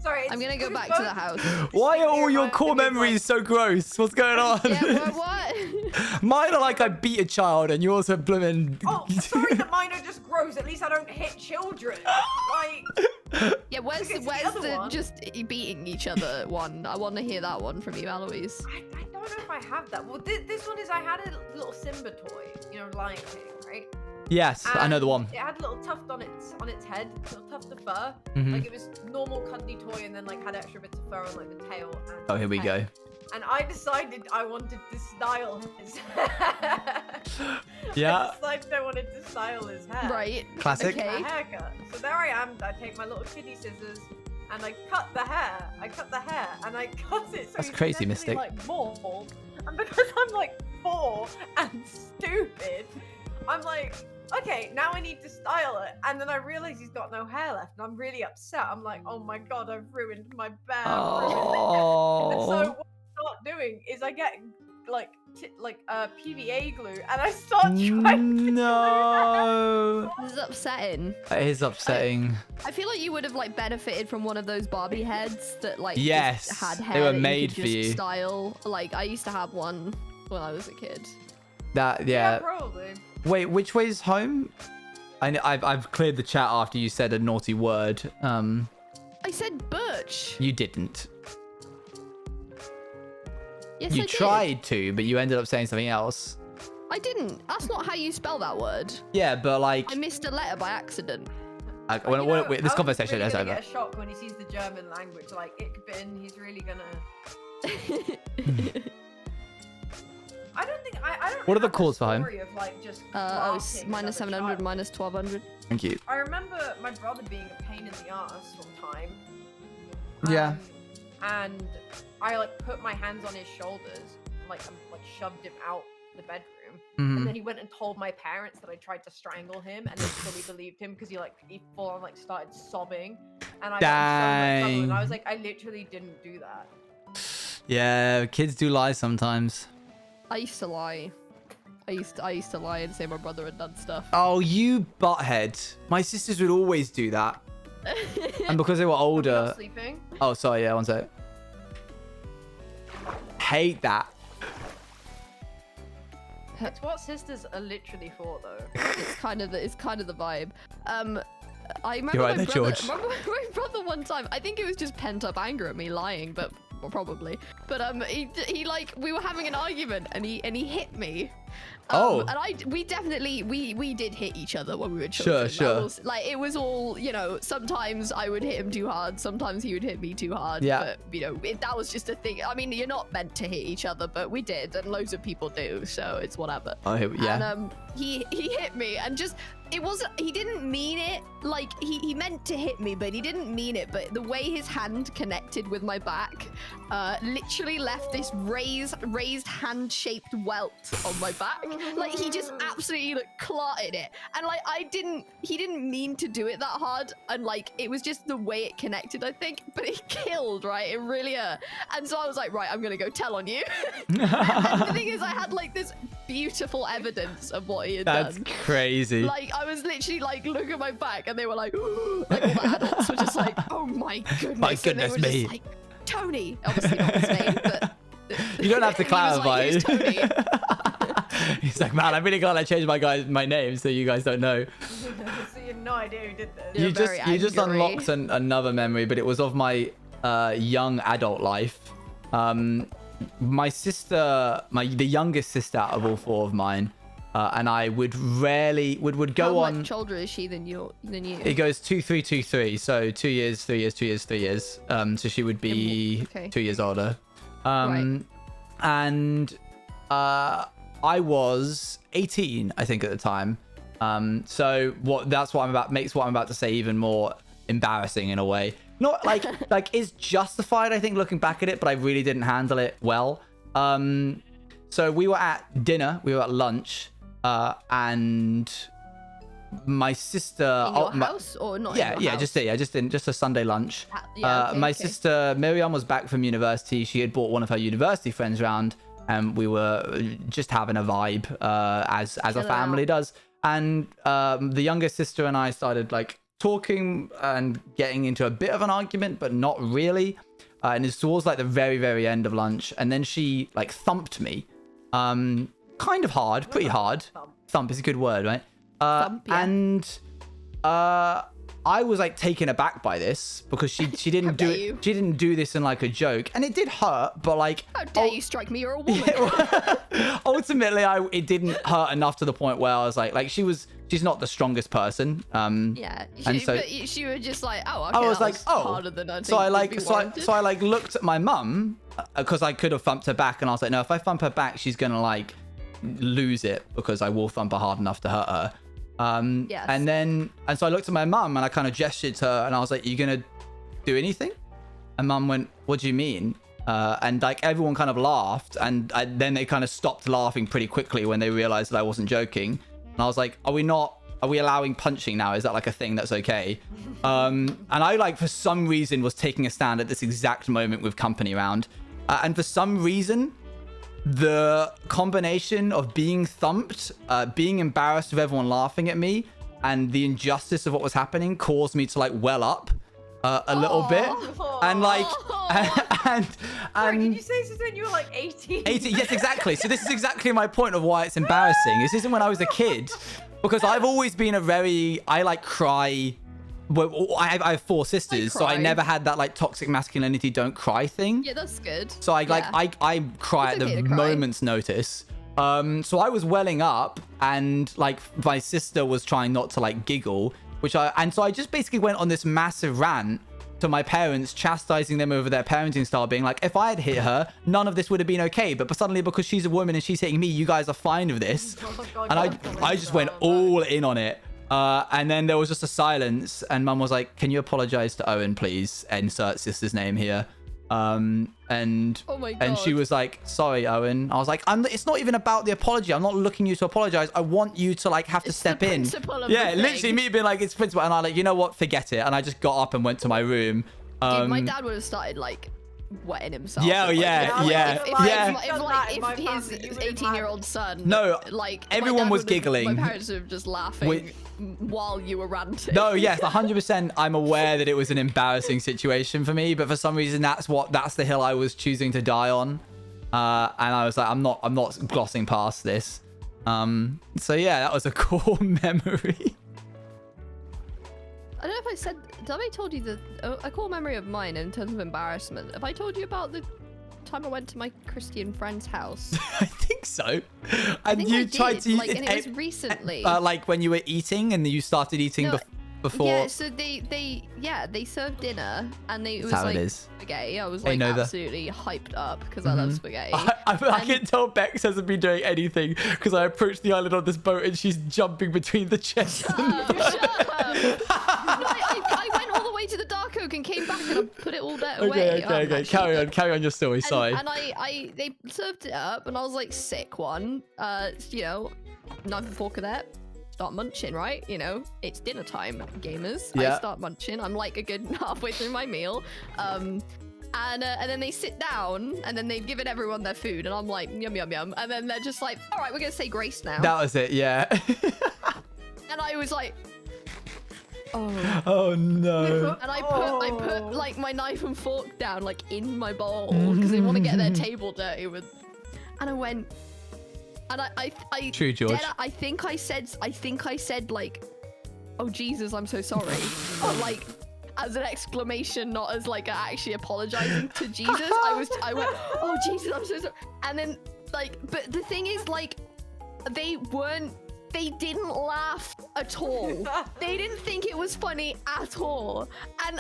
Sorry. I'm gonna go it was back to the both- house. Why are all your Distinctly core reminded me of, memories so gross? What's going on? Yeah, what? Mine are like I beat a child, and yours are blooming. Oh, sorry that mine are just gross. At least I don't hit children. Like, Yeah, where's Okay, so the where's other the one- just beating each other one? I want to hear that one from you, Aloise. I don't know if I have that. Well, this one is I had a little Simba toy, you know, Lion King, right? Yes, I know the And one. It had a little tuft on its head, a little tuft of fur. Mhm. Like it was normal cuddly toy, and then like had extra bits of fur on like the tail. And Oh, here we head. go. And I decided I wanted to style his hair. Yeah. I decided I wanted to style his hair. Right. Classic. Okay. A haircut. So there I am. I take my little kitty scissors and I cut the hair. I cut the hair and I cut it so That's he's crazy, essentially, Mystic. like bald. And because I'm like 4 and stupid, I'm like, okay, now I need to style it. And then I realize he's got no hair left, and I'm really upset. I'm like, oh my god, I've ruined my bear. I've ruined it. And so Oh. what I start doing is I get like PVA glue and I start trying to glue it. No. This is upsetting. That is upsetting. I feel like you would have like benefited from one of those Barbie heads that like Yes, just had they hair were that you made could for just you. style. Like I used to have one when I was a kid. That Yeah, yeah. probably. Wait, which way's home? I've cleared the chat after you said a naughty word. I said Butch. You didn't. Yes, You I did. tried to, but you ended up saying something else. I didn't. That's not how you spell that word. Yeah, but like, I missed a letter by accident. this You know, conversation really is gonna over. get a shock when he sees the German language. Like, ich bin, he's really gonna. I don't think I don't. What are the have a calls for home? story of, like, just Oh, it's laughing minus as a 700, child. minus 1200. Thank you. I remember my brother being a pain in the ass one time. Yeah. And I like put my hands on his shoulders, and shoved him out the bedroom. Mhm. And then he went and told my parents that I tried to strangle him, and they fully believed him because he full on like started sobbing. And I got in so much trouble, and I was Dang. like, I literally didn't do that. Yeah, kids do lie sometimes. I used to lie. I used to lie and say my brother had done stuff. Oh, you butthead. My sisters would always do that. And because they were You're older. sleeping. Oh, sorry. Yeah, one sec. Hate that. It's what sisters are literally for, though. It's kind of the vibe. I remember You're right my there, brother. George. Remember my brother one time. I think it was just pent up anger at me lying, but probably. But he like we were having an argument and he hit me. Oh. And we definitely we did hit each other when we were children. Sure. Like it was all, you know, sometimes I would hit him too hard, sometimes he would hit me too hard. Yeah. But you know, that was just a thing. I mean, you're not meant to hit each other, but we did, and loads of people do, so it's whatever. Oh, yeah. And he hit me, and just it wasn't. He didn't mean it. Like he meant to hit me, but he didn't mean it. But the way his hand connected with my back, literally left this raised hand-shaped welt on my back. Like he just absolutely like clotted it, and like he didn't mean to do it that hard, and like it was just the way it connected, I think. But it killed, right? It really hurt. And so I was like, right, I'm gonna go tell on you. And the thing is, I had like this beautiful evidence of what he had That's done. crazy. Like I was literally like, look at my back, and they were like, like all the adults were just like, oh my goodness. My And they goodness were me. just like, Tony, obviously not his name, but You don't have to he was like, clarify. "Here's Tony." He's like, man, I'm really glad I changed my name so you guys don't know. So you have no idea who did this. You're You very just angry. unlocked another memory, but it was of my young adult life. My sister, the youngest sister out of all four of mine, and I would rarely would go How on. much older is she than you? It goes 2 3 2 3, so 2 years, 3 years, 2 years, 3 years. So she would be Okay. 2 years older. Right. And I was 18, I think, at the time. So that's what I'm about makes what I'm about to say even more embarrassing in a way. Not like it's justified, I think, looking back at it, but I really didn't handle it well. So we were at dinner, we were at lunch, and my sister In your house or not? yeah, in your yeah, house? just a Sunday lunch. Yeah, okay, My okay. sister Miriam was back from university. She had brought one of her university friends round, and we were just having a vibe, as a Chill family out. does. And the younger sister and I started like talking and getting into a bit of an argument, but not really. And it's towards like the very, very end of lunch, and then she like thumped me, kind of hard, pretty hard. Thump is a good word, right? Thump, yeah. And I was like taken aback by this because she didn't do dare it. you. She didn't do this in like a joke, and it did hurt. But like, How dare you strike me? You're a woman. ultimately, it didn't hurt enough to the point where I was like she's not the strongest person. Yeah, And so- but she was just like, oh, okay, I was that like, oh. harder than I think So I would be warranted. so I like looked at my mum because I could have thumped her back, and I was like, no, if I thump her back, she's gonna like lose it because I will thump her hard enough to hurt her. Yes. And so I looked at my mum and I kind of gestured to her and I was like, you gonna do anything? And mum went, what do you mean? And like everyone kind of laughed, and then they kind of stopped laughing pretty quickly when they realized that I wasn't joking. And I was like, are we allowing punching now? Is that like a thing that's okay? And I like for some reason was taking a stand at this exact moment with company around. And for some reason, the combination of being thumped, being embarrassed with everyone laughing at me, and the injustice of what was happening caused me to like well up a little bit. And like, and Sorry, did you say this when you were like 18? 80, yes, exactly. So this is exactly my point of why it's embarrassing. This isn't when I was a kid, because I've always been I like cry. Well, I have 4 sisters, so I cry. never had that like toxic masculinity don't cry thing. Yeah, that's good. So I like Yeah. I cry It's at okay the to cry. moment's notice. So I was welling up, and like my sister was trying not to like giggle, so I just basically went on this massive rant to my parents, chastising them over their parenting style, being like, if I had hit her, none of this would have been okay. But suddenly, because she's a woman and she's hitting me, you guys are fine with this. Oh God, And I just went all in on it. And then there was just a silence, and mum was like, can you apologize to Owen, please? Insert sister's name here. And Oh my and she God. was like, sorry, Owen. I was like, it's not even about the apology. I'm not looking you to apologize. I want you to like have to It's step the in. principle of Yeah, the literally thing. me being like, it's principle. And I'm like, you know what? Forget it. And I just got up and went to my room. Dude, my dad would have started like wetting himself. Yeah, if, like, yeah, if- yeah, If, if, yeah. if his 18-year-old son, No, like everyone my dad was would've- giggling. My parents were just laughing Wait. while you were ranting. No, yes, 100%. I'm aware that it was an embarrassing situation for me, but for some reason, that's the hill I was choosing to die on. And I was like, I'm not glossing past this. So yeah, that was a cool memory. I don't know if I said. Have I told you the a core memory of mine in terms of embarrassment? Have I told you about the time I went to my Christian friend's house? I think so. I And think you I tried did, to like, and it was recently. like when you were eating and you started eating No, before. Yeah, so they served dinner and it was That's how like it is. spaghetti. I was I like know that. absolutely hyped up because I love spaghetti. I can tell Bex hasn't been doing anything because I approached the island on this boat and she's jumping between the chests. Shut up! No, I went all the way to the dark oak and came back and I put it all there away. Okay. Carry on your story. Sorry. And they served it up and I was like, sick one. You know, knife and fork are there. Start munching, right? You know, it's dinner time, gamers. Yeah. I start munching. I'm like a good halfway through my meal. And then they sit down and then they've given everyone their food and I'm like, yum, yum, yum. And then they're just like, all right, we're going to say grace now. That was it, yeah. And I was like, oh. Oh no. And I put like my knife and fork down like in my bowl because they want to get their table dirty with. And I went, and I True, George. I think I said like, oh Jesus, I'm so sorry, but like as an exclamation, not as like actually apologizing to Jesus. I went, oh Jesus, I'm so sorry. And then like, but the thing is like, they didn't laugh at all. They didn't think it was funny at all.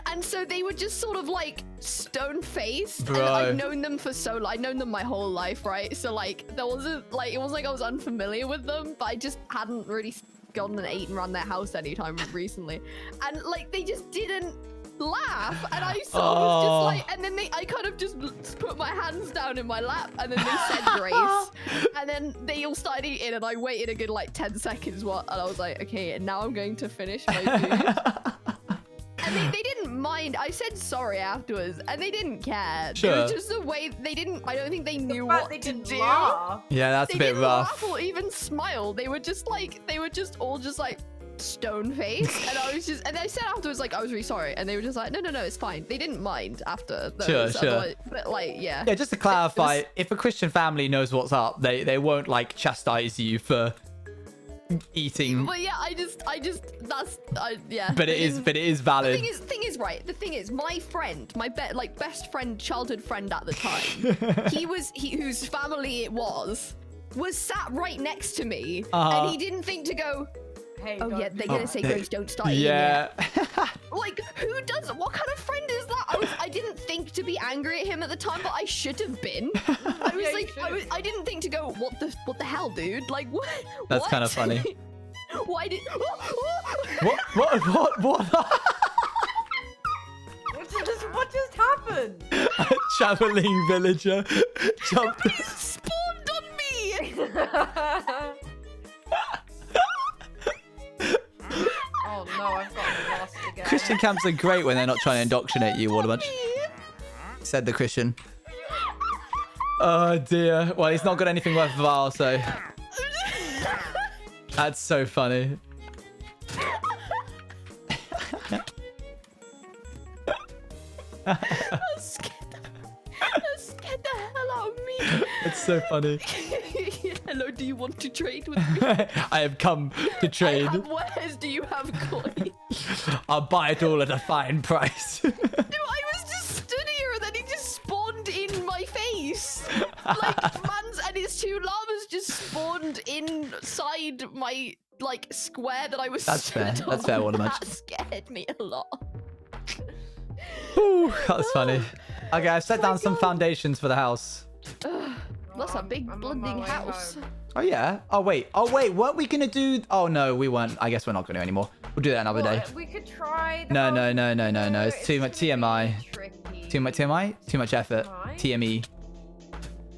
And so they were just sort of like stone-faced. Bro. And I've known them for so long. I've known them my whole life, right? So like there wasn't like, it wasn't like I was unfamiliar with them, but I just hadn't really gone and eaten around their house anytime recently. And like they just didn't laugh, and I sort of was just like, and then I kind of just put my hands down in my lap, and then they said grace, and then they all started eating, and I waited a good like 10 seconds, and I was like, okay, and now I'm going to finish my food. And they didn't mind. I said sorry afterwards, and they didn't care. Sure. It was just the way they didn't. I don't think they knew what they to didn't do. laugh. Yeah, that's They a bit didn't rough. laugh or even smile. They were just all just like stone faced, and I was just, and I said afterwards like I was really sorry, and they were just like no, it's fine. They didn't mind after those, Sure. but like yeah. Yeah, just to clarify, if a Christian family knows what's up, they won't like chastise you for eating. But yeah, I just yeah. But it is valid. The thing is, my friend, my best friend, childhood friend at the time, whose family it was sat right next to me, and he didn't think to go, Hey, oh don't yeah, do they're that. gonna say grace, don't start eating Yeah. yet. Like, who does? What kind of friend is that? I didn't think to be angry at him at the time, but I should have been. I was Yeah, you like, should've. I didn't think to go, what the hell, dude? Like, what? That's what? kind of funny. Why did? What? What just happened? A traveling villager jumped. He spawned on me. Oh no, I've gotten lost again. Christian camps are great when they're not trying to indoctrinate you, Watermunch. Said the Christian. Oh dear. Well, he's not got anything worthwhile, so. That's so funny. That scared the hell out of me. It's so funny. Hello, do you want to trade with me? I have come to trade. Wares, do you have coin? I'll buy it all at a fine price. No, I was just stood here and then he just spawned in my face. And his two llamas just spawned inside my square that I was That's fair. stood That's on. fair, Watermunch. That scared me a lot. Ooh, that's funny. Okay, I've set down some foundations for the house. That's a big I'm on my blooding way house. home. Oh yeah. Oh wait. Weren't we gonna do? Oh no, we weren't. I guess we're not gonna anymore. We'll do that another day. We could try. the No. house. It's too much TMI. Tricky. Too much TMI. Too much effort. Why? TME.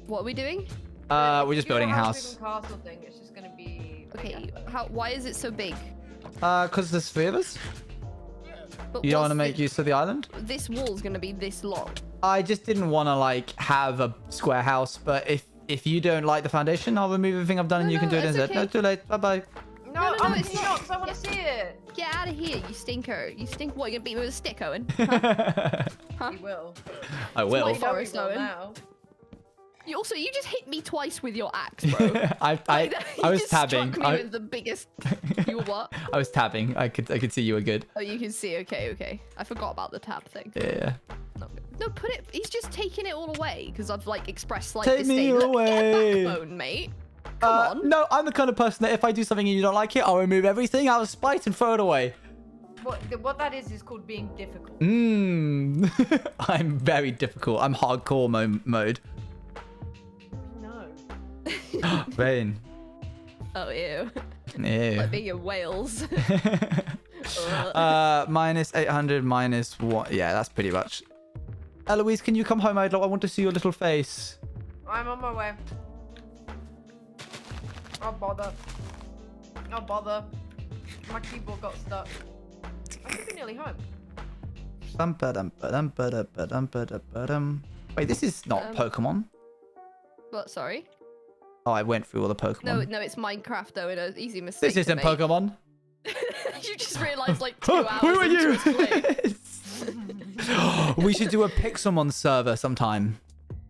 What are we doing? We're just Do building a house house. building castle thing. It's just gonna be. Okay, why is it so big? Cause there's 3 of us. But You don't want to what's make use of the island? This wall's gonna be this long. I just didn't want to have a square house, but if you don't like the foundation, I'll remove everything I've done and you can do it it's instead. okay. No, too late. Bye bye. No, no, it's not. not. 'Cause I want to see it. Get out of here, you stinker. You stink. What, you gonna beat me with a stick, Owen? He will. I will. What You know he Forest, will Owen. now. You just hit me twice with your axe, bro. I You was just tabbing. Struck me with the biggest. You were what? I was tabbing. I could see you were good. Oh, you can see. Okay. I forgot about the tab thing. Yeah. No, put it. He's just taking it all away because I've like expressed slight Take me disdain. Look, away. get a backbone, mate. Come on. No, I'm the kind of person that if I do something and you don't like it, I'll remove everything out of spite and throw it away. What that is called being difficult. I'm very difficult. I'm hardcore mode. No. Rain. Oh, ew. Ew. Like being in Wales. Minus 800 minus what? Yeah, that's pretty much. Eloise, can you come home? I want to see your little face. I'm on my way. I'll bother. My keyboard got stuck. I should be nearly home. Wait, this is not Pokemon. What? Sorry. Oh, I went through all the Pokemon. No, it's Minecraft though. An easy mistake. This isn't to make. Pokemon. You just realised like 2 hours. Who are into you? his play. We should do a Pixelmon server sometime.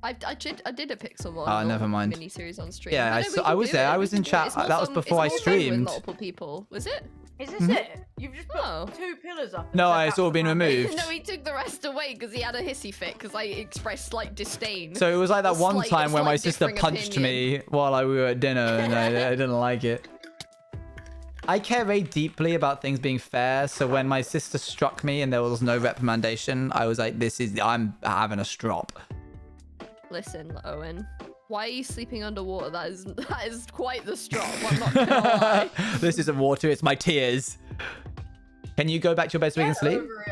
I did a Pixelmon. Oh, never mind. Mini series on stream. Yeah, But no, we I can was do there. it. I We was can in do it. chat. It's more That was fun- before I it's more fun with streamed. multiple people. Was it? Is this it? You've just put Oh. 2 pillars up. and No, said it's that's all the been foundation. removed. No, he took the rest away because he had a hissy fit because I expressed slight disdain. So it was like that one Slight- time when my slight sister differing punched opinion. me while we were at dinner and I didn't like it. I care very deeply about things being fair, so when my sister struck me and there was no reprimandation, I was like, I'm having a strop. Listen, Owen, why are you sleeping underwater? That is quite the strop. I'm not gonna lie. This isn't water, it's my tears. Can you go back to your bed so we can Get sleep? over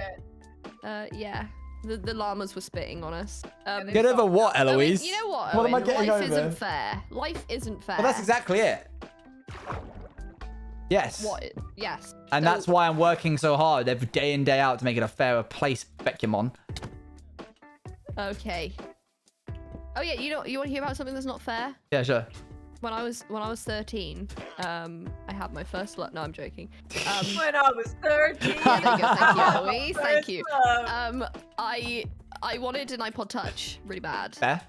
it. Yeah. The llamas were spitting on us. Get over what, I mean, Eloise? you know what? What am I Owen? getting Life over? isn't fair. Life isn't fair. Well, that's exactly it. Yes. What? Yes. And So- that's why I'm working so hard every day in, day out to make it a fairer place, Pokemon. Okay. Oh yeah, you want to hear about something that's not fair? Yeah, sure. When I was 13, I had my first no, I'm joking. When I was 13. There you go, thank you, Eloise, thank you. First I wanted an iPod Touch really bad. Fair?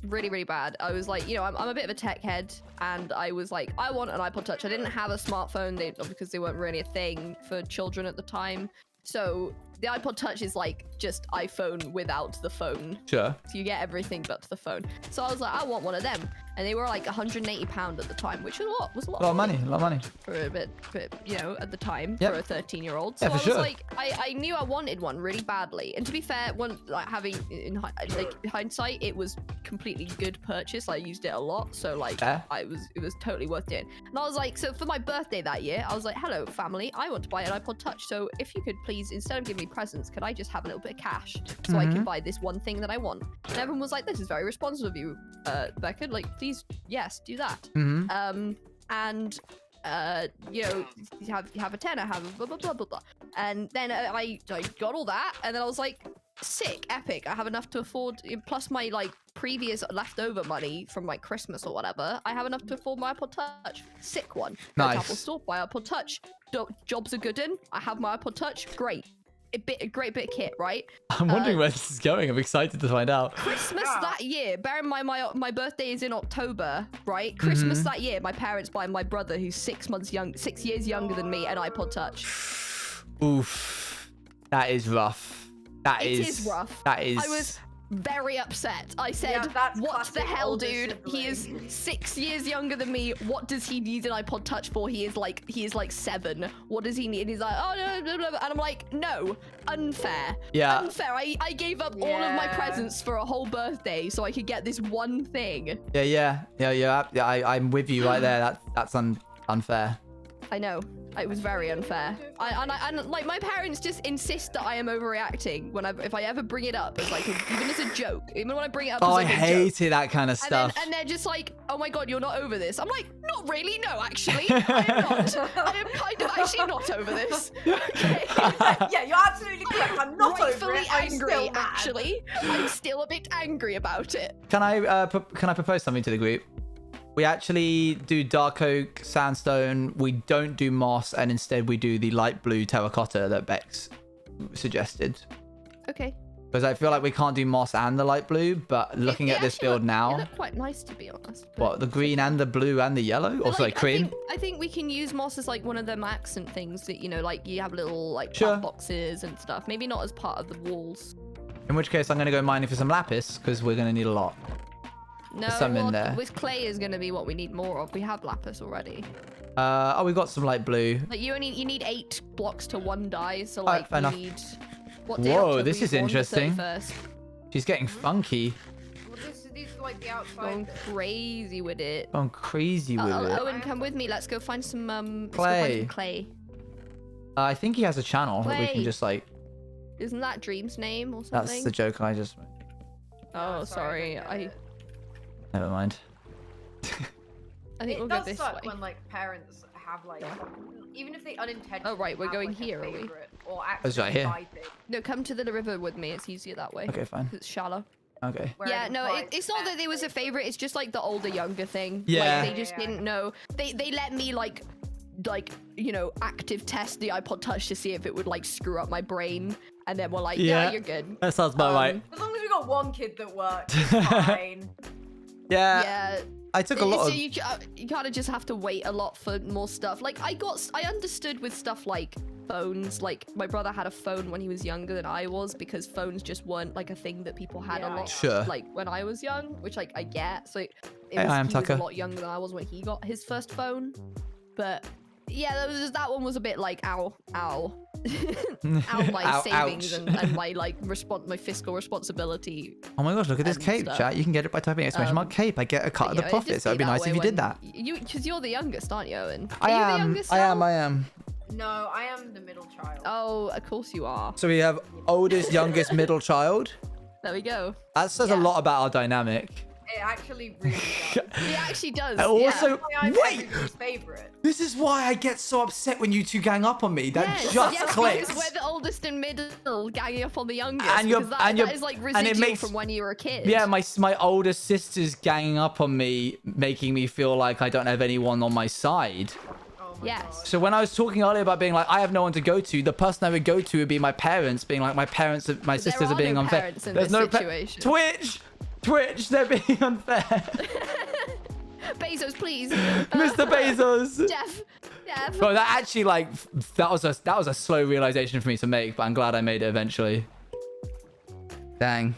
Really, really bad. I was like, I'm a bit of a tech head, and I was like, I want an iPod Touch. I didn't have a smartphone because they weren't really a thing for children at the time. So the iPod Touch is like just iPhone without the phone. Sure. So you get everything but the phone. So I was like, I want one of them. And they were like £180 at the time, which was a lot A lot of of money, a lot of money. for a bit, at the time Yep. for a 13-year-old. So Yeah, for I was sure. like, I knew I wanted one really badly. And to be fair, in hindsight, it was completely good purchase. I used it a lot, so like Fair. it was totally worth it. And I was like, so for my birthday that year, I was like, hello family, I want to buy an iPod Touch. So if you could please, instead of giving me presents, could I just have a little bit of cash so I can buy this one thing that I want? And everyone was like, this is very responsive of you, Becca. Like, please, yes, do that. Mm-hmm. And you have a tenner, have a blah blah blah blah blah. And then I got all that, and then I was like, sick, epic. I have enough to afford, plus my like previous leftover money from like Christmas or whatever. I have enough to afford my iPod Touch. Sick one. Go to Nice. Apple Store, buy iPod Touch. Jobs are good in. I have my iPod Touch. Great. A great bit of kit, right? I'm wondering where this is going. I'm excited to find out. Christmas that year, bear in mind my birthday is in October, right? Christmas that year, my parents buy my brother, who's 6 years younger than me, an iPod Touch. Oof. That is rough. It is rough. That is. I was very upset. I said, Yeah, that's what the classic hell, older dude? He is sibling. 6 years younger than me. What does he need an iPod Touch for? He is like 7. What does he need? And he's like, oh, no, blah, blah, blah. And I'm like, no, unfair. Yeah. Unfair. I gave up all of my Yeah. presents for a whole birthday so I could get this one thing. Yeah. I'm with you right there. That's unfair. I know. It was very unfair. And like my parents just insist that I am overreacting if I ever bring it up as like even as a joke. Even when I bring it up Oh, as I like a joke. hated that kind of And, then, stuff. and they're just like, oh my god, you're not over this. I'm like, not really, no, actually. I am not. I am kind of actually not over this. Okay. Yeah, you're absolutely correct. I'm not over Rightfully it. I'm angry, still mad. actually. I'm still a bit angry about it. Can I propose something to the group? We actually do dark oak, sandstone. We don't do moss, and instead we do the light blue terracotta that Bex suggested. Okay. Because I feel like we can't do moss and the light blue, but looking at this build They now, look quite nice to be honest. but- what, the green and the blue and the yellow? But, Or sorry, like, cream? I think we can use moss as like one of them accent things that, you know, like you have little like Sure. plant boxes and stuff. Maybe not as part of the walls. In which case, I'm going to go mining for some lapis, because we're going to need a lot. No, some in well, there. with clay is going to be what we need more of. We have lapis already. Oh, we've got some light blue. Like you need 8 blocks to 1 dye, so Alright, like fair you enough. need. What day Whoa, October this you is born? The interesting. 31st. She's getting funky. Well, these are like the outside Going bits. crazy with it. Going crazy with it. Owen, come with me. Let's go find some Clay. clay. I think he has a channel that we can Clay. just like... Isn't that Dream's name or That's something? the joke I just... Oh, sorry. don't get it. Never mind. I think It we'll go does this suck way. when like parents have like, even if they unintentionally. Oh, right, we're have, going like, a here, are we? favourite Or It's right accidentally here. buy things No, come to the river with me. It's easier that way. Okay, fine. It's shallow. Okay. where Yeah, it no, implies it's not that there was a favorite. It's just like the older younger thing. Yeah. Like, they just Yeah. didn't know. They let me like you know, active test the iPod Touch to see if it would like screw up my brain, and then we're like, yeah, Yeah. you're good. That sounds about right. As long as we got one kid that works, it's fine. Yeah, Yeah. I took a lot So of... you kind of just have to wait a lot for more stuff. Like I understood with stuff like phones. Like my brother had a phone when he was younger than I was, because phones just weren't like a thing that people had Yeah, a I lot. know. Sure. Like when I was young, which like I get. So Hey, I am he Tucker. was a lot younger than I was when he got his first phone. But yeah, that one was a bit like ow, ow my Ow, savings ouch. and my like my fiscal responsibility. Oh my gosh, look at this and cape, stuff. chat. You can get it by typing exclamation mark cape. I get a cut of the Yeah, it'd profits. just That would be that nice way if you did when that. Because you're the youngest, aren't you, Owen? I Are you the am. youngest I am. now? I am. No, I am the middle child. Oh, of course you are. So we have oldest, youngest, middle child. There we go. That says a Yeah. lot about our dynamic. It actually really does. It actually does. And also, That's why I'm wait! everybody's favorite. This is why I get so upset when you two gang up on me. That Yes, just yes, clicks. because we're the oldest and middle, ganging up on the youngest. And you're- because and that you're- is like and residual it makes- from when you were a kid. Yeah, my older sister's ganging up on me, making me feel like I don't have anyone on my side. Oh my Yes. god. So when I was talking earlier about being like, I have no one to go to, the person I would go to would be my parents, being like, my parents, my sisters are are being no unfair. parents in There's this no situation. Twitch, they're being unfair. Bezos, please. Mr. Bezos. Jeff. Bro, that actually like that was a slow realization for me to make, but I'm glad I made it eventually. Dang.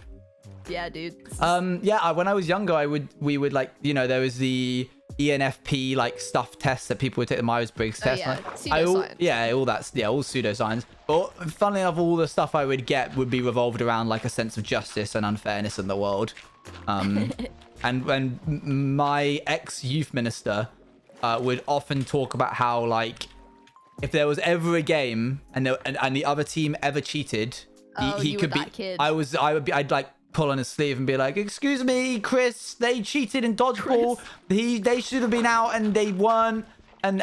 Yeah, dude. Yeah, when I was younger, we would like, you know, there was the ENFP like stuff tests that people would take, the Myers-Briggs test. yeah, and all pseudoscience. all pseudoscience. But funnily enough, all the stuff I would get would be revolved around like a sense of justice and unfairness in the world. And when my ex-youth minister would often talk about how like if there was ever a game and the other team ever cheated, Oh, he you could were be. that kid. I'd like pull on his sleeve and be like, "Excuse me, Chris, they cheated in dodgeball. They should have been out and they weren't, and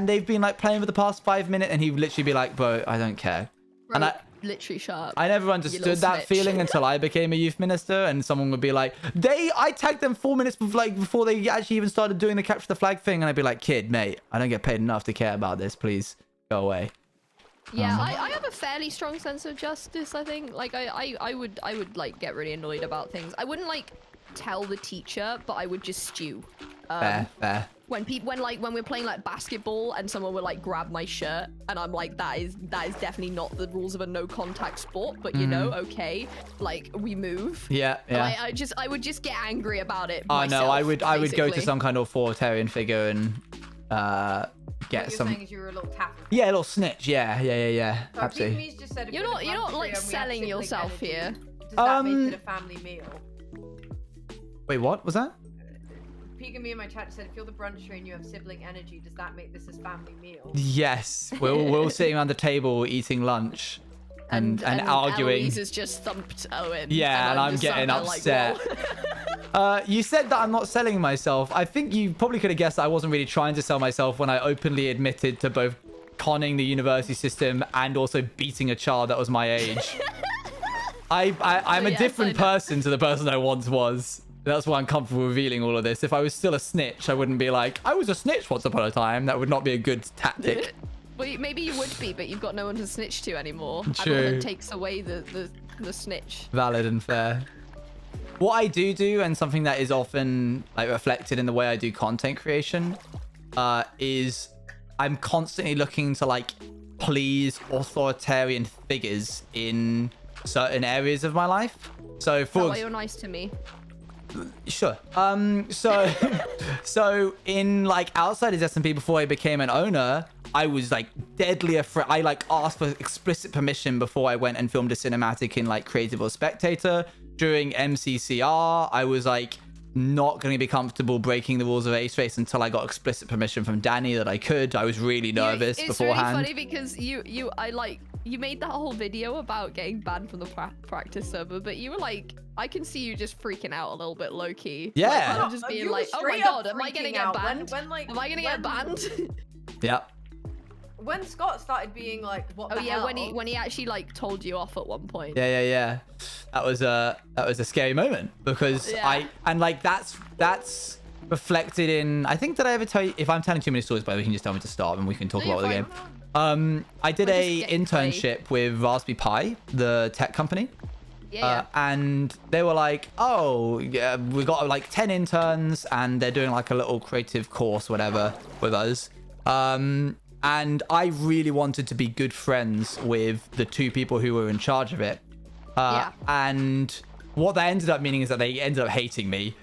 they've been like playing for the past 5 minutes." And he'd literally be like, "Bro, I don't care." Bro, And literally sharp. I never little understood that snitch. feeling until I became a youth minister, and someone would be like, I tagged them 4 minutes before they actually even started doing the capture the flag thing, and I'd be like, "Kid, mate, I don't get paid enough to care about this. Please go away." Yeah, I have a fairly strong sense of justice, I think. Like I would like get really annoyed about things. I wouldn't like tell the teacher, but I would just stew. Fair. When we're playing like basketball and someone would like grab my shirt and I'm like, that is definitely not the rules of a no contact sport, but you know, okay, like we move. Yeah. I would just get angry about it. Oh no, I would go to basically. some kind of authoritarian figure and get What you're some. saying is you were a little taffy. Yeah, a little snitch. Yeah. So Absolutely. Pygmies just said if You're we're not the like brunch trio and we have selling sibling yourself energy, here. Does that make it a family meal? Wait, what was that? Pygmy in my chat said if you're the brunch trio and you have sibling energy, does that make this a family meal? Yes, we're all sitting around the table eating lunch and arguing. Eloise has just thumped Owen. Yeah, and I'm just getting sat there like, upset. whoa. You said that I'm not selling myself. I think you probably could have guessed that I wasn't really trying to sell myself when I openly admitted to both conning the university system and also beating a child that was my age. I'm a yes, different I know. person to the person I once was. That's why I'm comfortable revealing all of this. If I was still a snitch, I wouldn't be like, I was a snitch once upon a time. That would not be a good tactic. Well, maybe you would be, but you've got no one to snitch to anymore. True. And it takes away the snitch. Valid and fair. What I do, and something that is often like reflected in the way I do content creation, is I'm constantly looking to like please authoritarian figures in certain areas of my life. So for Why you're nice to me. Sure. So in like Outsiders SMP before I became an owner, I was like deadly afraid. I like asked for explicit permission before I went and filmed a cinematic in like Creative or Spectator. During MCCR, I was like not going to be comfortable breaking the rules of Ace Race until I got explicit permission from Danny that I could. I was really nervous beforehand. It's really funny because you made that whole video about getting banned from the practice server, but you were like, I can see you just freaking out a little bit low key. Yeah. Like, kind of just being You were like, oh my straight up god, am I gonna freaking get out banned? when, like, Am I gonna get banned? Yeah. When Scott started being like, what Oh the yeah, hell? when he actually like told you off at one point. Yeah. That was a scary moment because Yeah. that's reflected in, I think, did I ever tell you, if I'm telling too many stories, but we can just tell me to stop and we can talk No, about the you're game. I did We're a just getting internship with Raspberry Pi, the tech company. Yeah. And they were like, oh, yeah, we got like 10 interns and they're doing like a little creative course, whatever, with us. And I really wanted to be good friends with the two people who were in charge of it. And what that ended up meaning is that they ended up hating me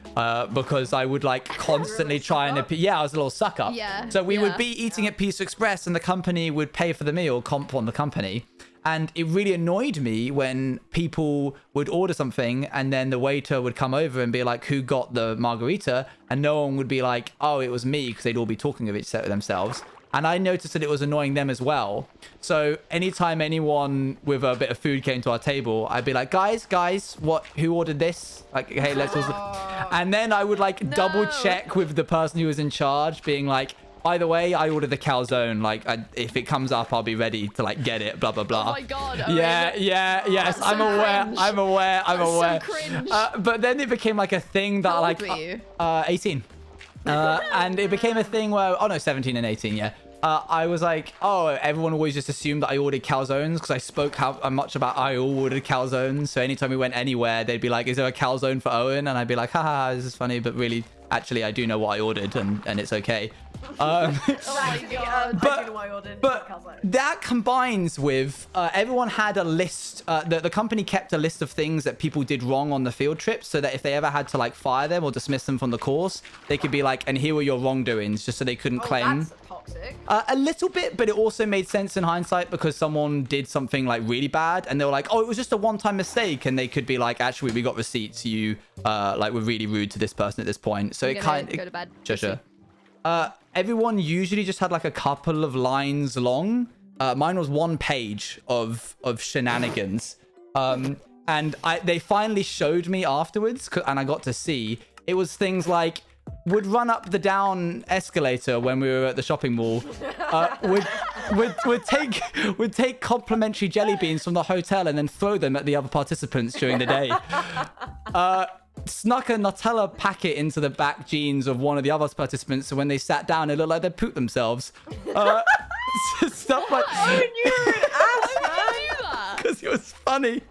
because I would like constantly try and yeah, I was a little suck up. Yeah, So we would yeah. be eating at Pizza Express and the company would pay for the meal, comp on the company. And it really annoyed me when people would order something and then the waiter would come over and be like, who got the margarita? And no one would be like, oh, it was me, because they'd all be talking of it themselves. And I noticed that it was annoying them as well. So anytime anyone with a bit of food came to our table, I'd be like, guys, who ordered this? Like, hey, let's also... And then I would like double check with the person who was in charge, being like, by the way, I ordered the calzone. Like, if it comes up, I'll be ready to like get it. Blah blah blah. Oh my god. Yes, so I'm aware. cringe. I'm aware. I'm That's so aware. cringe. But then it became like a thing that How old like were you? 18. And it became a thing where 17 and 18, yeah. I was like, oh, everyone always just assumed that I ordered calzones because I spoke how much about I ordered calzones. So anytime we went anywhere, they'd be like, is there a calzone for Owen? And I'd be like, haha, this is funny, but really, actually, I do know what I ordered and it's okay. Oh my god. I do know why I ordered But calzone. that combines with everyone had a list. The company kept a list of things that people did wrong on the field trips, so that if they ever had to like fire them or dismiss them from the course, they could be like, and here were your wrongdoings, just so they couldn't claim. That's toxic. A little bit, but it also made sense in hindsight because someone did something like really bad and they were like, oh, it was just a one-time mistake. And they could be like, actually, we got receipts. You like were really rude to this person at this point. So I'm it gonna kind of... go to bed. Sure. Everyone usually just had like a couple of lines long. Mine was one page of shenanigans. And they finally showed me afterwards and I got to see. It was things like, would run up the down escalator when we were at the shopping mall. Would take complimentary jelly beans from the hotel and then throw them at the other participants during the day. Snuck a Nutella packet into the back jeans of one of the other participants, so when they sat down, it looked like they pooped themselves. Stuff like Oh, you're an ass, Why man. would you do that? because it was funny.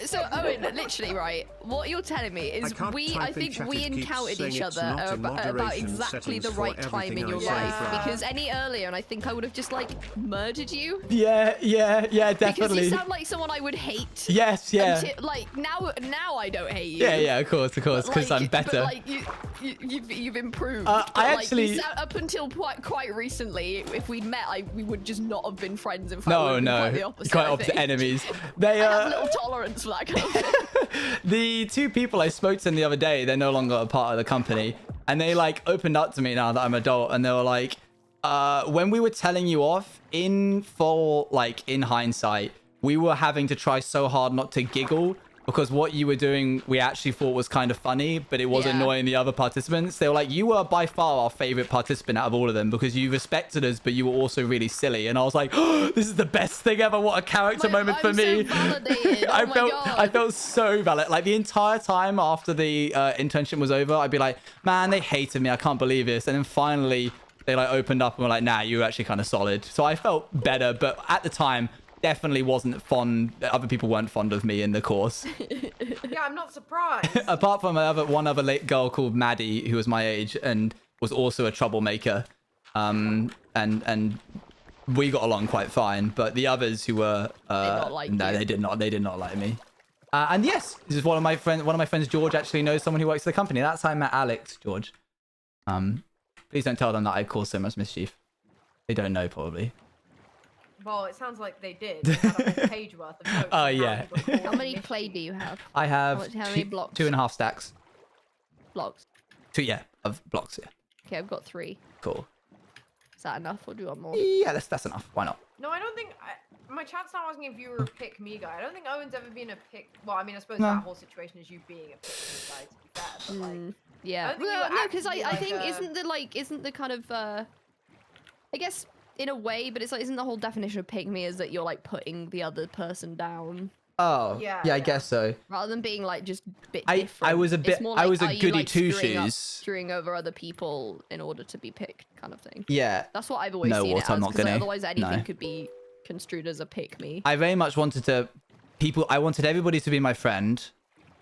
So Owen, literally, right? What you're telling me is I think we encountered each other about exactly the right time in your life. Because any earlier, and I think I would have just like murdered you. Yeah, Because definitely. you sound like someone I would hate. Yes, yeah. Like now I don't hate you. Yeah, of course, because I'm better. But like you've improved. I But, like, actually- you sound, up until quite recently, if we'd met, we would just not have been friends. In fact, we No, would have been no, quite the opposite. quite I opposite think. enemies. They I have little tolerance for that kind of thing. The two people I spoke to the other day, they're no longer a part of the company, and they like opened up to me now that I'm adult, and they were like, when we were telling you off, in hindsight, we were having to try so hard not to giggle because what you were doing we actually thought was kind of funny, but it was Yeah. annoying the other participants. They were like, you were by far our favorite participant out of all of them because you respected us, but you were also really silly. And I was like, oh, this is the best thing ever. What a character moment for I'm me. So validated. Oh my God. I felt so valid. Like the entire time after the internship was over, I'd be like, man, they hated me. I can't believe this. And then finally, they like opened up and were like, nah, you were actually kind of solid. So I felt better, but at the time, definitely wasn't fond. Other people weren't fond of me in the course. Yeah, I'm not surprised. Apart from one other late girl called Maddie, who was my age and was also a troublemaker. And we got along quite fine, but the others who were not like no, you. they did not like me. And yes, this is one of my friends, George, actually knows someone who works at the company. That's how I met Alex, George. Please don't tell them that I caused so much mischief. They don't know, probably. Well, it sounds like they did. They had a whole page worth of notes. Oh, on yeah. you were How called many Mickey. clay do you have? I have How many blocks? 2.5 stacks. Blocks. 2, yeah, of blocks, yeah. Okay, I've got 3. Cool. Is that enough, or do you want more? Yeah, that's enough. Why not? No, I don't think. My chat's not asking if you were a pick me guy. I don't think Owen's ever been a pick. Well, I mean, I suppose No. that whole situation is you being a pick me guy, to be fair. But like, Yeah. I don't think you Well, were no, because actually, I think like, isn't the kind of I guess in a way, but it's like isn't the whole definition of pick me is that you're like putting the other person down Oh, Yeah, yeah, I yeah. guess so. rather than being like just a bit I different. was a It's bit- more I like, was a are you, goody like, screwing up- two-shoes. screwing over other people in order to be picked, kind of thing. Yeah. That's what I've always No, seen it what, as. I'm not 'Cause, like, gonna- otherwise, anything no. could be construed as a pick me. I very much wanted I wanted everybody to be my friend.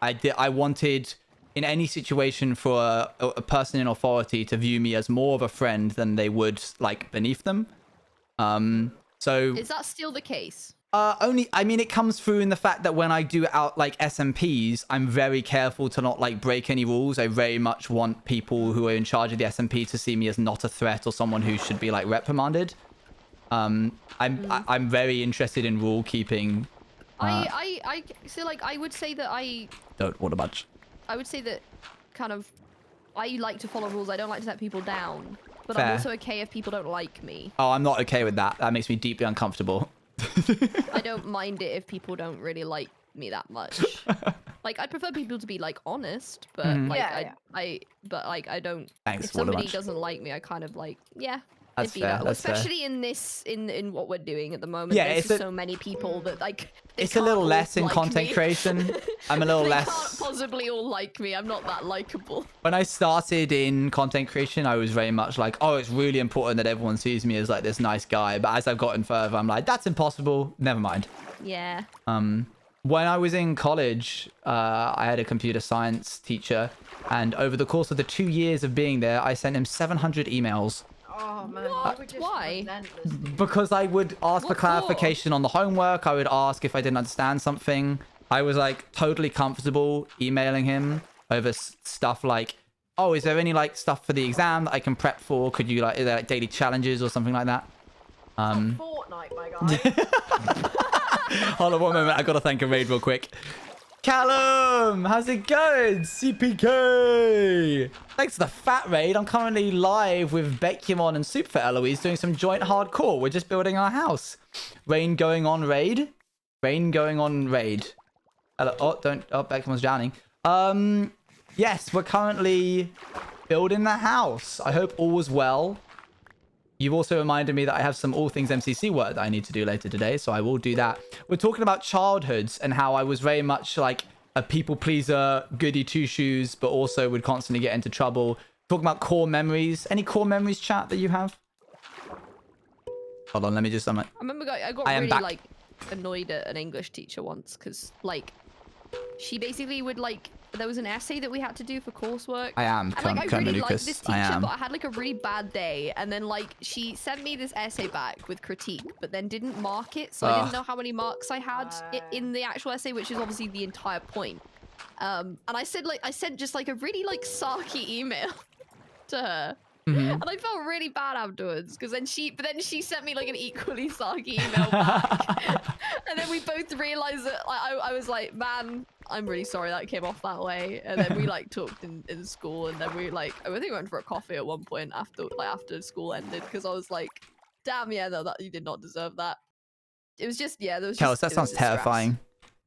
I wanted, in any situation, for a person in authority to view me as more of a friend than they would, like, beneath them. So... Is that still the case? I mean, it comes through in the fact that when I do out like SMPs, I'm very careful to not like break any rules. I very much want people who are in charge of the SMP to see me as not a threat or someone who should be like reprimanded. I'm very interested in rule keeping. I so like I would say that Don't want a bunch. I would say that kind of I like to follow rules. I don't like to let people down, but Fair. I'm also okay if people don't like me. Oh, I'm not okay with that. That makes me deeply uncomfortable. I don't mind it if people don't really like me that much. Like I'd prefer people to be like honest, but like Yeah, I don't. Thanks, If somebody Watermunch. doesn't like me, I kind of like That's it'd be fair, that. that's fair. Especially in this in what we're doing at the moment. Yeah, there's it's just a- so many people that like they It's a little can't all less in like content me. creation. I'm a little They less. can't possibly all like me. I'm not that likable. When I started in content creation, I was very much like, oh, it's really important that everyone sees me as like this nice guy. But as I've gotten further, I'm like, that's impossible. Never mind. Yeah. When I was in college, I had a computer science teacher, and over the course of the 2 years of being there, I sent him 700 emails oh man, What? you were just Why? relentless, dude. because I would ask for What for? clarification on the homework. I would ask if I didn't understand something. I was like totally comfortable emailing him over stuff like, oh, is there any like stuff for the exam that I can prep for? Could you like, are there like daily challenges or something like that? Fortnite, my guy. Hold on one moment. I gotta thank a raid real quick. Callum, how's it going? CPK. Thanks for the fat raid. I'm currently live with Becumon and Superfit Eloise doing some joint hardcore. We're just building our house. Rain going on raid. Rain going on raid. Hello. Oh, don't. Oh, Becumon's drowning. Yes, we're currently building the house. I hope all is well. You've also reminded me that I have some all things MCC work that I need to do later today, so I will do that. We're talking about childhoods and how I was very much like a people pleaser, goody two-shoes, but also would constantly get into trouble. Talking about core memories. Any core memories, chat, that you have? Hold on, let me just... I remember I got I am really back. like annoyed at an English teacher once because like she basically would like there was an essay that we had to do for coursework. I am, And like I really liked Lucas. this I teacher, am. but I had like a really bad day, and then like she sent me this essay back with critique, but then didn't mark it, so I didn't Ugh. know how many marks I had in the actual essay, which is obviously the entire point. And I sent just like a really like sarky email to her. And I felt really bad afterwards because then she sent me like an equally sarky email back. And then we both realized that I was like, man, I'm really sorry that came off that way. And then we like talked in school, and then we like I think we went for a coffee at one point after school ended because I was like, damn, yeah, no, that you did not deserve that. It was just there was Kels, just, that it was sounds just stress. terrifying.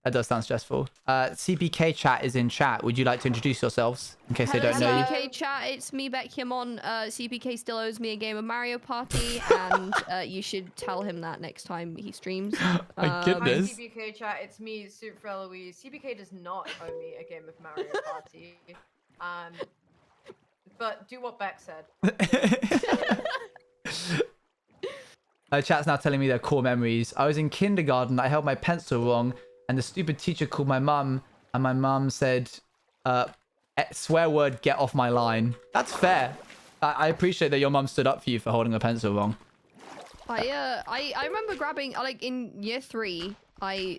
That does sound stressful. CPK chat is in chat. Would you like to introduce yourselves in case they don't know you? CPK chat, it's me, Becumon. CPK still owes me a game of Mario Party, and you should tell him that next time he streams. My Hi, goodness. CBK chat. It's me, Super for Eloise. CBK does not owe me a game of Mario Party. but do what Beck said. Chat's now telling me their core memories. I was in kindergarten. I held my pencil wrong, and the stupid teacher called my mum, and my mum said, "Swear word, get off my line." That's fair. I appreciate that your mum stood up for you for holding a pencil wrong. I remember grabbing like in year 3.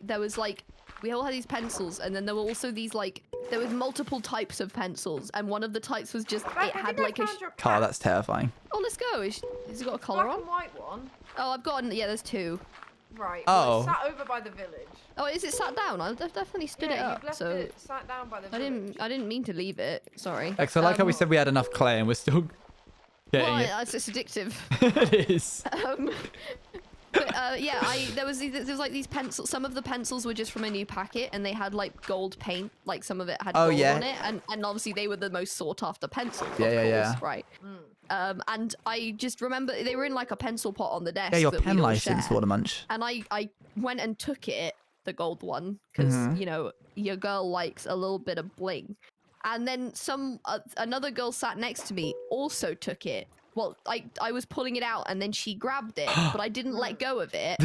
There was like we all had these pencils, and then there were also these like there was multiple types of pencils, and one of the types was just I it think had I like a. found your Carl, cat. that's terrifying. Oh, let's go. Has it got a collar Black on? and white one. Oh, I've got yeah. There's 2. Right. Oh. Well, it's sat over by the village. Oh, is it sat down? I definitely stood it Yeah, up. you've left So it sat down by the I village. didn't mean to leave it. Sorry. X, I like how we said we had enough clay, and we're still getting Well, it. it's addictive. It is. But yeah, there was like these pencils. Some of the pencils were just from a new packet, and they had like gold paint. Like some of it had Oh, gold yeah. on it, and obviously they were the most sought after pencils. Yeah, of yeah, course, yeah. right. And I just remember they were in like a pencil pot on the desk. Yeah, your that pen we'd all license, share. what a munch. And I went and took it, the gold one, because Mm-hmm. you know your girl likes a little bit of bling. And then another girl sat next to me also took it. Well, I was pulling it out, and then she grabbed it, but I didn't let go of it.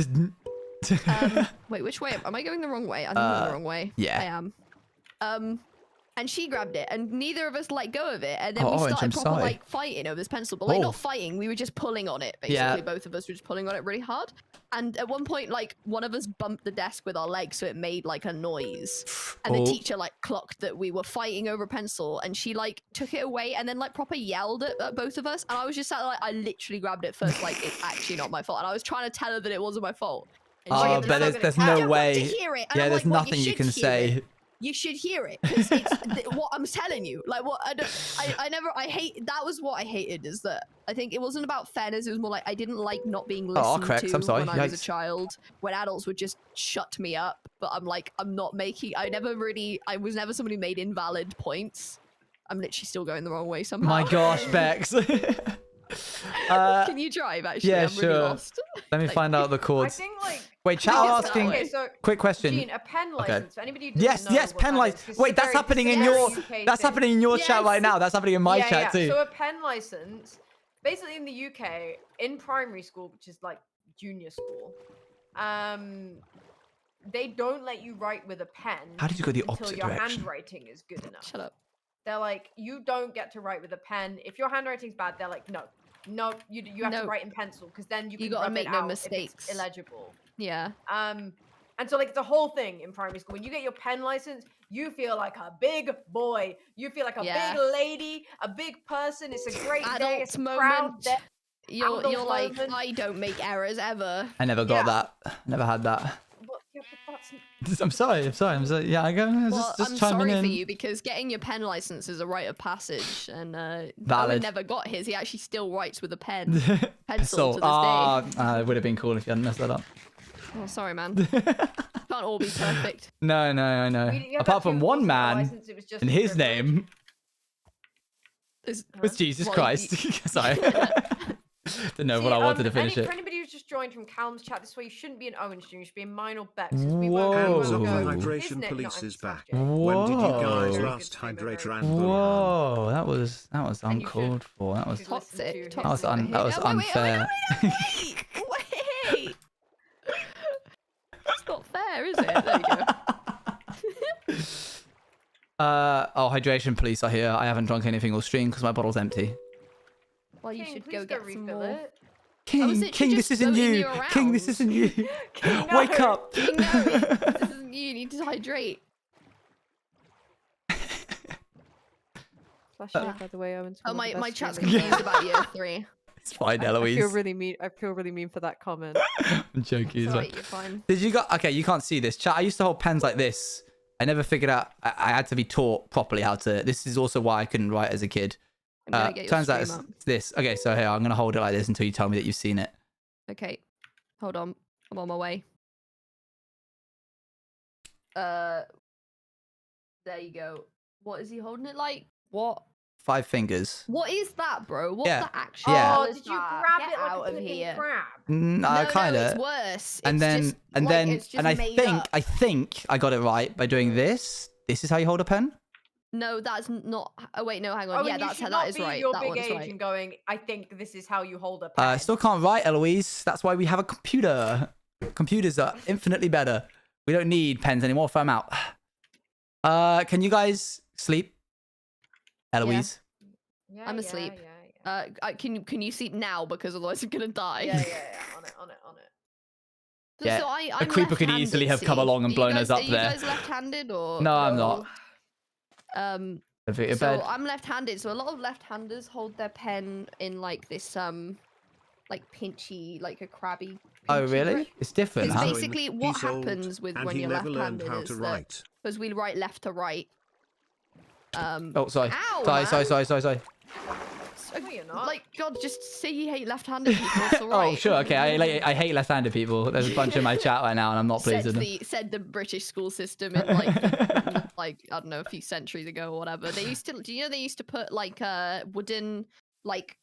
Wait, which way? Am I going the wrong way? I think I'm going the wrong way. yeah. I am. And she grabbed it, and neither of us let go of it. And then Oh, we Orange, started I'm proper sorry. like fighting over this pencil, but like Oh. not fighting. We were just pulling on it. Basically, Yeah. both of us were just pulling on it really hard. And at one point, like one of us bumped the desk with our legs, so it made like a noise. And Oh. the teacher like clocked that we were fighting over a pencil, and she like took it away and then like proper yelled at both of us. And I was just sat there, like I literally grabbed it first, like it's actually not my fault. And I was trying to tell her that it wasn't my fault. And she Oh, was but like, there's "I no don't want way. to hear it." And Yeah, I'm there's like, "Well, nothing you should can hear say. it. You should hear it, because it's what I'm telling you. Like what I hate. That was what I hated, is that I think it wasn't about fairness. It was more like I didn't like not being listened correct. to I'm sorry. when I was a Yikes. child. When adults would just shut me up, but I'm like I'm not making. I was never somebody who made invalid points. I'm literally still going the wrong way somehow. My gosh, Bex. Can you drive? Actually, yeah, I'm sure. really lost. Let me Like- find out the I chords. think like. Wait, chat No, are it's- asking. Okay, so Quick question. Gene, a pen license. For anybody who doesn't Yes, know yes, what pen that license. is, 'cause Wait, it's a that's very- happening it's in a your. very UK That's thing. happening in your chat Yes. right now. That's happening in my chat too. So a pen license, basically in the UK, in primary school, which is like junior school, they don't let you write with a pen. How did you go the until opposite your direction? handwriting is good enough. Shut up. They're like, you don't get to write with a pen. If your handwriting's bad, they're like, no, you have No. to write in pencil, because then you You can gotta rub make it no out if it's mistakes. illegible. Yeah. And so like it's a whole thing in primary school. When you get your pen license, you feel like a big boy. You feel like a Yeah. big lady, a big person. It's a great day. Adult It's a proud moment. day. You're Adult like moment. I don't make errors ever. I never got Yeah. that. Never had that. But, yeah, but that's I'm sorry. Yeah, I go. Well, Just I'm chiming sorry in. for you, because getting your pen license is a rite of passage, and Valid. Owen never got his. He actually still writes with a pen, pencil to this Ah, day. it would have been cool if you hadn't messed that up. Oh, sorry, man. Can't all be perfect. No, I know. you have Apart that from too, one wasn't a man, license, it was just and a his privilege. name It's- was Jesus Well, Christ. Sorry. Didn't know what I wanted to finish it. For anybody who's just joined from Callum's chat, this way you shouldn't be an Owen student, you should be in mine or Bex. 'Cause we won't Whoa. go Whoa. Hydration Isn't it police not in is back. subject? When did you guys Whoa. last hydrate Rambo? Whoa, that was And you should- uncalled for. That was should listen to Toxic. his that was toxic. unfair. Wait. It's not fair, is it? There you go. Hydration police are here. I haven't drunk anything all stream because my bottle's empty. Well, you King, should please go get some refill more. it. King, literally King, this just isn't floating you. you King, this around. isn't you. King, Wake no. up. King, no, this isn't you. You need to hydrate. Flash you, by the way, Owen's Oh, one of the my best chat's streamers. confused about year 3. It's fine, I Eloise. feel really mean. I feel really mean for that comment. I'm joking. It's as well. alright, you're fine. Did you got? Okay, you can't see this. Chat. I used to hold pens like this. I never figured out. I had to be taught properly how to. This is also why I couldn't write as a kid. I'm gonna get your Turns out stream it's this. Okay, so here I'm gonna hold it like this until you tell me that you've seen it. up. Okay, hold on. I'm on my way. There you go. What is he holding it like? What? 5 fingers. What is that, bro? What's Yeah. the actual? Yeah. Oh, hell is did you that? grab Get it like out a of flipping here. crab? No, No, kind no, it's of. worse. And It's then just, and like, then it's just and I made think up. I think I got it right by doing this. This is how you hold a pen. No, that's not. Oh wait, no, hang on. Oh, yeah, and you that's should that not is be right. your That big one's age right. and going, I think this is how you hold a pen. Still can't write, Eloise. That's why we have a computer. Computers are infinitely better. We don't need pens anymore. Firm out. Can you guys sleep? Eloise? Yeah, I'm asleep. Yeah. Can you sleep now because otherwise I'm gonna die. Yeah. On it. So, Yeah, so a I'm creeper could left-handed, easily have come see? along and blown us up Are you there. guys left-handed or? No, I'm not. So Bed. I'm left-handed. So a lot of left-handers hold their pen in like this like pinchy, like a crabby. Oh, really? grip. It's different, Because huh? basically, what He's old, happens with and when he you're never learned left-handed how is to that write. because we write left to right. Oh, sorry. Ow, Sorry. man. No, you're not. Like, God, just say you hate left-handed people. It's all right. Oh, sure. Okay. I hate left-handed people. There's a bunch in my chat right now, and I'm not pleased with them. Said the British school system in like like I don't know, a few centuries ago or whatever. They used to. Do you know they used to put like wooden like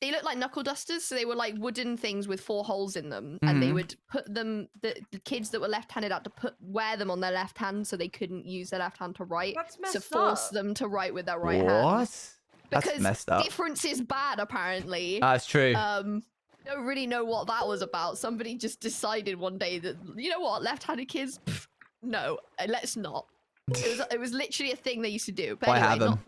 they look like knuckle dusters, so they were like wooden things with 4 holes in them, and they would put them. The kids that were left-handed had to wear them on their left hand, so they couldn't use their left hand to write. That's To messed force up. them to write with their right hand. What? That's Because messed up. difference is bad, apparently. That's true. Don't really know what that was about. Somebody just decided one day that, you know what, left-handed kids, pff, no, let's not. It was literally a thing they used to do. But Why anyway, have them?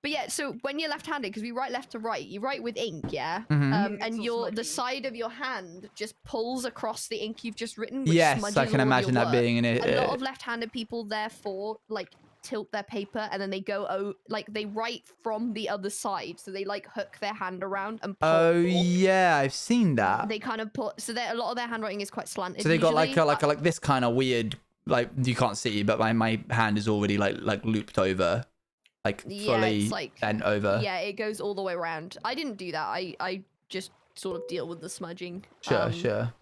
but yeah, so when you're left-handed, because we write left to right, you write with ink, yeah? Mhm. It's all And the smudgy. side of your hand just pulls across the ink you've just written, which Yes, smudges I can all of imagine your that work. being in it. A lot of left-handed people, therefore, like, tilt their paper and then they go like they write from the other side, so they like hook their hand around and pull. Oh yeah, I've seen that. They kind of put so a lot of their handwriting is quite slanted. So they got usually. like this kind of weird, like you can't see, but my hand is already like looped over, like Yeah, fully it's like- bent over. Yeah, it goes all the way around. I didn't do that. I just sort of deal with the smudging. Sure.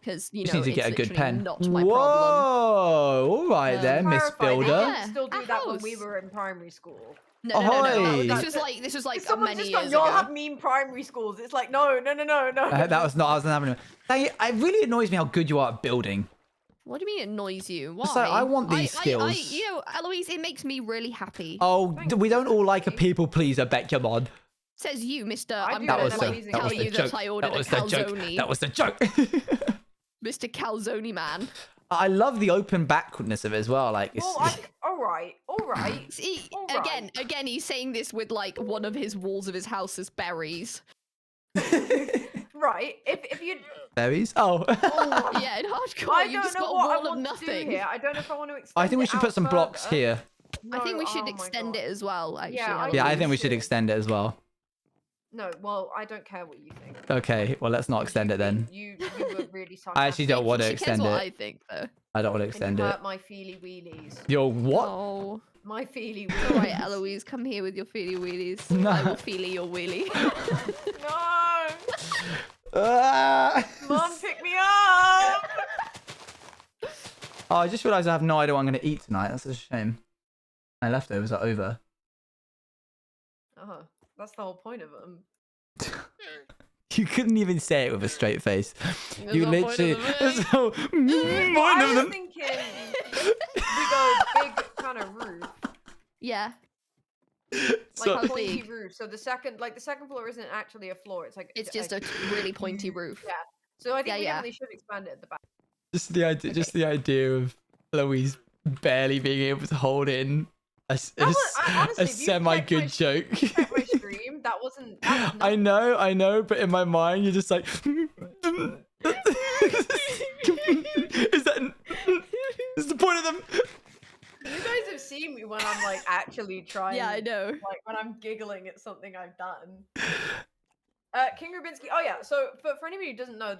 Because you Just know need to get a it's good literally pen. not my Whoa! problem. All right then, Miss Clarify, they Builder. didn't still do A that when we house. were in primary school. No. Ahoy! This was like Someone many just years gone, y'all ago. have mean primary schools. It's like, no. That was not. I wasn't having it. It really annoys me how good you are at building. What do you mean it annoys you? Why? It's like, I want these skills. You know, Eloise, it makes me really happy. Oh, we don't all like a you. people pleaser, bet your mod. Says you, Mister. I I'm do That gonna was that the amazing. tell that was you the that joke. I ordered That was a the joke. calzone. That was the joke. Mr. Calzone man. I love the open backwardness of it as well. Like, it's, Well, all right. See, All again, he's saying this with like one of his walls of his house is berries. Right. If you, berries. Oh, Yeah, in hardcore, I you don't just know got a what I wall of want to do nothing. here. I don't know if I want to extend I think we it should out put some blocks further. here. I think we No, should oh my extend God. it as well. Actually, Yeah, Eloise. Yeah, I think think we we should should. extend it as well. No, well, I don't care what you think. Okay, well let's not extend it then. You were really sarcastic. I actually don't want to She cares extend what it. I think, though. I don't want to And extend you it. hurt my feely wheelies. Yo, what? Oh, My feely all wheelies. right, Eloise, come here with your feely wheelies. No. I will feely your wheelie. No! Ah! Mom, pick me up! Oh, I just realised I have no idea what I'm going to eat tonight. That's a shame. My leftovers are over. Uh-huh. That's the whole point of them. You couldn't even say it with a straight face. There's You no point literally. of it. There's no point I of was them. thinking we go big kind of roof. Yeah. Like So- a pointy big. roof. So the second floor isn't actually a floor. It's like It's just a really pointy roof. Yeah. So I think Yeah, we yeah. definitely should expand it at the back. Just the idea of Louise barely being able to hold in a honestly, if you semi-good joke. Check my stream. That wasn't. That was I know, but in my mind, you're just like, is that? Is the point of them? You guys have seen me when I'm like actually trying. Yeah, I know. Like when I'm giggling at something I've done. King Rubinsky. Oh yeah. So for anybody who doesn't know,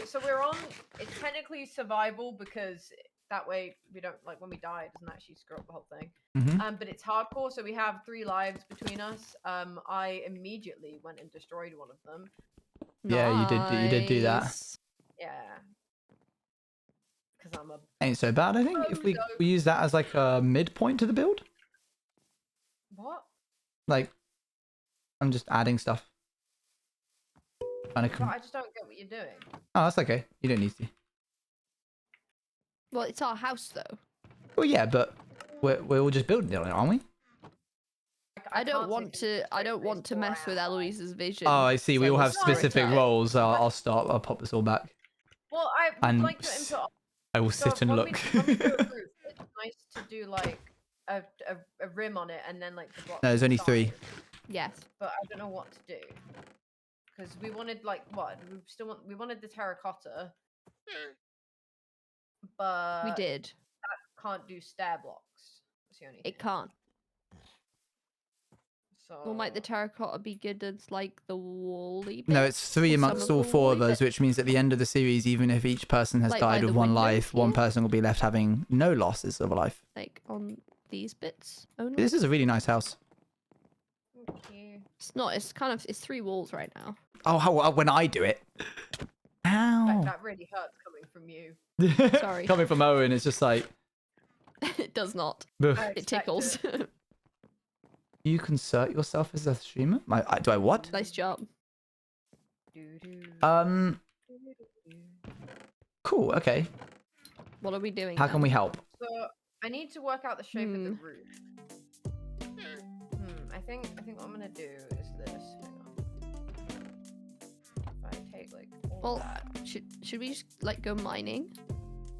so we're on. It's technically survival because that way we don't like when we die, it doesn't actually screw up the whole thing. Mhm. But it's hardcore, so we have 3 lives between us. I immediately went and destroyed one of them. Yeah, you did do that. Nice. Yeah. Because I'm a. Ain't so bad, I think. If we use that as like a midpoint to the build, What? like, I'm just adding stuff. Trying to But come. I just don't get what you're doing. Oh, that's okay. You don't need to. Well, it's our house, though. Well, yeah, but we're all just building it, aren't we? I don't can't want take to. I don't want to mess with Eloise's vision. Oh, I see. We So all we'll have start it specific out. roles. I'll stop. I'll pop this all back. Well, I would And like your input. I will So sit and when look. when we do a roof, it's nice to do like a rim on it and then like the blocks. No, there's on only the 3. side. Yes. But I don't know what to do because we wanted like what we wanted the terracotta, but We did. can't do stair blocks. That's the only It thing. can't. So Well, might the terracotta be good as like the wally bit? No, it's 3 Or some amongst of all the 4 of wally us, bit? which means at the end of the series, even if each person has Like by died with the 1 windows life, one here? person will be left having no losses of a life. Like on these bits only? This is a really nice house. Thank you. It's not. It's kind of. It's 3 walls right now. Oh, how when I do it. Ow. That really hurts coming from you. Sorry. Coming from Owen, it's just like, It does not. ugh. I It expect tickles. You consert yourself as a streamer? Do I what? Nice job. Cool. Okay. What are we doing? How can we help? So I need to work out the shape of the roof. I think what I'm gonna do is this. Hang on. If I take like all Well, that. should we just like go mining?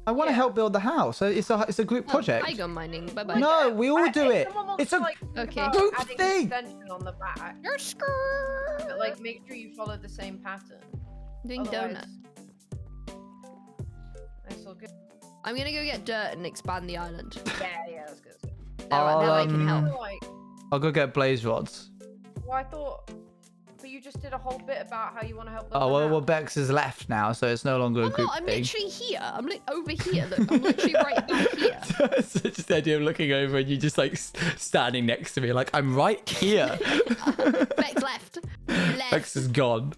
I want to Yeah. help build the house. It's a group Oh, project. I go mining. Bye bye. No, we all do If it. someone wants It's to, a like, think Okay. about group adding thing. extension on the back, You're screwed. but like make sure you follow the same pattern. Doing Otherwise, donut. it's all good. I'm gonna go get dirt and expand the island. Yeah, that's good. Alright, now I can I'll, help. Like, I'll go get blaze rods. well, I thought, but you just did a whole bit about how you want to help. build Oh, the well, house. Bex is left now, so it's no longer a I'm group not. I'm thing. literally here. I'm over here. Look, I'm literally right back here. It's just the idea of looking over and you just like standing next to me, like I'm right here. Bex left. Left. Bex is gone.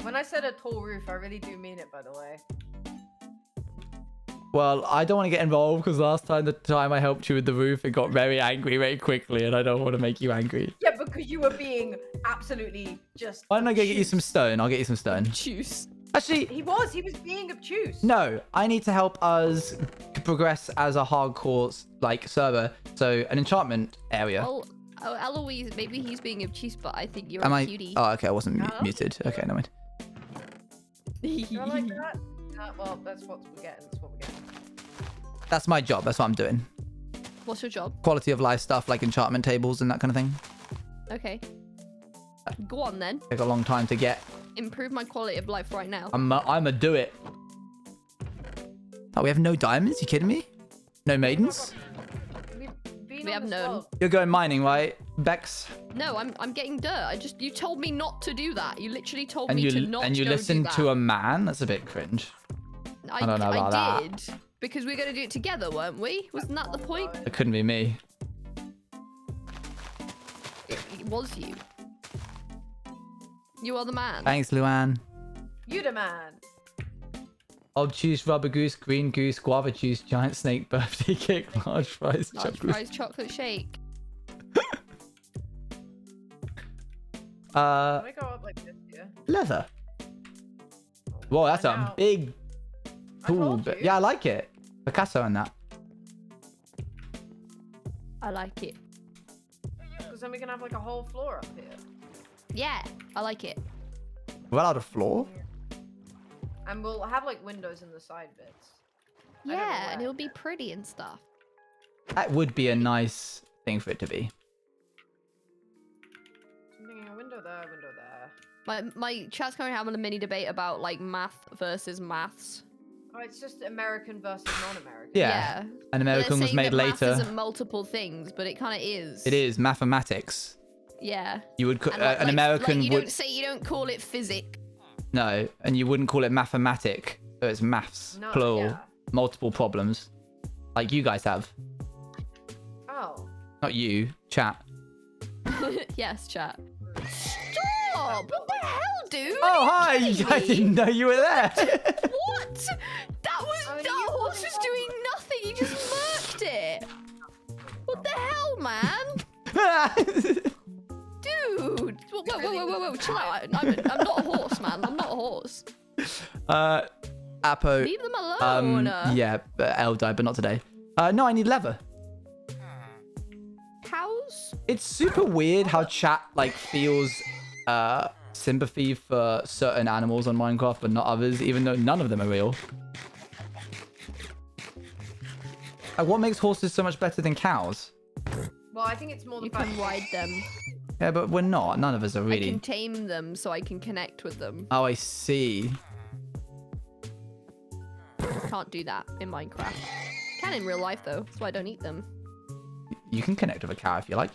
When I said a tall roof, I really do mean it, by the way. Well, I don't want to get involved because the time I helped you with the roof, it got very angry very quickly, and I don't want to make you angry. Yeah, because you were being absolutely just. Why don't I go get you some obtuse. stone? I'll get you some stone. Juice. Actually, He was being obtuse. no, I need to help us progress as a hardcore like server. So an enchantment area. Well, oh, Eloise, maybe he's being obtuse, but I think you're Am a I? cutie. Oh, okay, I wasn't Oh. muted. Okay, no mind. Do I like that? Well, that's what we're getting. That's what we're getting. That's my job. That's what I'm doing. What's your job? Quality of life stuff like enchantment tables and that kind of thing. Okay. Go on then. Take a long time to get. Improve my quality of life right now. I'm a do it. Oh, we have no diamonds? You kidding me? No maidens? We have none. You're going mining, right, Bex? No, I'm getting dirt. You told me not to do that. You literally told And me to you not and you go listened do to that. a man? That's a bit cringe. I don't know about I that. did. Because we are going to do it together, weren't we? Wasn't that the point? It couldn't be me. It was you. You are the man. Thanks, Luann. You the man. I'll choose rubber goose, green goose, guava juice, giant snake, birthday cake, large fries, Large chocolate. fries chocolate shake. Can we go up like this here? Leather. Whoa, that's I a know. big, I cool told bit. you. Yeah, I like it. Picasso and that. I like it. Because then we can have like a whole floor up here. Yeah, I like it. Well, out of floor. And we'll have like windows in the side bits. I don't know Yeah, and where. it'll be pretty and stuff. That would be a nice thing for it to be. Something, a window there, window there. My chat's currently having a mini debate about like math versus maths. Oh, it's just American versus non-American. Yeah. An But they're American was saying made that math later. isn't multiple things, but it kind of is. It is mathematics. Yeah. You would And like- an like- American like you would you don't call it physic. no, and you wouldn't call it mathematic. So it's maths, No, plural, yeah. multiple problems, like you guys have. Oh. Not you, chat. Yes, chat. Stop! What the hell, dude? Oh Are hi! you kidding I me? didn't know you were there. What? That was I mean, that you horse was doing nothing. He just murked it. What the hell, man? Dude! Whoa! Chill out. I'm not a horse, man. I'm not a horse. Apo. Leave them alone. Yeah, Elle died, but not today. No, I need leather. Cows? It's super weird how chat like feels sympathy for certain animals on Minecraft, but not others, even though none of them are real. Like, what makes horses so much better than cows? Well, I think it's more the You fact can ride them. Yeah, but we're not. None of us are I really. can tame them so I can connect with them. Oh, I see. Can't do that in Minecraft. Can in real life though. That's why I don't eat them. You can connect with a cow if you like.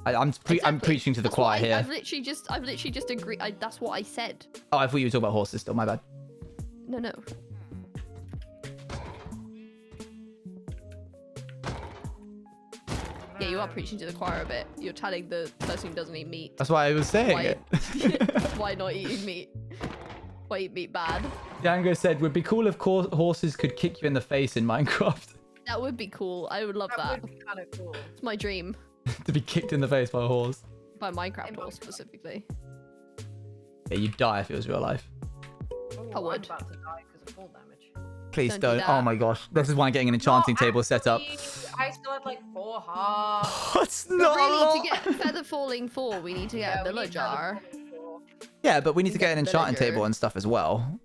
I'm Exactly. preaching to the That's what choir here. I've literally just agreed. That's what I said. Oh, I thought you were talking about horses still. My bad. No. Yeah, you are preaching to the choir a bit. You're telling the person who doesn't eat meat That's why I was saying why, it. why not eating meat. Why eat meat bad? Django said, would be cool if horses could kick you in the face in Minecraft. That would be cool. I would love that. would be kind of cool. It's my dream. To be kicked in the face by a horse. By Minecraft horse specifically. Yeah, you'd die if it was real life. Oh, I would. I'm about to die because of fall damage. Please Don't do don't. that. Oh my gosh. This is why I'm getting an enchanting table set up. I still had like 4 hearts. That's But not a really, lot. to get Feather Falling 4, we need to get a we need villager. another 4. Yeah, but we need You to get get an enchanting villager. table and stuff as well.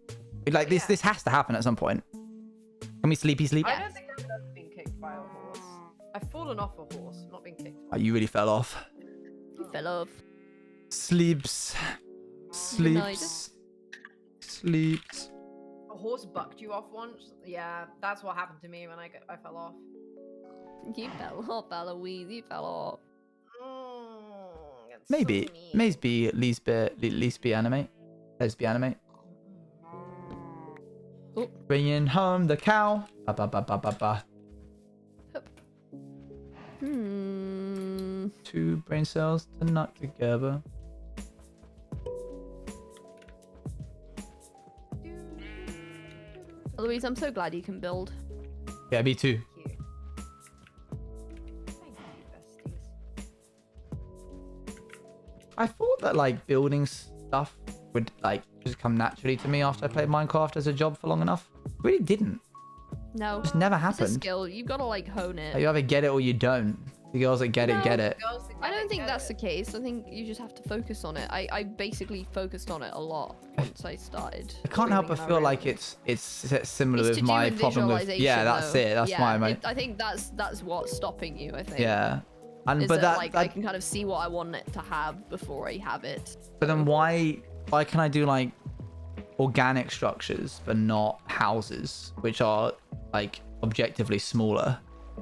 Like this, Yeah. this has to happen at some point. Can we sleepy sleep? I don't think I've ever been kicked by a horse. I've fallen off a horse, not been kicked. Oh, you really fell off. You fell off. Sleeps. Sleeps. Sleeps. A horse bucked you off once? Yeah, that's what happened to me when I fell off. You fell off, Eloise. You fell off. It's Maybe. so mean. Maybe lesbian anime. Lesbian anime. Oh. Bringing home the cow. Ba ba ba ba ba ba. Hmm. 2 brain cells to knock together. Eloise, I'm so glad you can build. Yeah, me too. Thank you. Thank you, besties. I thought that like building stuff would like just come naturally to me after I played Minecraft as a job for long enough. It really didn't. No. It just never It's a happened. skill. You've got to like hone Like, it. you either get it or you don't. The girls that get it, No. get it. Girls that I get don't it, think get that's it. the case. I think you just have to focus on it. I basically focused on it a lot once I started. I can't help but streaming feel and like everything. it's similar It's with to do my with problem with visualization, that's though. it. That's Yeah, my I think that's what's stopping you. I think. yeah. And Is but that, that, like I can kind of see what I want it to have before I have it. but then why can I do like organic structures but not houses, which are like objectively smaller?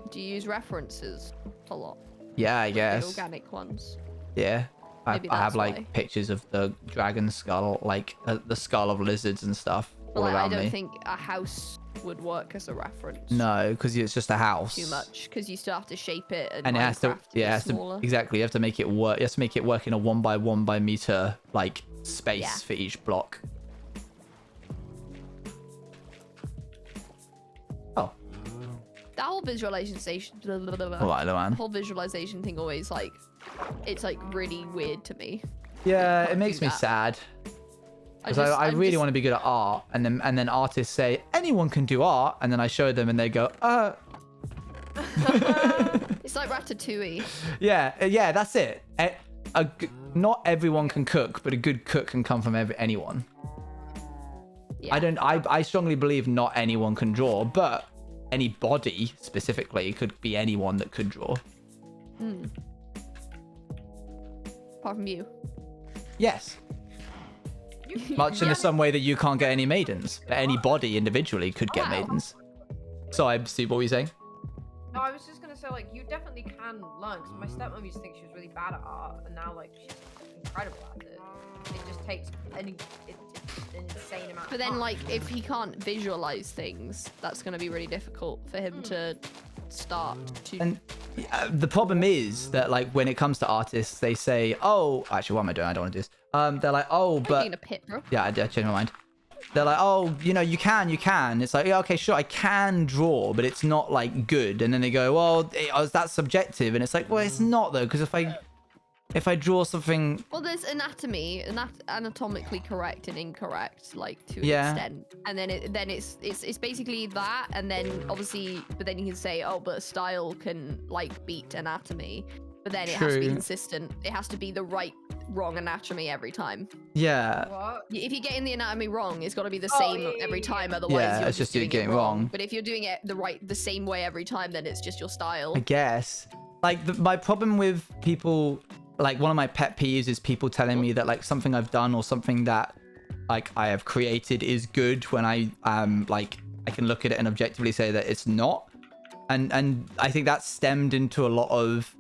Do you use references a lot? Yeah, I The guess. organic ones. Yeah. I Maybe have that's like why. pictures of the dragon skull, like the skull of lizards and stuff But all like, I around don't me. think a house would work as a reference. No, because it's just a house. Too much, because you still have to shape it. And it has to, Minecraft yeah, it is has to, smaller. exactly. You have to make it work. You have to make it work in a 1 by 1 by meter like space Yeah. for each block. Oh, That whole visualization, all right, the man. whole visualization thing always like, it's like really weird to me. Yeah, it can't makes do me that. sad because just- I I'm really just- want to be good at art, and then artists say anyone can do art, and then I show them and they go, It's like Ratatouille. yeah, that's it. Not everyone can cook, but a good cook can come from anyone. Yeah. I strongly believe not anyone can draw, but anybody specifically could be anyone that could draw. Apart from you. Yes. Much in the same way that you can't get any maidens, but anybody individually could get Wow. maidens. So I see what were you saying? No, I was just gonna say like you definitely can learn. Cause my stepmom used to think she was really bad at art, and now like she's incredible at it. It just takes an insane amount. But of then time. like, if he can't visualize things, that's going to be really difficult for him to start to... And the problem is that like when it comes to artists, they say, "Oh, actually, what am I doing? I don't want to do this." They're like, "Oh, I'm but in a pit, bro. yeah, I changed my mind." They're like, "Oh, you know, you can." It's like, yeah, okay, sure, I can draw, but it's not like good. And then they go, "Well, that's subjective," and it's like, "Well, it's not though, because if I draw something, Well, there's anatomy, anatomically correct and incorrect, like to an Yeah. extent, and then it's basically that, and then obviously, but then you can say, oh, but style can like beat anatomy, But then it has to be True. consistent. It has to be the right, wrong anatomy every time. Yeah. What? If you're getting the anatomy wrong, it's got to be the Oh, same yeah, every yeah, time. yeah. Otherwise, Yeah, you're it's just you're doing getting it wrong. But if you're doing it the same way every time, then it's just your style. I guess. Like my problem with people, like one of my pet peeves is people telling me that like something I've done or something that like I have created is good when I like I can look at it and objectively say that it's not. And I think that's stemmed into a lot of,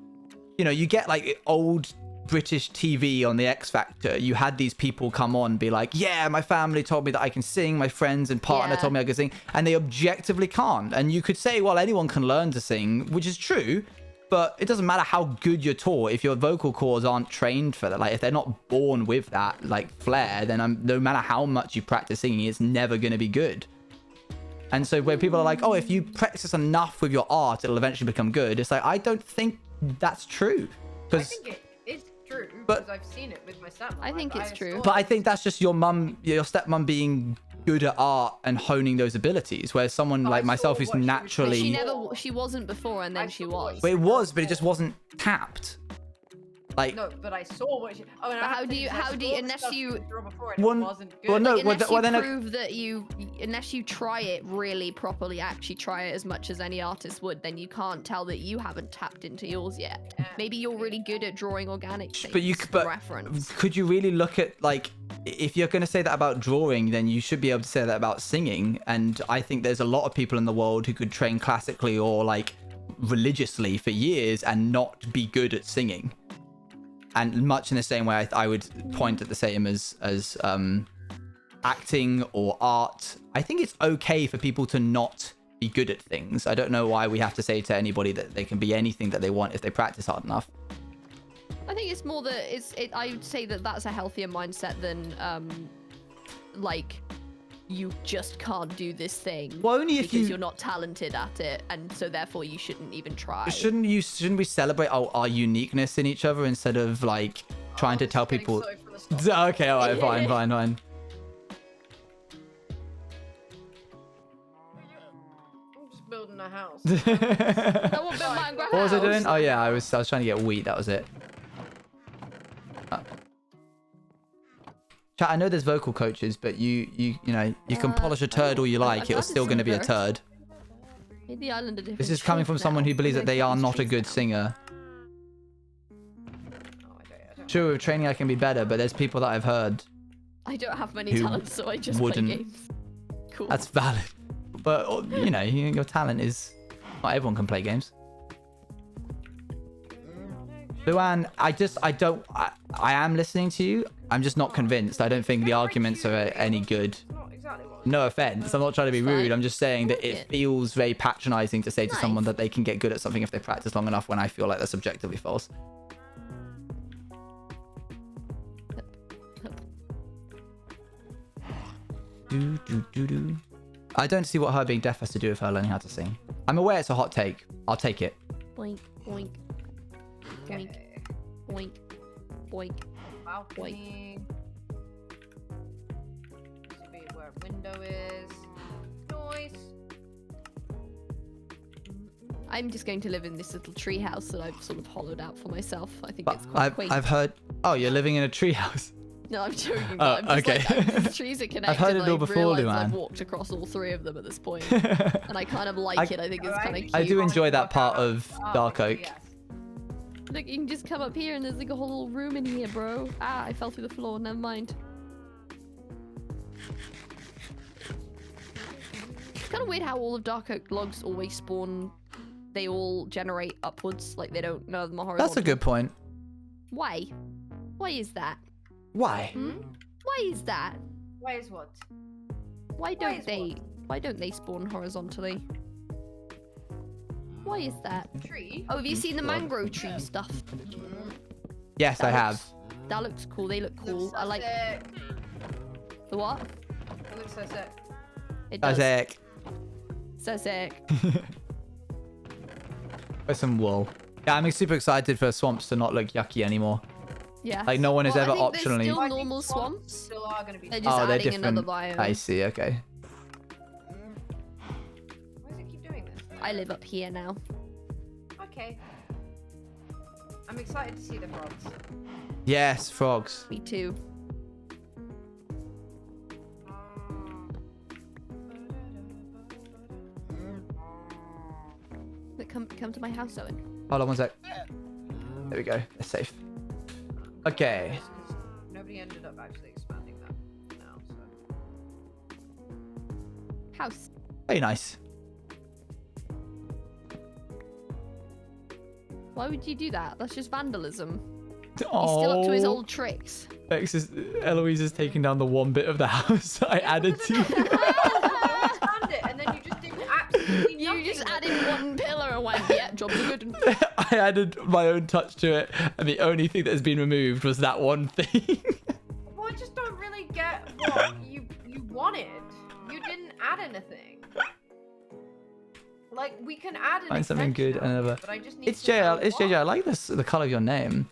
you know, you get like old British TV on the X Factor. You had these people come on and be like, yeah, my family told me that I can sing, my friends and partner Yeah. told me I can sing, and they objectively can't. And you could say, well, anyone can learn to sing, which is true, but it doesn't matter how good you're taught if your vocal cords aren't trained for that. Like if they're not born with that like flair, then no matter how much you practice singing, it's never going to be good. And so when people are like, oh, if you practice enough with your art, it'll eventually become good. It's like, I don't think that's true. I think it is true but- because I've seen it with my stepmom. I think it's true. But I think that's just your stepmom being good at art and honing those abilities, whereas someone But like I myself saw who's what she was naturally... doing. She wasn't before, and then I she saw what was. But it was, but it just wasn't tapped. Like, No, but I saw what she. Oh, and But I how have do you- things, I how do saw you- the unless stuff you- she drew before and One- it wasn't good. well, no, Like, unless well, you then prove that unless you try it really properly, actually try it as much as any artist would, then you can't tell that you haven't tapped into yours yet. Yeah. Maybe you're really good at drawing organic shapes. but you for but reference. could you really look at like, if you're going to say that about drawing, then you should be able to say that about singing. And I think there's a lot of people in the world who could train classically or like religiously for years and not be good at singing. And much in the same way, I would point at the same as acting or art. I think it's okay for people to not be good at things. I don't know why we have to say to anybody that they can be anything that they want if they practice hard enough. I think it's more that I would say that that's a healthier mindset than like you just can't do this thing. Well, only if because you're not talented at it, and so therefore you shouldn't even try. Shouldn't we celebrate our uniqueness in each other instead of like trying to tell people? Okay, all right, fine. I'm just building a house. I want to build my own What was I doing? house. Oh yeah, I was trying to get wheat. That was it. Chat, I know there's vocal coaches, but you know you can polish a turd all you like. It'll still going to be a turd. Made the island a different This is coming from shape someone now. who believes that Like, they are these not a trees good now. singer. Oh, I don't Sure, with training I can be better, but there's people that I've heard. I don't have many Who talents, so I just wouldn't. play games. Cool. That's valid. But you know, your talent is not everyone can play games. Luan, I am listening to you. I'm just not convinced. I don't think the arguments are any good. Not exactly what. No offense. I'm not trying to be It's fine. rude. I'm just saying that Like it it. feels very patronizing to say to Nice. someone that they can get good at something if they practice long enough when I feel like that's objectively false. Do. I don't see what her being deaf has to do with her learning how to sing. I'm aware it's a hot take. I'll take it. Boink, boink, boink, Okay. boink, boink. Balcony. This will be where a window is. Noise. I'm just going to live in this little tree house that I've sort of hollowed out for myself. I think it's quite I've, quaint. I've heard... Oh, you're living in a treehouse. No, I'm joking. Oh, But I'm just okay. like, the trees are connected. heard it and all I before, realised Luan. I've walked across all three of them at this point, and I kind of like it. I think it's kind of cute. I do enjoy that part of Dark Oak. Yes. Look, you can just come up here, and there's like a whole little room in here, bro. Ah, I fell through the floor. Never mind. It's kind of weird how all of Dark Oak logs always spawn. They all generate upwards, like they don't. None of them are horizontal. That's a good point. Why? Why is that? Why? Hmm? Why is that? Why is what? Why don't is they? Why don't they spawn horizontally? Why is that? Tree? Oh, have you seen the mangrove tree stuff? Yes, I have. That looks cool. They look cool. Looks I so like sick. the what? It looks so sick. It does. Isaac. So sick. With some wool. Yeah, I'm super excited for swamps to not look yucky anymore. Yeah. Like, no one has Well, ever I think there's optionally- still I think normal swamps. Still are gonna be. They're just Oh, they're adding different. another biome. I see, okay. Why does it keep doing this? I live up here now. Okay. I'm excited to see the frogs. Yes, frogs. Me too. Come to my house, Owen. Hold on one sec. There we go. They're safe. Okay. Nobody ended up actually expanding that now, so. House. Very nice. Why would you do that? That's just vandalism. Oh, He's still up to his old tricks. Eloise is taking down the one bit of the house I added to. You expand it, and then you just did absolutely You nothing. just added one pillar and went, yeah, jobs are good. I added my own touch to it, and the only thing that has been removed was that one thing. Well, I just don't really get what you wanted. You didn't add anything. Like, we can add an Find something good extension and of another. it, but I just need It's to know JL. It's what. JJ. I like this. The color of your name.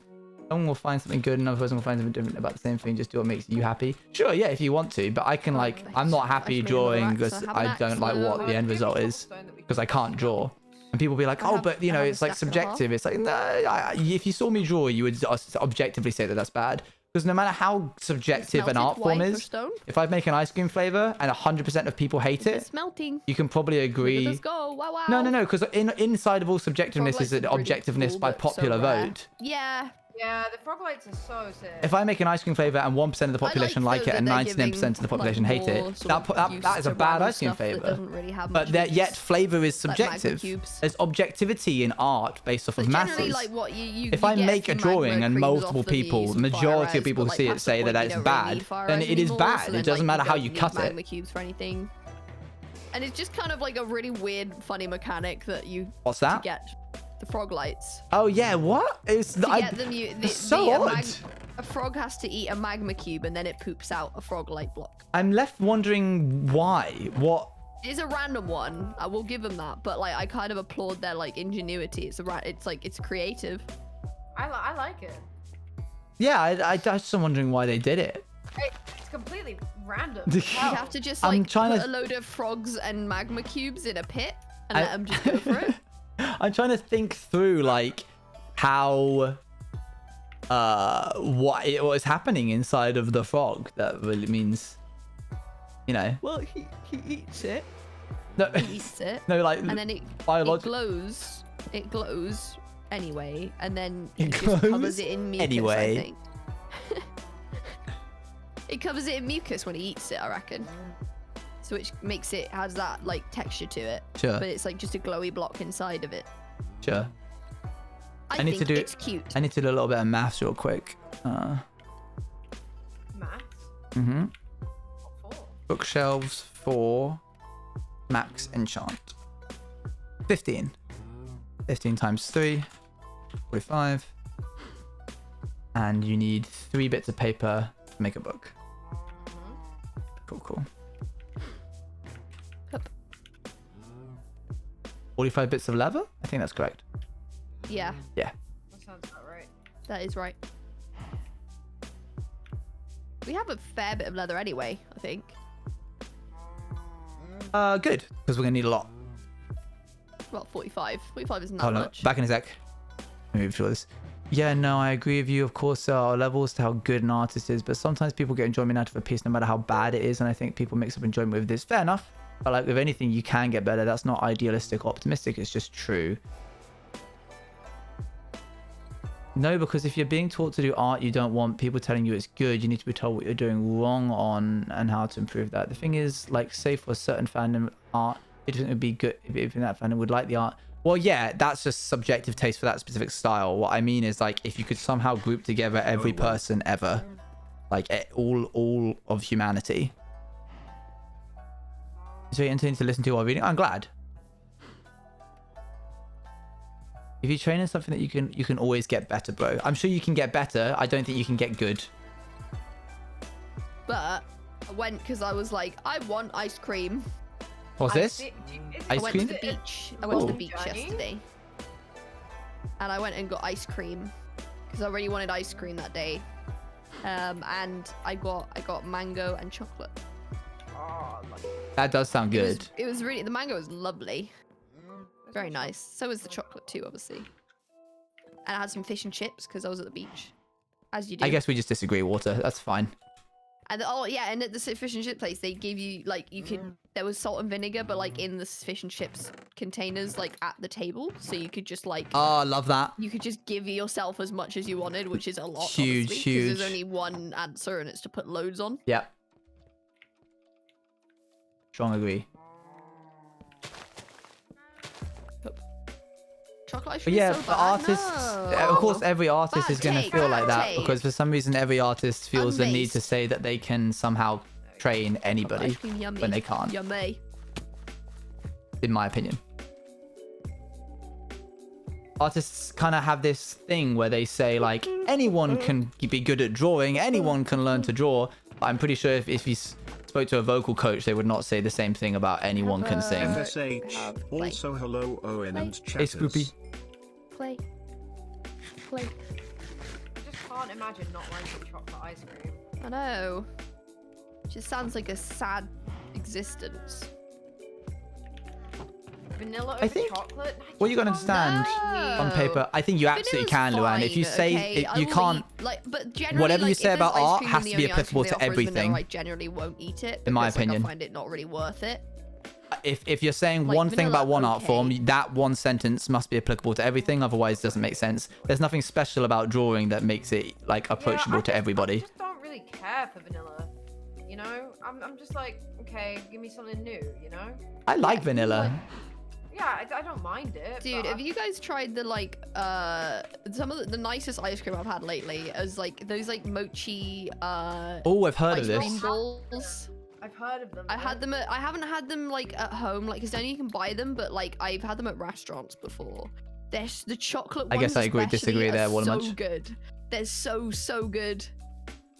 Someone will find something good, another person will find something different about the same thing. Just do what makes you happy. Sure, yeah, if you want to, but I can like. I'm not happy I've made another drawing axe, because I have an I axe don't like now. what the end result is because I can't draw. And people be like, I oh, have- but you I know, have a it's like stack and a half. subjective. It's like, no, if you saw me draw, you would objectively say that that's bad. Because no matter how subjective an melted art form white for is, stone. if I make an ice cream flavor and 100% of people hate it, It's melting. you can probably Look at agree. this go. Wow, wow. No, because inside of all subjectiveness is Frog an lights are pretty objectiveness cool, by but so popular rare. vote. Yeah. Yeah, the frog lights are so sick. If I make an ice cream flavor and 1% of the population like though, it and that 99% they're of the giving, population hate more it, sort of that use is a to bad random ice cream stuff that flavor. doesn't really have But much use, yet flavor is like magma subjective. cubes. There's objectivity in art based off of But generally, masses. like what you If you I get make a from magma drawing and creams multiple off them, you people, use some majority fire of res, people but, who see it past the say that point, that's you don't really bad, need fire then res it is anymore, bad. so It then, doesn't like, matter how don't you need cut it. magma cubes for anything. And it's just kind of like a really weird, funny mechanic that you What's to that? get the frog lights. Oh yeah, what? It's To get them, it's so odd. a frog has to eat a magma cube and then it poops out a frog light block. I'm left wondering why. What? It is a random one. I will give them that, but like I kind of applaud their like ingenuity. It's like it's creative. I like it. Yeah, I just am wondering why they did it. It's completely random. You You have to just I'm like trying put to- a load of frogs and magma cubes in a pit and I- let them just go for it. I'm trying to think through like how what is happening inside of the frog that really means, you know. Well, he eats it. No, He eats it. no, like And then it biological. glows. It glows anyway, and then It it just glows covers it in mucus. anyway. I think. It covers it in mucus when he eats it, I reckon. So which makes it has that like texture to it. Sure. But it's like just a glowy block inside of it. Sure. I need to think do- it's cute. I need to do a little bit of maths real quick. Maths? Mm-hmm. What for? Bookshelves for max enchant. 15. 15 times 3. 45. And you need 3 bits of paper to make a book. Cool. Hup. 45 bits of leather? I think that's correct. Yeah, Yeah. That sounds about right. that is right. We have a fair bit of leather anyway, I think. Good. Because we're going to need a lot. Well, 45. 45 isn't that Hold on. much. Back in a sec. Let me move through this. Yeah, no, I agree with you. Of course, there are levels to how good an artist is, but sometimes people get enjoyment out of a piece no matter how bad it is, and I think people mix up enjoyment with this. Fair enough. But like with anything, you can get better. That's not idealistic or optimistic. It's just true. No, because if you're being taught to do art, you don't want people telling you it's good. You need to be told what you're doing wrong on and how to improve that. The thing is, like, say for a certain fandom art, it would be good if that fandom would like the art. Well, yeah, that's just subjective taste for that specific style. What I mean is, like, if you could somehow group together every person ever, like all of humanity. Is it entertaining to listen to while reading? I'm glad. If you train in something that you can always get better, bro. I'm sure you can get better. I don't think you can get good. But I went because I was like, I want ice cream. What's this? I Ice went cream? to the beach. I went to the Oh. beach Journey? yesterday. And I went and got ice cream because I really wanted ice cream that day. And I got mango and chocolate. Oh, lovely. That does sound good. It was really, the mango was lovely. Very nice. So was the chocolate too, obviously. And I had some fish and chips because I was at the beach, as you do. I guess we just disagree, Water. That's fine. And oh yeah, and at the fish and chip place, they gave you like you could. There was salt and vinegar, but like in the fish and chips containers, like at the table, so you could just like. Oh, I love that. You could just give yourself as much as you wanted, which is a lot. Huge, honestly, 'cause huge. There's only one answer, and it's to put loads on. Yeah. Strong agree. Chocolate ice But cream yeah, is so the bad. artists, No. of course, every artist Bad is going to take, feel like bad that take. because for some reason, every artist feels the need to Unbased. say that they can somehow train Chocolate anybody ice cream, yummy. when they can't, Yummy. in my opinion. Artists kind of have this thing where they say like anyone can be good at drawing, anyone can learn to draw. But I'm pretty sure if you spoke to a vocal coach, they would not say the same thing about anyone can sing. FSH. Also, hello, Owen and Hey, chatters. Spoopy. Play. Play. I just can't imagine not liking chocolate ice cream. I know. Just sounds like a sad existence. Vanilla I over think chocolate? what you gotta understand on No. paper, I think you absolutely can, Luann. If you Fine, say okay, I you will can't, eat, like, but generally, whatever you like, say if there's about ice art cream has and to the be only ice applicable cream to they offer is vanilla, everything. I generally won't eat it. In my because, like, opinion. I find it not really worth it. if you're saying Like, one thing vanilla, about one art okay. form, that one sentence must be applicable to everything. Otherwise, it doesn't make sense. There's nothing special about drawing that makes it like approachable I to everybody. I just don't really care for vanilla. You know, I'm just like, okay, give me something new. You know? I like Yeah, vanilla. Yeah, I don't mind it. Dude, but have you guys tried the like some of the nicest ice cream I've had lately? As like those like mochi Oh, I've heard ice of cream this. balls. I've heard of them. I had them I haven't had them like at home, like because only you can buy them, but like I've had them at restaurants before. The chocolate I guess ones I agree, especially disagree are there, so Watermunch. good. They're so good.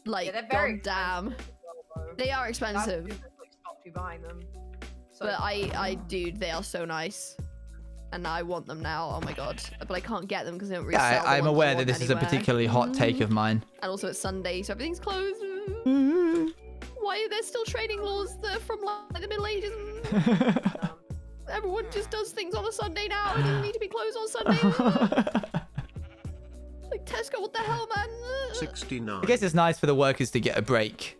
Like they're very goddamn. expensive as well, though. They are That's expensive. just, like, stopped me buying them. So But dude, they are so nice. And I want them now. Oh my god. But I can't get them because they don't really Yeah, sell the I'm ones I aware that want this is a anywhere. particularly hot take of mine. And also it's Sunday, so everything's closed. Why are there still trading laws that are from like the Middle Ages? Everyone just does things on a Sunday now. It doesn't need to be closed on Sunday. Like Tesco, what the hell, man? 69. I guess it's nice for the workers to get a break,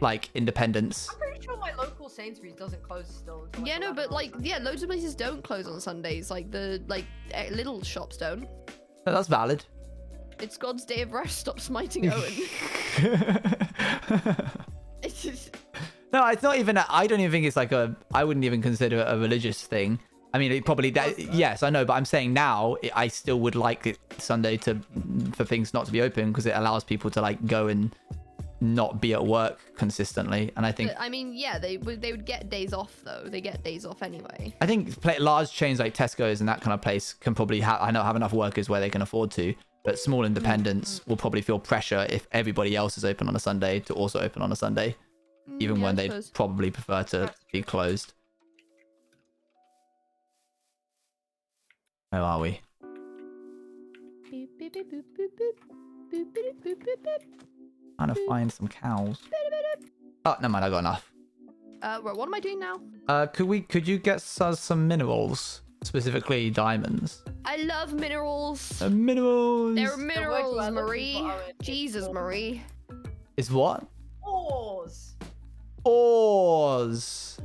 like independence. I'm pretty sure my local Sainsbury's doesn't close still. Until, Yeah, no, 11 but on like, Sunday. yeah, loads of places don't close on Sundays. Like the little shops don't. No, that's valid. It's God's day of rest. Stop smiting Owen. It's just, No, it's not even. I don't even think it's like a. I wouldn't even consider it a religious thing. I mean, it probably. Yes, I know, but I'm saying now, I still would like it Sunday for things not to be open because it allows people to like go and not be at work consistently. And I think. I mean, yeah, they would get days off though. They get days off anyway. I think large chains like Tesco's and that kind of place can probably have enough workers where they can afford to. But small independents will probably feel pressure if everybody else is open on a Sunday to also open on a Sunday, even Yeah, when I they suppose. probably prefer to be closed. Where are we? Boop, boop, boop, boop, boop, boop. Boop, boop, boop, boop, boop. Trying to find some cows. Oh, never mind. I got enough. Right, what am I doing now? Could you get us some minerals, specifically diamonds? I love minerals. Minerals. They're So minerals, what do I look Marie. for, Owen? Jesus, Marie. Is what? Ores. Ores.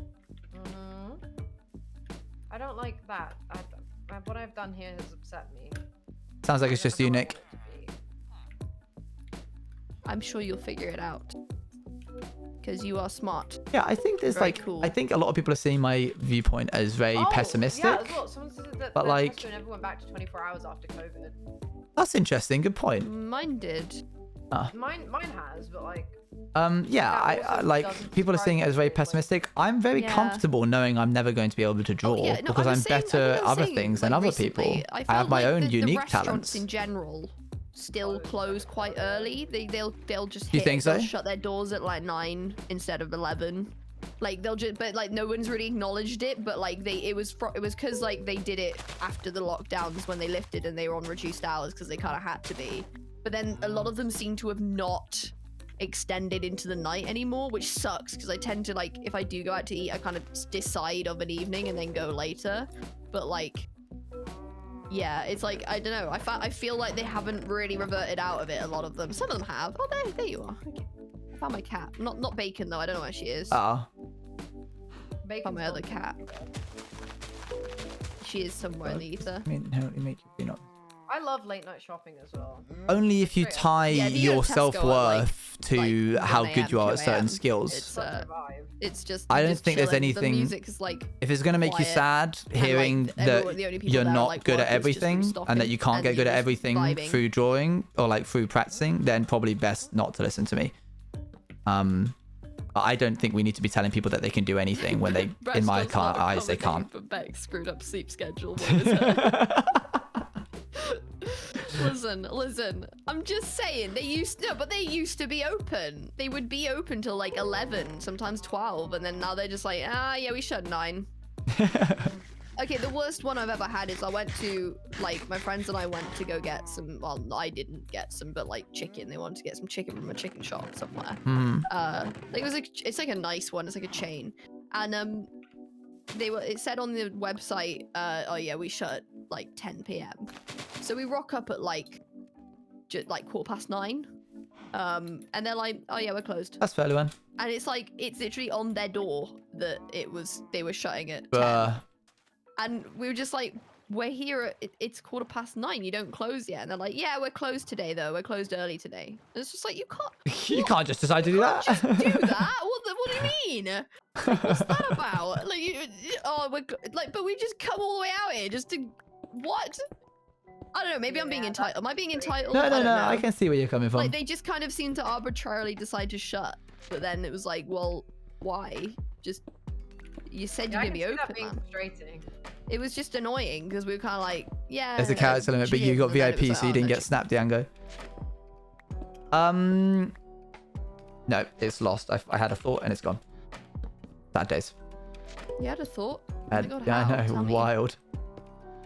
I don't like that. What I've done here has upset me. Sounds like it's just you, Nick. I'm sure you'll figure it out. Because you are smart. Yeah, I think there's Very like, cool. I think a lot of people are seeing my viewpoint as very pessimistic. Yeah, as well. Someone said that But, the like- Tesco never went back to 24 hours after COVID. That's interesting. Good point. Mine did. Mine has, but like, Yeah, That I also like doesn't people are seeing it as very surprise me, like- pessimistic. I'm very Yeah. comfortable knowing I'm never going to be able to draw Oh, yeah, no, because I I'm was saying- I better think I at was other saying, things than like, other recently, people. I I have felt my like own the unique restaurants talents. in general still close quite early. They'll just You hit, think they'll so? shut their doors at like 9 instead of 11. Like they'll just, but like no one's really acknowledged it. But like it was because like they did it after the lockdowns when they lifted and they were on reduced hours because they kind of had to be. But then a lot of them seem to have not extended into the night anymore, which sucks because I tend to like if I do go out to eat, I kind of decide of an evening and then go later. But like, yeah, it's like, I don't know. I feel like they haven't really reverted out of it. A lot of them. Some of them have. Oh, there you are. Okay. I found my cat. Not Bacon though. I don't know where she is. Oh. Found my other cat. She is somewhere in the ether. I mean, how do you make your peanut? I love late night shopping as well. Only if you tie Yeah, if you go your to Tesco at, self-worth to like, how 1 good you are at 2 certain a.m. skills. It's just. I don't just think there's chilling. anything- The music is like. If it's going to make you quiet, sad and, like, hearing the only that people you're there are, not like, good at workers just everything and that restocking, you can't and get good you're at just everything vibing. through drawing or like through practicing, then probably best not to listen to me. But I don't think we need to be telling people that they can do anything when they, in my eyes, they can't. But Beck screwed up sleep schedule. What was it? Listen. I'm just saying they used to be open. They would be open till like 11, sometimes 12, and then now they're just like, yeah, we shut 9. Okay, the worst one I've ever had is I went to, like, my friends and I went to go get some, well, I didn't get some, but like chicken. They wanted to get some chicken from a chicken shop somewhere. It's like a nice one. It's like a chain, and it said on the website, oh yeah, we shut at like 10 p.m. So we rock up at like just like 9:15, and they're like, oh yeah, we're closed. That's fairly one. And it's like, it's literally on their door that they were shutting at 10. And we were just like, we're here it's 9:15, you don't close yet. And they're like, yeah, we're closed today though, we're closed early today. And it's just like, you can't You can't just decide to do that. just do that. What do you mean? Like, what's that about? Like, but we just come all the way out here just to what? I don't know, maybe I'm being entitled. Am I being entitled? No, I don't know. I can see where you're coming from. Like, they just kind of seem to arbitrarily decide to shut, but then it was like, well, why? Just, you said you're gonna be open, being man. frustrating. It was just annoying because we were kind of like, yeah. There's a character limit, but you got VIP, so you didn't get snapped, Diango. No, it's lost. I had a thought and it's gone. Bad days. You had a thought? Oh I my God, yeah, how? I know. Tell me. Wild.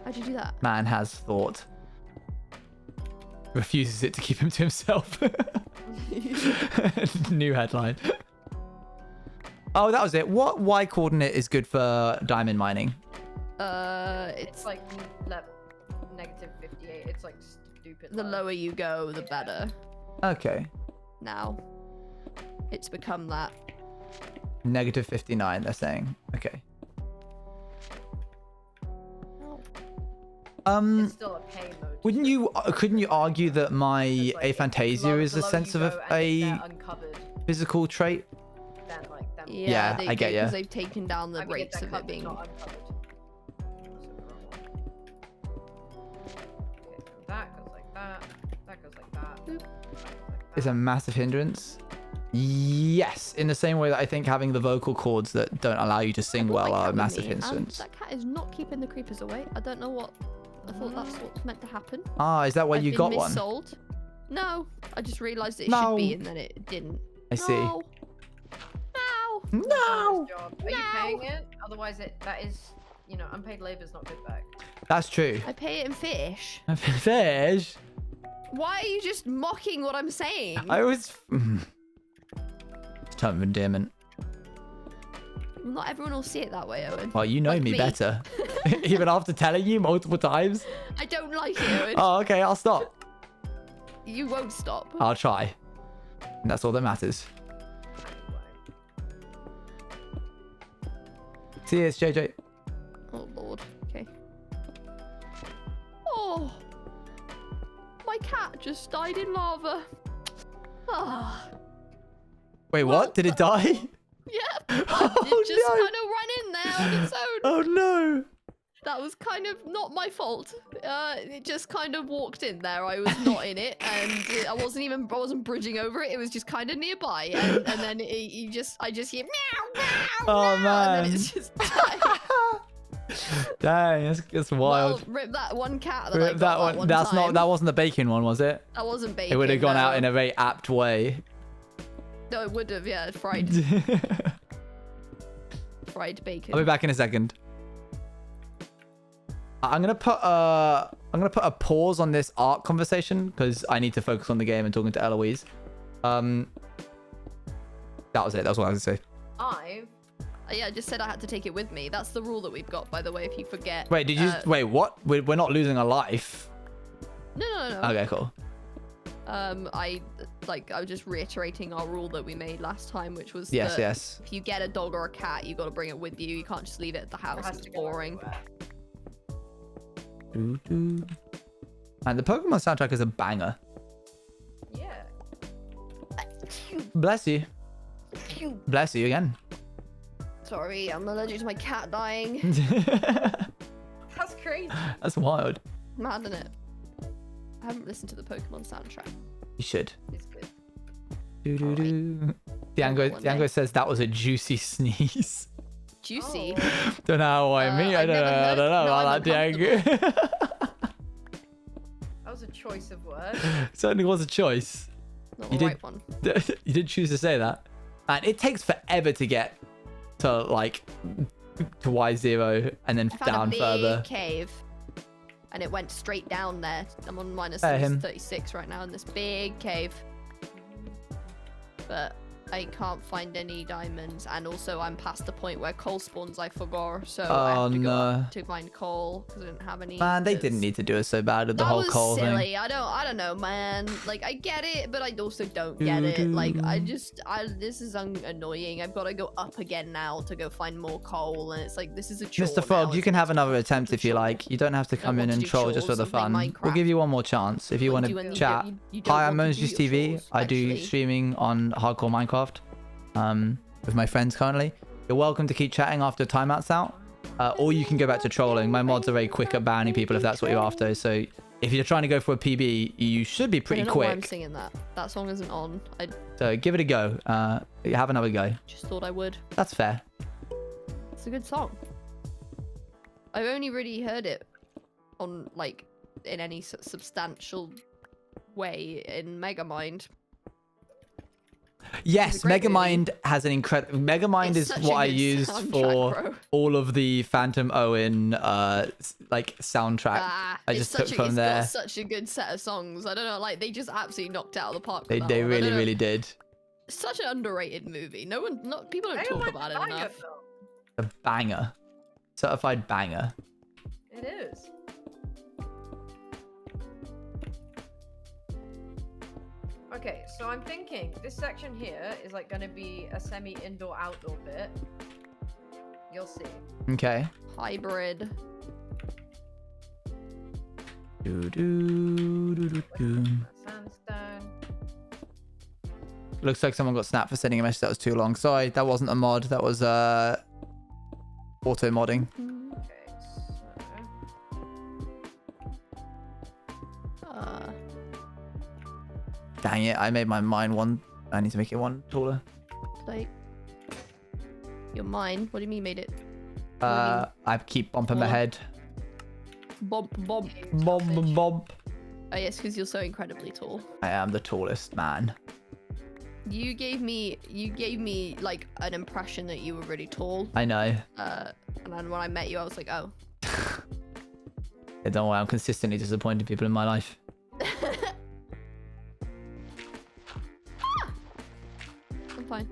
How'd you do that? Man has thought. Refuses it to keep him to himself. New headline. Oh, that was it. What Y coordinate is good for diamond mining? It's like negative 58. It's like stupid. the lower you go, the better. Okay. Now, it's become that. Negative 59, they're saying. Okay. It's still a pain though. Couldn't you argue that my aphantasia is a sense of a physical trait? Yeah, I get ya. Because they've taken down the rates of it being. That goes like that. That goes like that. Is a massive hindrance. Yes, in the same way that I think having the vocal cords that don't allow you to sing well are a massive hindrance. That cat is not keeping the creepers away. I don't know what. I thought that's what's meant to happen. Ah, is that why you got one? Missold. No, I just realised it should be and then it didn't. I see. No. No. Are you paying it? Otherwise, that is, unpaid labor is not good back. That's true. I pay it in fish. Fish? Why are you just mocking what I'm saying? I was... It's term of endearment. Not everyone will see it that way, Owen. Well, you know Like me better. Even after telling you multiple times. I don't like it, Owen. Oh, okay, I'll stop. You won't stop. I'll try. And that's all that matters. See you, it's JJ. Oh, Lord. Okay. Oh. My cat just died in lava. Ah. Wait, what? Did it die? Yep. Oh, It just no. kind of ran in there on its own. Oh, no. That was kind of not my fault. It just kind of walked in there. I was not in it, and I wasn't bridging over it. It was just kind of nearby, and then I just hear meow, meow, Oh, meow, man. and then it's just died. Dang, that's wild. Well, rip that one cat that I Rip got that one. That's time. not. That wasn't the bacon one, was it? That wasn't bacon. It would have gone no. out in a very apt way. No, it would have. Yeah, fried bacon. I'll be back in a second. I'm gonna put a pause on this art conversation because I need to focus on the game and talking to Eloise. That was it. That's what I was gonna say. I've Yeah, I just said I had to take it with me. That's the rule that we've got, by the way, if you forget. Wait, did you... Wait, what? We're not losing a life. No. Okay, cool. I was just reiterating our rule that we made last time, which was Yes, that yes. if you get a dog or a cat, you got to bring it with you. You can't just leave it at the It house. has It's to go boring. everywhere. And the Pokemon soundtrack is a banger. Yeah. Bless you. Bless you again. Sorry, I'm allergic to my cat dying. That's crazy. That's wild. Mad, isn't it? I haven't listened to the Pokemon soundtrack. You should. It's good. Diango says that was a juicy sneeze. Juicy. Oh. Don't know what I mean. I I've don't never know. I heard- don't know no, about I'm that, Diango. That was a choice of words. Certainly was a choice. Not You the did- right one. You did choose to say that. And it takes forever to get to like to Y0 and then I found down a big further. cave, and it went straight down there. I'm on minus Him. 36 right now in this big cave, but I can't find any diamonds. And also, I'm past the point where coal spawns. I forgot, so I Oh have to go up no. to find coal because I didn't have any. Man, they 'cause didn't need to do it so bad with the that whole was coal silly. thing. I don't know, man. Like, I get it, but I also don't get it. Like, this is annoying. I've got to go up again now to go find more coal, and it's like, this is a chore. Mr. Frog, now, you isn't can it? have another attempt if you Chore. like. You don't have to come in want to and do troll just for chores the and play fun. We'll Minecraft. give you one more chance if you Like, want do when to you chat. you don't Hi, I'm want to Mones do Juice your TV. chores, I do actually. streaming on Hardcore Minecraft with my friends currently. You're welcome to keep chatting after timeout's out. Or you can go back to trolling. My mods are very quick at banning people if that's what you're after. So if you're trying to go for a PB, you should be I pretty don't know why I'm quick. singing that. That song isn't on. I So give it a go. Have another go. just thought I would. That's fair. It's a good song. I've only really heard it on, like, in any substantial way in Megamind. Yes, great movie. Megamind has an incredible... Megamind It's is such what a I good used soundtrack, for bro. all of the Phantom Owen like soundtrack. I It's just took such from it's there. got such a good set of songs. I don't know, like, they just absolutely knocked it out of the park. with They that they one. I really don't know. really did. Such an underrated movie. People don't talk about it enough. A banger, certified banger. It is. Okay, so I'm thinking this section here is like going to be a semi-indoor outdoor bit. You'll see. Okay. Hybrid. Do, do, do, do, do. Sandstone. Looks like someone got snapped for sending a message that was too long. Sorry, that wasn't a mod. That was auto modding. Okay, so Dang it! I made my mine one. I need to make it one taller. like, you're mine. What do you mean made it? I keep bumping my Taller. head. Bump, bump. Bump, bump. Oh yes, because you're so incredibly tall. I am the tallest man. You gave me like an impression that you were really tall. I know. And then when I met you, I was like, oh. Yeah, don't worry, I'm consistently disappointing people in my life. I'm fine.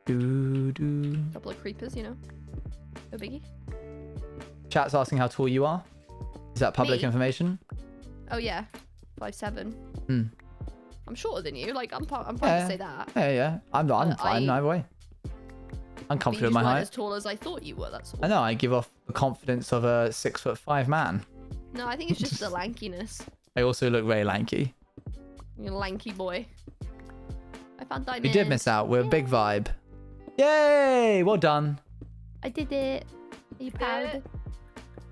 Do, do. Couple of creepers, you know. No biggie. Chat's asking how tall you are. Is that public Me? information? Oh yeah, 5'7". Hmm. I'm shorter than you. Like I'm proud Yeah. to say that. Yeah, yeah. I'm fine either way. I'm But confident you in just my weren't height. as tall as I thought you were. That's all. I know. I give off the confidence of a 6'5" man. No, I think it's just the lankiness. I also look very lanky. You're a lanky boy. I found diamonds. We did miss out. We're a big vibe. Yay! Well done. I did it. Are you proud?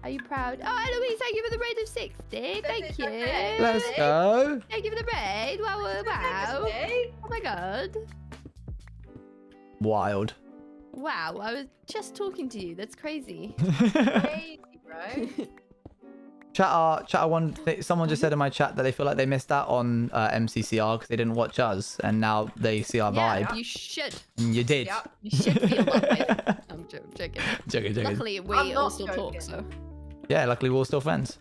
Are you proud? Oh, Eloise, thank you for the raid of 60. Thank you. okay. Let's go. Thank you for the raid. Wow, wow. Hey, Oh my god. Wild. Wow, I was just talking to you. That's crazy. crazy, bro. Someone just said in my chat that they feel like they missed out on MCCR because they didn't watch us, and now they see our Yeah, vibe. you should. And you did. Yep. You should feel that way. I'm joking. Joking. Luckily, I'm we not all still joking. talk, so. Yeah, luckily we're all still friends.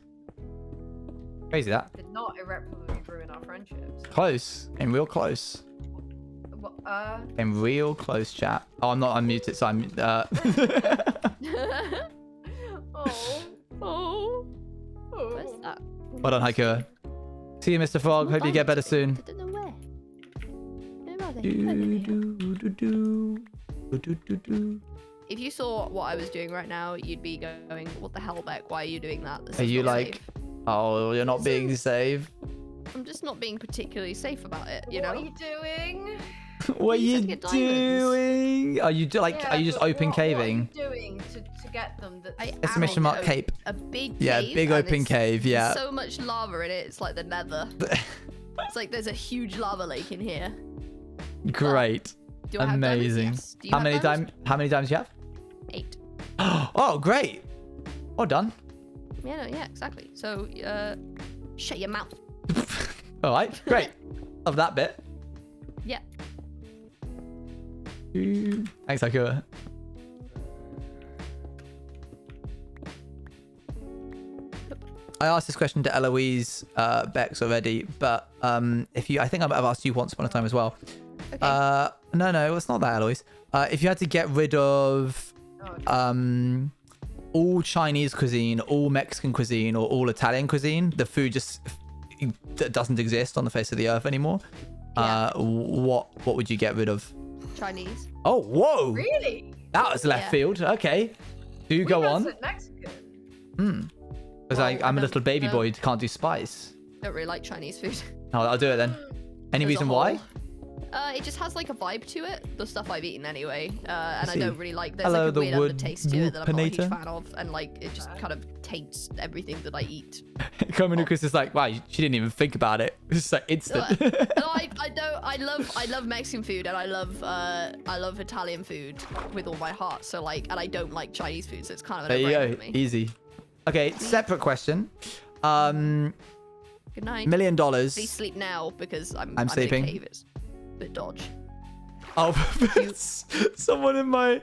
Crazy that. Did not irreparably ruin our friendships. Close. And real close. What? Came real close, chat. Oh, I'm not unmuted, so I'm. Oh. Where's Oh. that? Well done, Haiku. See you, Mr. Frog. Hope you get better soon. I don't know where. Where are they? Do, Over here. do, do, do, do, do, do, do. If you saw what I was doing right now, you'd be going, "What the hell, Beck? Why are you doing that?" This Are is you not like, safe." oh, you're not being safe? I'm just not being particularly safe about it. You What know. are you doing? What are You you said to get diamonds. doing? Are you like? Yeah, Are you just but open caving? What are you doing to get them? I Exclamation am mark a- cape. A big Yeah, cave, big and open it's cave. Yeah. So much lava in it. It's like the Nether. It's like there's a huge lava lake in here. Great. Do I have diamonds? Amazing. Yes. Do you How have many diamonds? times? How many times do you have? 8. Oh, great. Well done. Yeah, no, yeah, exactly. So, shut your mouth. All right, great. Love that bit. Yeah. Thanks, Akua. I asked this question to Eloise Bex already, but if you, I think I've asked you once upon a time as well. Okay. No, it's not that, Eloise. If you had to get rid of all Chinese cuisine, all Mexican cuisine, or all Italian cuisine, the food just doesn't exist on the face of the earth anymore. Yeah. What would you get rid of? Chinese. Oh, whoa! Really? That was left Yeah. field. Okay. Do you We go got on? some Mexican. Because Well, I'm a I little don't baby know. boy, can't do spice. Don't really like Chinese food. Oh, I'll do it then. Any As a reason why? whole. It just has like a vibe to it. The stuff I've eaten anyway, and I see. don't really like. There's Hello, like a the weird wood aftertaste to it that I'm not a huge panita. fan of, and like it just kind of taints everything that I eat. Komanukus is like, wow, she didn't even think about it. It's just like instant. No, I don't. I love Mexican food and I love Italian food with all my heart. So like, and I don't like Chinese food, so it's kind of There a you no-brainer go. for me. Easy. Okay, separate question. Good night. $1 million. Please sleep now because I'm in sleeping. a cave. It's a bit dodge. Oh, someone in my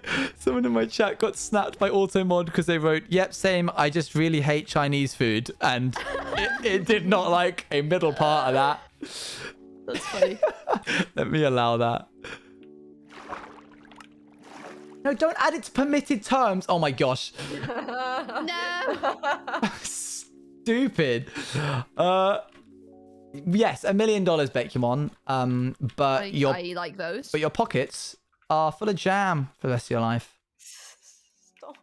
chat got snapped by Automod because they wrote, "Yep, same. I just really hate Chinese food," and it did not like a middle part of that. That's funny. Let me allow that. No, don't add it to permitted terms. Oh my gosh. No. Stupid. Yes, $1 million, Becumon. But I like those. your pockets are full of jam for the rest of your life. Stop.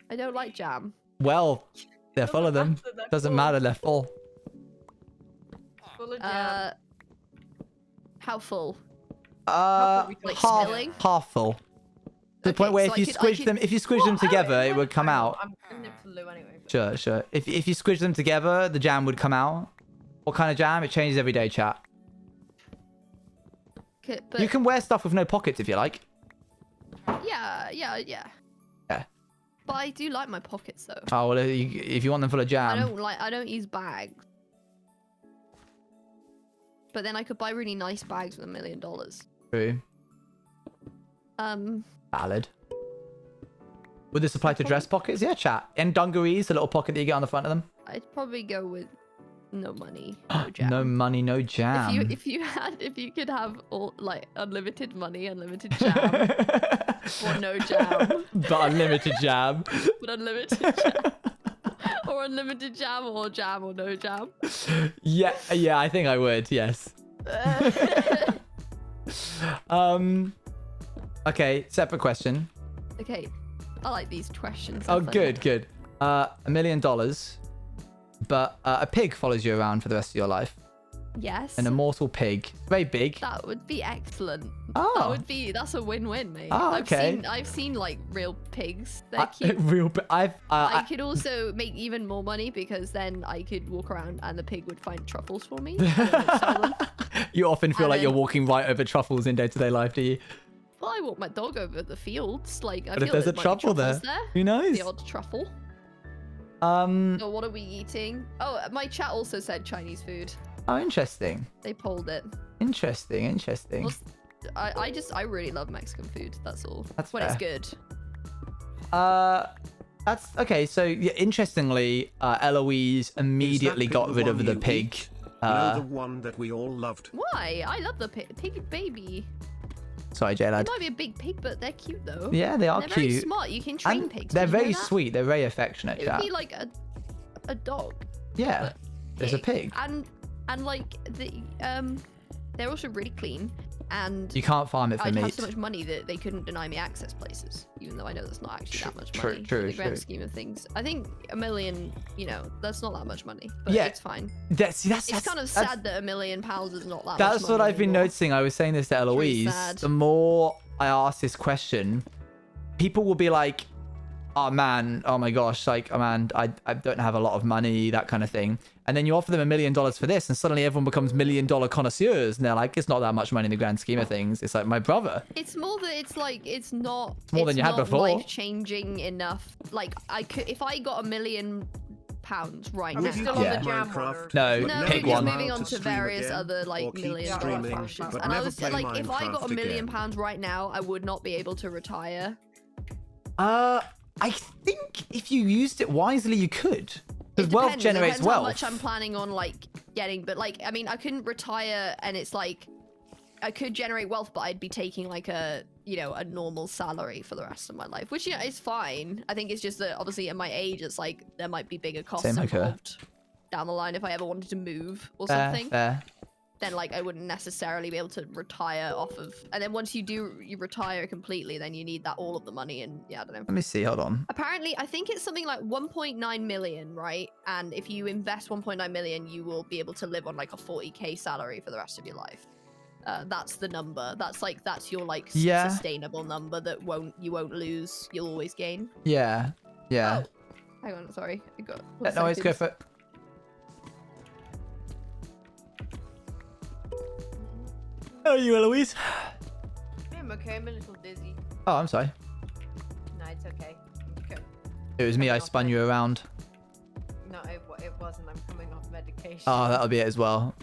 I don't like jam. Well, they're full of them. They're Doesn't full. matter, they're full. Full of jam. How full? Like spilling? half full. To the Okay, point where so if you squidge them, if you squidge them together, it would come out. I'm putting it for Lou anyway. But... Sure. If you squidge them together, the jam would come out. What kind of jam? It changes every day, chat. Okay, but You can wear stuff with no pockets if you like. yeah. Yeah. But I do like my pockets though. Oh well, if you want them full of jam. I don't use bags. But then I could buy really nice bags with $1 million. True. Valid. Would this apply to dress pockets? Yeah, chat. And dungarees, a little pocket that you get on the front of them. I'd probably go with no money, no jam. No money, no jam. If you could have all like unlimited money, unlimited jam, or no jam, But unlimited jam. but unlimited jam, or unlimited jam or no jam. Yeah, I think I would. Yes. Okay, separate question. Okay, I like these questions. Oh, they're funny. good. $1 million, but a pig follows you around for the rest of your life. Yes. An immortal pig. Very big. That would be excellent. Oh. That's a win-win, mate. Oh, okay. I've seen like real pigs. They're I, cute. real. I could also make even more money because then I could walk around and the pig would find truffles for me. And then I'd sell them. You often feel And like you're then- walking right over truffles in day-to-day life, do you? Well, I walk my dog over the fields. Like, I But if feel there's a might be truffle there, truffles who knows? The odd truffle. So what are we eating? Oh, my chat also said Chinese food. Oh, interesting. They polled it. Interesting. Well, I really love Mexican food. That's all. That's when it's fair. good. That's okay. So yeah, interestingly, Eloise immediately pig got the rid one of the you pig. eat? No, the one that we all loved. Why? I love the pig baby. Sorry, They J-Lad. might be a big pig, but they're cute though. Yeah, they are They're very cute. smart. You can train And pigs. they're Did you know very that? sweet. They're very affectionate, It would chat. be like a dog. Yeah, but there's a pig. And like they're also really clean. And You can't farm it for I'd have meat. so much money that they couldn't deny me access places, even though I know that's not actually that much True, money true, in the grand true. scheme of things. I think $1 million, you know, that's not that much money, but Yeah. it's fine. That's It's kind of sad that £1 million is not that much That's money what I've been anymore. noticing. I was saying this to really Eloise. sad. The more I ask this question, people will be like, oh man, oh my gosh, like, oh man, I don't have a lot of money, that kind of thing. And then you offer them $1 million for this, and suddenly everyone becomes $1 million connoisseurs, and they're like, it's not that much money in the grand scheme of things. It's like, my brother. It's more that it's like it's not more than you had before. life changing enough. Like I could if I got £1 million right Are we now. still on Yeah. the jam one? Minecraft. Or... No, But No, pig we're one. just moving Allowed on to to stream various again, other or like keep million dollar streaming, questions. but And I never was play like, if I got Minecraft £1 million again. right now, I would not be able to retire. I think if you used it wisely, you could. It Because wealth depends. generates Depends how wealth. much I'm planning on like getting, but like I mean, I couldn't retire, and it's like I could generate wealth, but I'd be taking like a a normal salary for the rest of my life, which is fine. I think it's just that obviously at my age, it's like there might be bigger costs Same, okay. involved down the line if I ever wanted to move or Fair, something. fair. Then like I wouldn't necessarily be able to retire off of. And then once you retire completely, then you need that all of the money, and yeah, I don't know. Let me see, hold on. Apparently, I think it's something like 1.9 million, right? And if you invest 1.9 million, you will be able to live on like a 40k salary for the rest of your life. That's the number. That's your like Yeah. sustainable number that you won't lose. You'll always gain. Yeah, yeah. Oh, hang on, sorry. I got. Yeah, no, let's go for it. How are you, Eloise? I'm okay. I'm a little dizzy. Oh, I'm sorry. No, it's okay. I'm good. It was me, I spun you around. No, it wasn't. I'm coming off medication. Oh, that'll be it as well.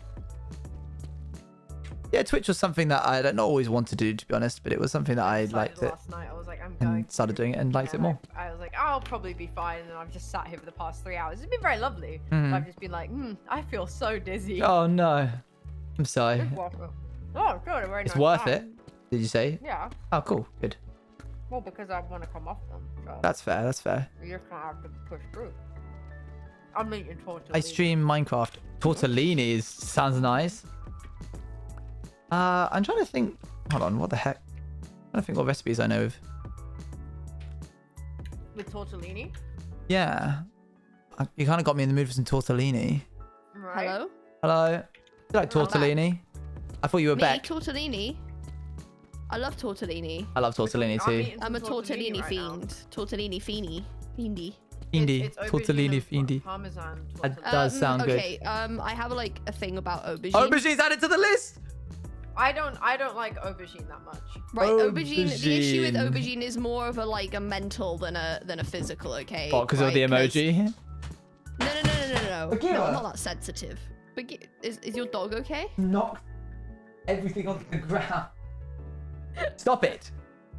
Yeah, Twitch was something that I don't always want to do, to be honest, but it was something that I decided liked it last night. I was like, I'm going. and started doing it and liked it And more. I was like, I'll probably be fine, and I've just sat here for the past 3 hours. It's been very lovely. Mhm. But I've just been like, I feel so dizzy. Oh no, I'm sorry. It's worth it. Oh, good. A very It's nice worth time. it. Did you say? Yeah. Oh, cool, good. Well, because I want to come off them. So That's fair. That's fair. you just can't have to push through. I'm eating tortellini. I stream Minecraft. Tortellini sounds nice. I'm trying to think. Hold on, what the heck? I'm trying to think what recipes I know of. with tortellini. Yeah, you kind of got me in the mood for some tortellini. Right? Hello. Hello. You like I'm back. tortellini? I thought you were Me, back. tortellini. I love tortellini. I love tortellini too. eating I'm a some tortellini right now. fiend. Tortellini fiendy. Fiendy. Indie. It's aubergine Tortellini and fiendy. Parmesan That tortellini. does sound good. Okay. I have like a thing about aubergine. Aubergine's added to the list. I don't like aubergine that much. Right, aubergine. The issue with Aubergine. aubergine is more of a mental than a physical. Okay. What? Because right? of the emoji? No. No, Akira. I'm not that sensitive. But is your dog okay? Knocked everything onto the ground. Stop it.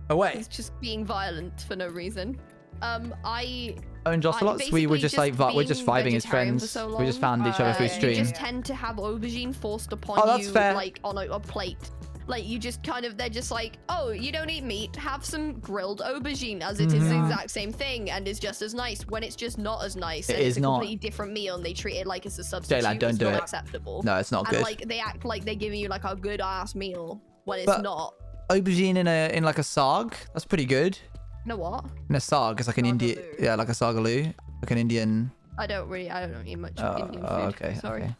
Away. He's just being violent for no reason. Owen Ocelots, we were basically just like we're just being vibing as vegetarian for friends. so We just long, found each other through yeah, stream. You just tend to have aubergine forced upon Oh, that's you, fair. like on a plate. Like you just they're just like, oh, you don't eat meat, have some grilled aubergine, as it is the exact same thing and is just as nice. When it's just not as nice, It and is it's a not. completely different meal, and they treat it like it's a substitute. J-Lad, don't it's do not it. acceptable. No, it's not And good. like they act like they're giving you like a good ass meal when it's But- not. Aubergine in like a sarg. That's pretty good. You know what? In a sarg, it's like an Indian, Sargaloo. yeah, like a sargaloo, like an Indian. I don't eat much Oh, Indian food. okay. Sorry. Okay.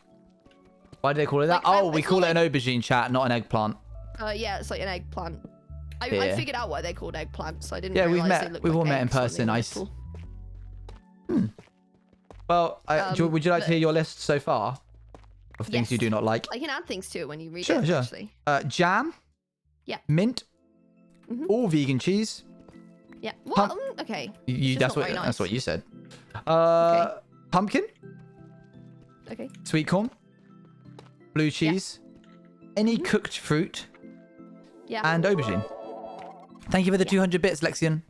Why do they call it that? Like, Oh, we it's call not it an aubergine, chat, not an eggplant. Yeah, it's like an eggplant. I Yeah. figured out why they're called eggplants. I didn't. Yeah, we've realize met- they looked we've all like met in eggs when they person. were I s- little. Well, would you like to but- hear your list so far of things you Yes. do not like? I can add things to it when you read Sure, it. sure. Actually. Jam. Yeah. Mint. Mhm. All vegan cheese. Yeah. Pump- Well, okay. You, just that's not what very that's nice. what you said. Pumpkin. Okay. Sweet corn. Blue cheese. Any cooked fruit. Yeah. And aubergine. Thank you for the 200 bits, Lexion.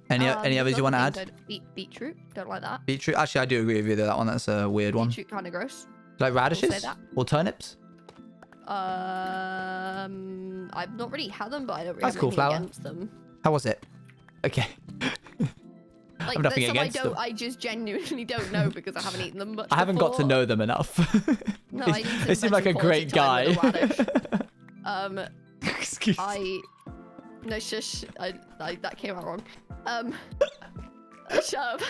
Any others there's you want to other add? things beetroot. Don't like that. Beetroot. Actually, I do agree with you that one. That's a weird one. Beetroot kind of gross. Like radishes that. or turnips. I've not really had them, but I don't really That's have cool, anything Flower. against them. How was it? Okay. Like, nothing there's some against them. I just genuinely don't know because I haven't eaten them much. I haven't got to before. know them enough. No, I need to They seem spend like a some great quality time guy. with the radish. Excuse No, shush. That came out wrong. Shut up.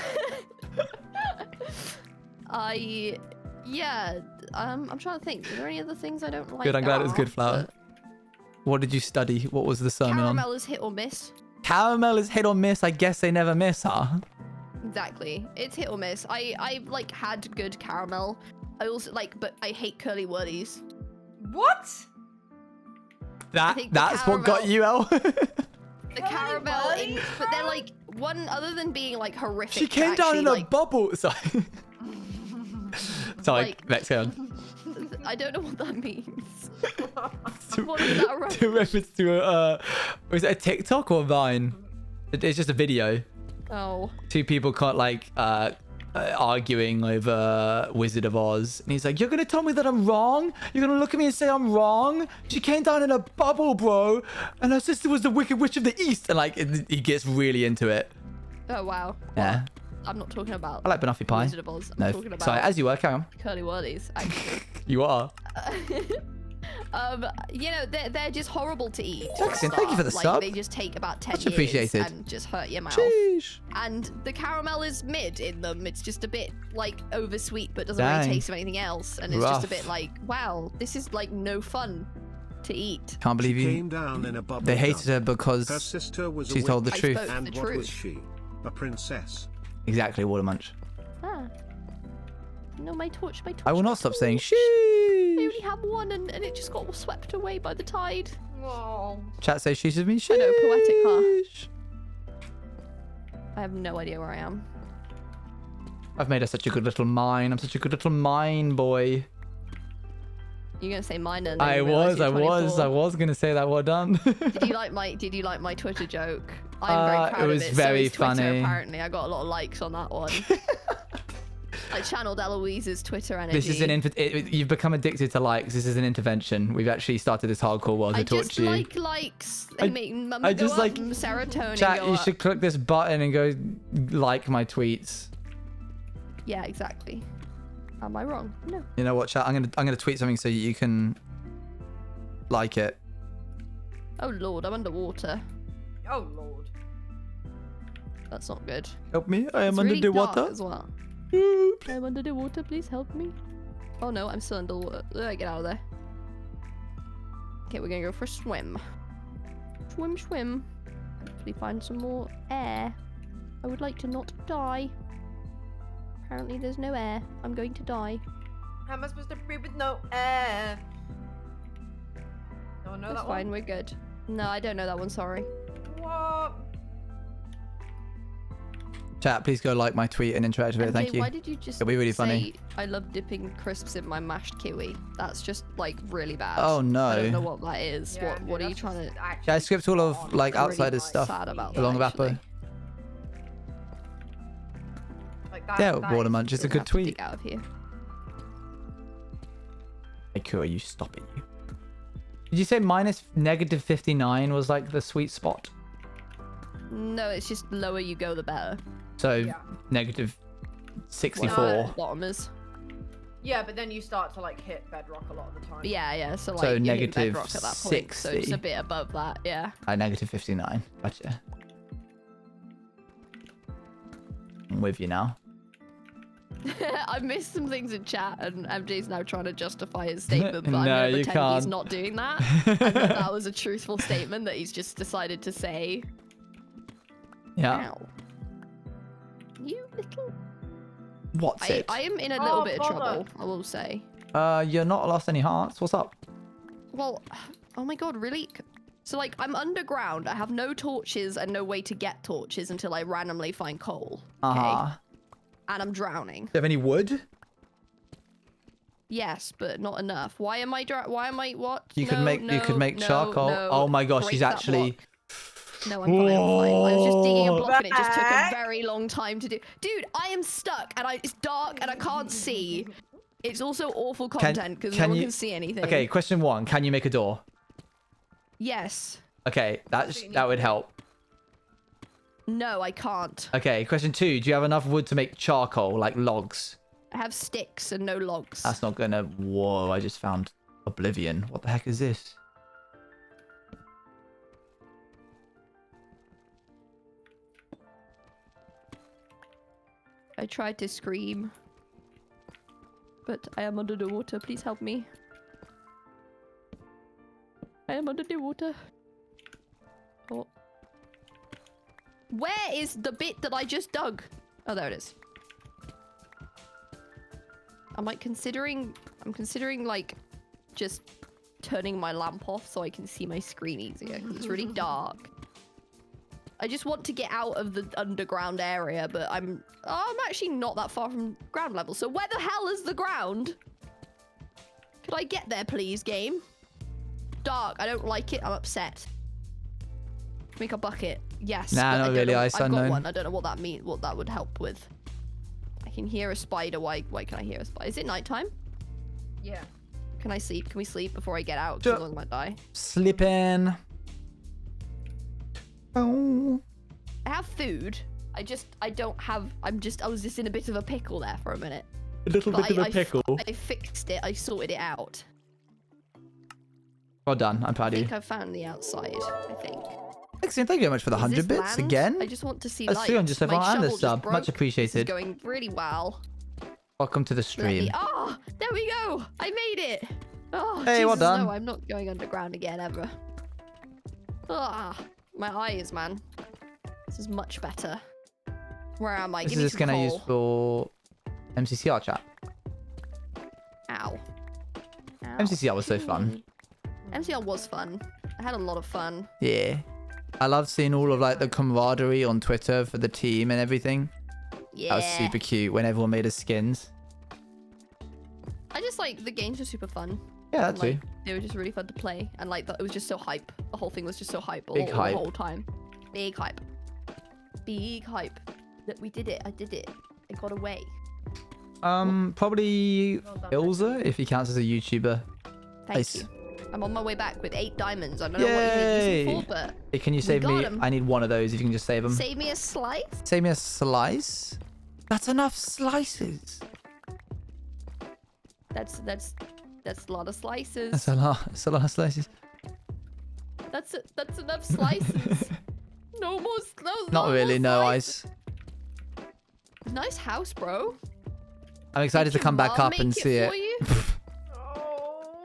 Yeah. I'm trying to think. Are there any other things I don't like? Good, I'm glad it was There good, are, Flower. What did you study? What was the but sermon on? Caramel is hit or miss. Caramel is hit or miss. I guess they never miss, huh? Exactly. It's hit or miss. I've like had good caramel. I also like, but I hate curly whirlies. What? think the That's what got you, El. The caramel in, but they're like one other than being like horrific. She came down in a bubble. Sorry. Sorry, Like- next one. I don't know what that means. What is that a reference? To reference to was it a TikTok or a Vine? It's just a video. Oh. Two people can't like arguing over Wizard of Oz, and he's like, "You're gonna tell me that I'm wrong? You're gonna look at me and say I'm wrong? She came down in a bubble, bro, and her sister was the Wicked Witch of the East." And like, he gets really into it. Oh wow. Yeah. Well, I'm not talking about I like banoffee pie. Wizard of Oz. I'm No, talking about sorry. As you were, carry on. curly whirlies. Actually. You are. You know, they're just horrible to eat. Jackson, thank you for the like, sub. They just take about 10 Much years appreciated. and just hurt your mouth. Sheesh. And the caramel is mid in them. It's just a bit like oversweet, but doesn't Dang. really taste of anything else. And it's just a Rough. bit like, wow, this is like no fun to eat. Can't believe you. Came down in a bubble. They hated her Her because sister was she a told the witch. I truth. spoke And the what truth. was she? A princess. Exactly, Watermunch. Ah. No, my torch. I will not stop saying I sheesh. only have one, and it just got swept away by the tide. Oh. Chat says sheesh with me. I know, poetic, huh? Sheesh. I have no idea where I am. I've made her such a good little mine. I'm such a good little mine boy. You're gonna say mine, and then I you realise was you're 24. gonna say that. Well done. Did you like my Twitter joke? I'm very proud it was of it. very so is Twitter, funny. Apparently, I got a lot of likes on that one. I channeled Eloise's Twitter energy. This is you've become addicted to likes. This is an intervention. We've actually started this hardcore war to I torture just you. like likes. They make mum I go just up, like- serotonin Chat, go you up. should click this button and go like my tweets. Yeah, exactly. Am I wrong? No. You know what, chat? I'm gonna tweet something so you can like it. Oh lord, I'm underwater. Oh lord. That's not good. Help me! I am It's under really the dark water. as well. I'm under the water. Please help me. Oh no, I'm still under the water. Get out of there. Okay, we're gonna go for a swim. Swim, swim. Hopefully find some more air. I would like to not die. Apparently there's no air. I'm going to die. How am I supposed to breathe with no air? No one know That's that fine, one? we're good. No, I don't know that one, sorry. What? Chat, please go like my tweet and interact with it. Thank MJ, you. why did you just It'll be really say, funny. I love dipping crisps in my mashed kiwi? That's just like really bad. Oh I don't know no! what that is. Yeah, what dude, are you that's trying just to... actually Yeah, I skipped all of spot like on. I'm really outsiders stuff sad about along that, with Apple. actually. Like that, Yeah, that Water is- Munch. It's a Gonna good have to tweet. dig out of here. Hey, cool. You stop it, you. Did you say minus -59 was like the sweet spot? No, it's just lower you go, the better. So Yeah. negative Whatever 64. the bottom is. Yeah, but then you start to like hit bedrock a lot of the time. Yeah. So like So you're hitting negative bedrock at that point. So it's 60. a bit above that. Yeah. Negative 59. Gotcha. I'm with you now. I missed some things in chat, and MJ's now trying to justify his statement, but I'm No, gonna you pretend he's can't. not doing that. And that was a truthful statement that he's just decided to say. Yeah. Ow. You little. What's it? I am in a little Oh, bit of bother. trouble, I will say. You're not lost any hearts. What's up? Well, oh my god, really? So like, I'm underground. I have no torches and no way to get torches until I randomly find coal. Okay. And I'm drowning. Do you have any wood? Yes, but not enough. Why am I what? You could make no, charcoal. no. Oh my gosh, Break she's that actually. block. No, I'm fine. I was just digging a block and it just took a Back. very long time to do. Dude, I am stuck and it's dark and I can't see. It's also awful content because no one can see anything. Okay, question 1. Can you make a door? Yes. Okay, that would help. No, I can't. Okay, question 2. Do you have enough wood to make charcoal, like logs? I have sticks and no logs. That's not gonna... Whoa, I just found oblivion. What the heck is this? I tried to scream, but I am under the water. Please help me. I am under the water. Oh. Where is the bit that I just dug? Oh, there it is. I'm considering like just turning my lamp off so I can see my screen easier because it's really dark. I just want to get out of the underground area, but I'm actually not that far from ground level. So where the hell is the ground? Could I get there, please, game? Dark. I don't like it. I'm upset. Make a bucket. Yes. Nah, not really. Ice I've unknown. got one. I don't know what that means. What that would help with. I can hear a spider. Why can I hear a spider? Is it nighttime? Yeah. Can I sleep? Can we sleep before I get out? Sure. Because I might die. Slipping. Oh. I have food. I don't have. I was just in a bit of a pickle there for a minute. A little bit of a pickle. I fixed it. I sorted it out. Well done. I'm proud I of you. think I found the outside. I think. Excellent. Thank you very much for the Is 100 this bits land? again. I just want to see That's light. 300 so My far and a shovel just sub. broke. Much This is appreciated. going really well. Welcome to the stream. Oh, there we go. I made it. Oh, Hey, Jesus, well done. No, I'm not going underground again ever. Ah, my eyes, man. This is much better. Where am I? This Give me is some going to coal. use for MCCR chat. Ow. Ow. MCCR was so fun. MCR was fun. I had a lot of fun. Yeah. I love seeing all of like the camaraderie on Twitter for the team and everything. Yeah. That was super cute when everyone made us skins. I just like the games were super fun. Yeah, that And, too. like, they were just really fun to play, and like it was just so hype. The whole thing was just so hype. Big hype. The whole time. Big hype. Big hype. That we did it. I did it. I got away. Probably Well done, Ilza, if he counts as a YouTuber. Thank Nice. you. I'm on my way back with 8 diamonds. I don't know what you need Yay! these for, but Hey, can you We save got me? 'em. I need one of those if you can just save them. save me a slice. Save me a slice? That's enough slices. That's a lot of slices. That's a lot. That's a lot of slices. That's enough slices. No more. Not really, no slices. ice. Nice house, bro. I'm excited Did to come your back mom up and make see it. for you? Oh.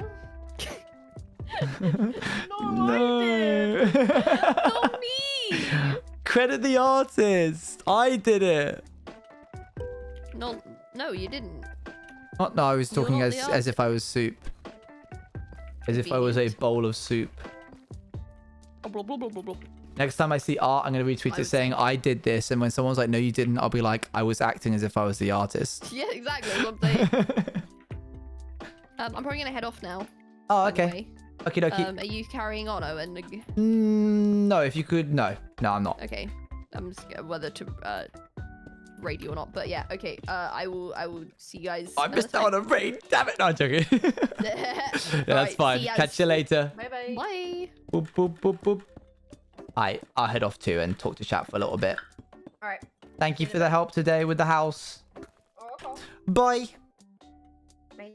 No. Not me. Credit the artist. I did it. No, you didn't. Oh, no, I was You're talking not as the as if I was soup. As if I was a Convenient. bowl of soup. Blah, blah, blah, blah, blah. Next time I see art, I'm going to retweet I it would saying, I did this. And when someone's like, no, you didn't, I'll be like, I was acting as if I was the artist. Yeah, exactly. That's what I'm saying. I'm probably gonna head off now. Oh, by the okay. way. Okie dokie. Are you carrying on, Owen? No, if you could. No, I'm not. Okay. I'm just whether to raid you or not, but yeah. Okay. I will see you guys. I missed out on a raid. Damn it. No, I'm joking. Yeah, that's Alright, fine. see ya. Catch you later. Bye bye. Bye. Boop, boop, boop, boop. I'll head off too and talk to chat for a little bit. All right. Thank you for the help today with the house. Okay. Bye. Bye.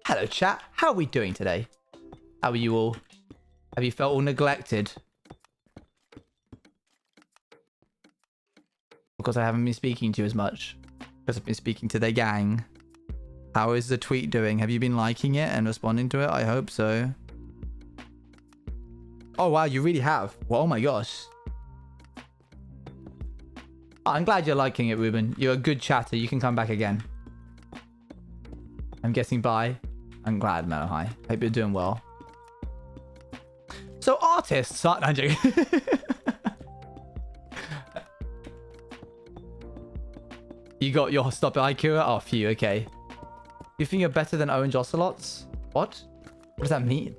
Hello, chat. How are we doing today? How are you all? Have you felt all neglected? Because I haven't been speaking to you as much. Because I've been speaking to the gang. How is the tweet doing? Have you been liking it and responding to it? I hope so. Oh, wow. You really have. Well, oh, my gosh. Oh, I'm glad you're liking it, Ruben. You're a good chatter. You can come back again. I'm guessing bye. I'm glad, Melo. Hi. Hope you're doing well. So artists aren't... I'm joking. You got your stop at IQ? Oh, phew, okay. You think you're better than Owenge Ocelots? What? What does that mean?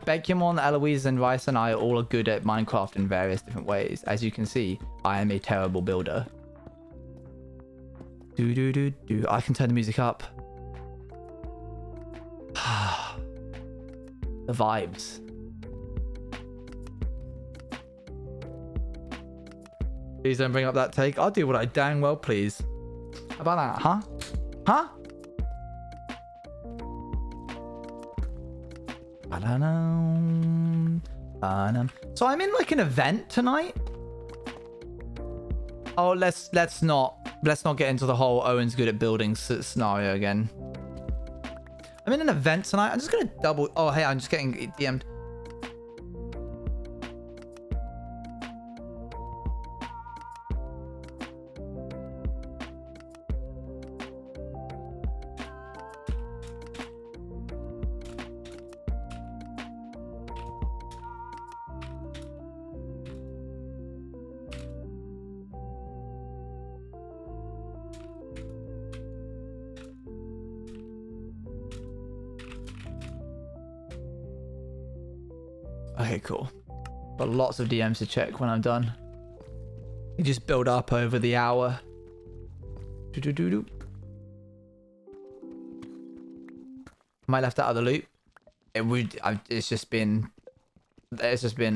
Bekimon, Eloise, and Rice and I all are good at Minecraft in various different ways. As you can see, I am a terrible builder. Do do do do. I can turn the music up. The vibes. Please don't bring up that take. I'll do what I dang well please. How about that, huh? Huh? So I'm in like an event tonight. Oh, let's not get into the whole Owen's good at building scenario again. I'm in an event tonight. I'm just gonna double. Oh, hey, I'm just getting DM'd. Okay, cool. Got lots of DMs to check when I'm done. You just build up over the hour. Am I left out of the loop? It's just been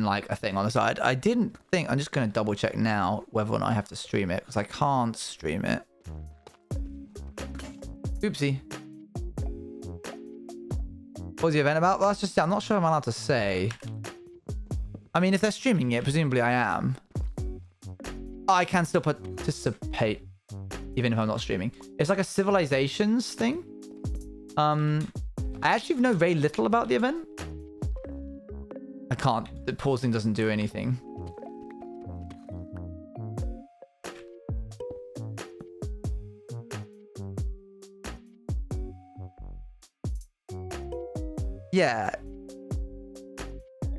like a thing on the side. I didn't think. I'm just gonna double check now whether or not I have to stream it because I can't stream it. Oopsie. What was the event about? Well, that's just. I'm not sure I'm allowed to say. I mean, if they're streaming it, presumably I am. I can still participate, even if I'm not streaming. It's like a civilizations thing. I actually know very little about the event. I can't. The pausing doesn't do anything. Yeah.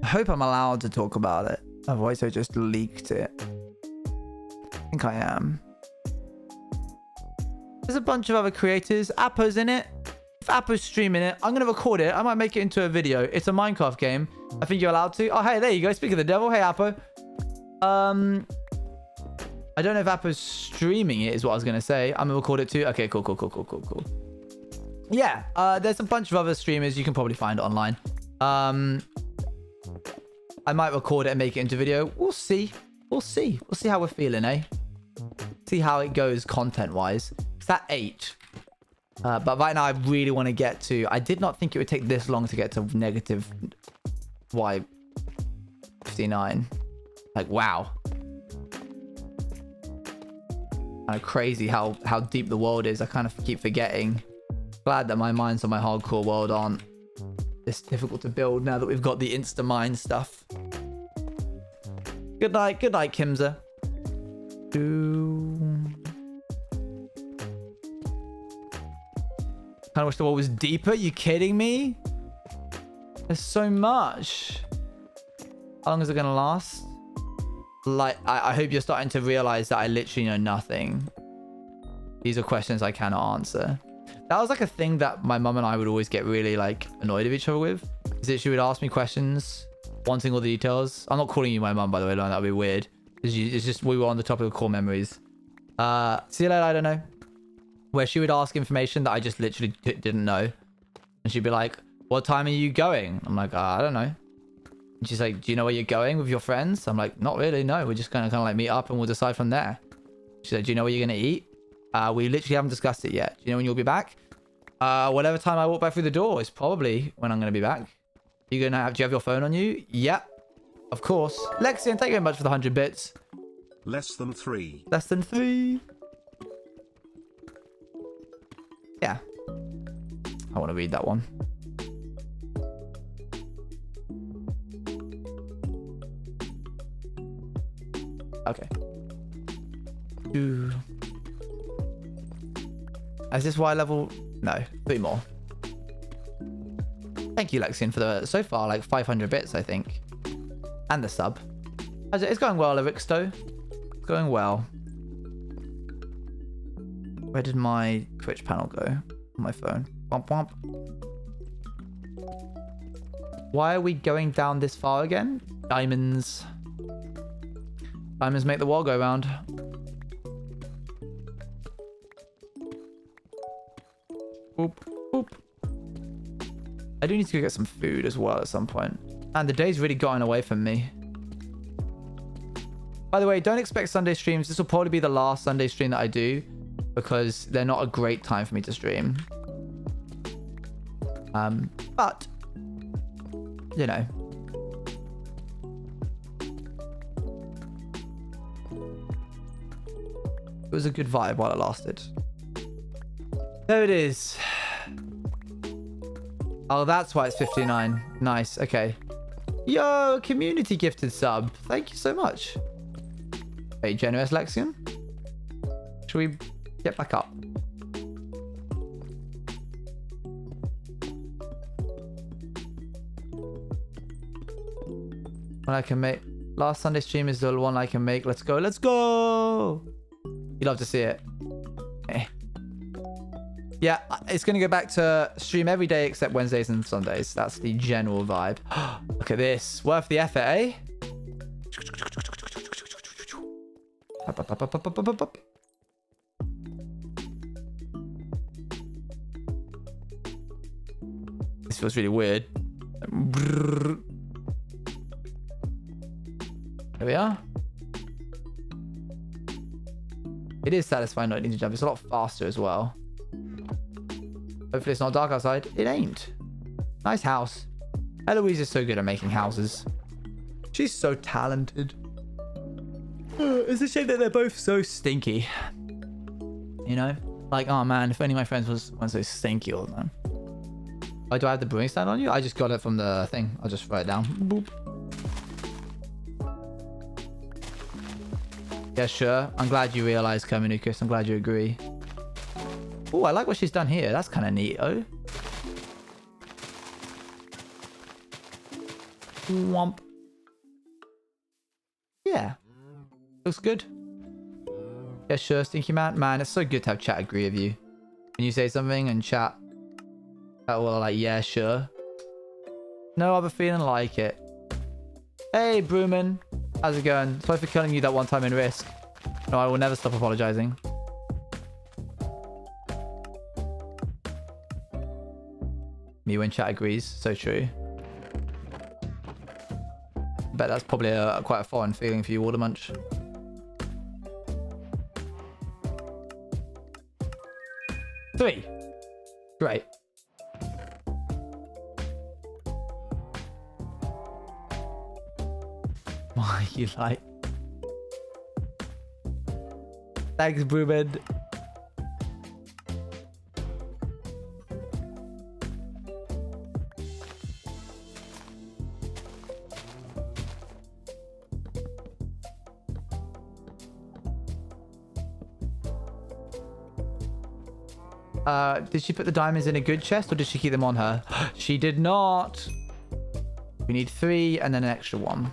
I hope I'm allowed to talk about it. Otherwise, I just leaked it. I think I am. There's a bunch of other creators. Appo's in it. If Appo's streaming it, I'm going to record it. I might make it into a video. It's a Minecraft game. I think you're allowed to. Oh, hey, there you go. Speak of the devil. Hey, Appo. I don't know if Appo's streaming it is what I was going to say. I'm going to record it too. Okay, cool. Yeah, there's a bunch of other streamers you can probably find online. I might record it and make it into video. We'll see. We'll see how we're feeling, eh? See how it goes content-wise. It's at 8. But right now, I really want to get to... I did not think it would take this long to get to negative Y59. Like, wow. Kind of crazy how deep the world is. I kind of keep forgetting. Glad that my mines on my hardcore world aren't this difficult to build now that we've got the insta-mine stuff. Good night, Kimza. Kind of wish the world was deeper. You kidding me? There's so much. How long is it gonna last? Like, I hope you're starting to realize that I literally know nothing. These are questions I cannot answer. That was like a thing that my mum and I would always get really like annoyed of each other with. Is that she would ask me questions, wanting all the details. I'm not calling you my mum, by the way, Lauren, that would be weird. It's just we were on the topic of core memories. See you later, I don't know. Where she would ask information that I just literally didn't know. And she'd be like, what time are you going? I'm like, I don't know. And she's like, do you know where you're going with your friends? I'm like, not really, no. We're just gonna kind of like meet up and we'll decide from there. She's like, do you know what you're gonna eat? We literally haven't discussed it yet. Do you know when you'll be back? Whatever time I walk back through the door is probably when I'm gonna be back. Do you have your phone on you? Yep. Of course. Lexian, thank you very much for the 100 bits. Less than 3. Less than 3. Yeah. I want to read that one. Okay. Is this Y level? No, 3 more. Thank you, Lexian, for the so far like 500 bits, I think, and the sub. It's going well, Ericsto. It's going well. Where did my Twitch panel go on my phone? Womp womp. Why are we going down this far again? Diamonds. Diamonds make the world go round. Boop, boop. I do need to go get some food as well at some point. And the day's really gotten away from me. By the way, don't expect Sunday streams. This will probably be the last Sunday stream that I do because they're not a great time for me to stream. But, you know. It was a good vibe while it lasted. There it is. Oh, that's why it's 59. Nice. Okay. Yo, community gifted sub. Thank you so much. Hey, generous Lexion. Should we get back up? One I can make. Last Sunday stream is the one I can make. Let's go. Let's go. You'd love to see it. Eh. Yeah, it's going to go back to stream every day except Wednesdays and Sundays. That's the general vibe. Look at this. Worth the effort, eh? This feels really weird. There we are. It is satisfying not needing to jump. It's a lot faster as well. Hopefully it's not dark outside. It ain't. Nice house. Eloise is so good at making houses. She's so talented. It's a shame that they're both so stinky. You know? Like, oh man, if only my friends weren't so stinky all the time. Why do I have the brewing stand on you? I just got it from the thing. I'll just write it down. Boop. Yeah, sure. I'm glad you realize, Kaminukus. I'm glad you agree. Oh, I like what she's done here. That's kind of neat, oh. Womp. Yeah. Looks good. Yeah, sure, Stinky Man. Man, it's so good to have chat agree with you. When you say something and chat, well, like, yeah, sure. No other feeling like it. Hey, Brewman. How's it going? Sorry for killing you that one time in Risk. No, I will never stop apologizing. Me when chat agrees. So true. Bet that's probably quite a foreign feeling for you, Watermunch. Three. Great. Why you like? Thanks, Brewman. Did she put the diamonds in a good chest or did she keep them on her? She did not. We need 3 and then an extra 1.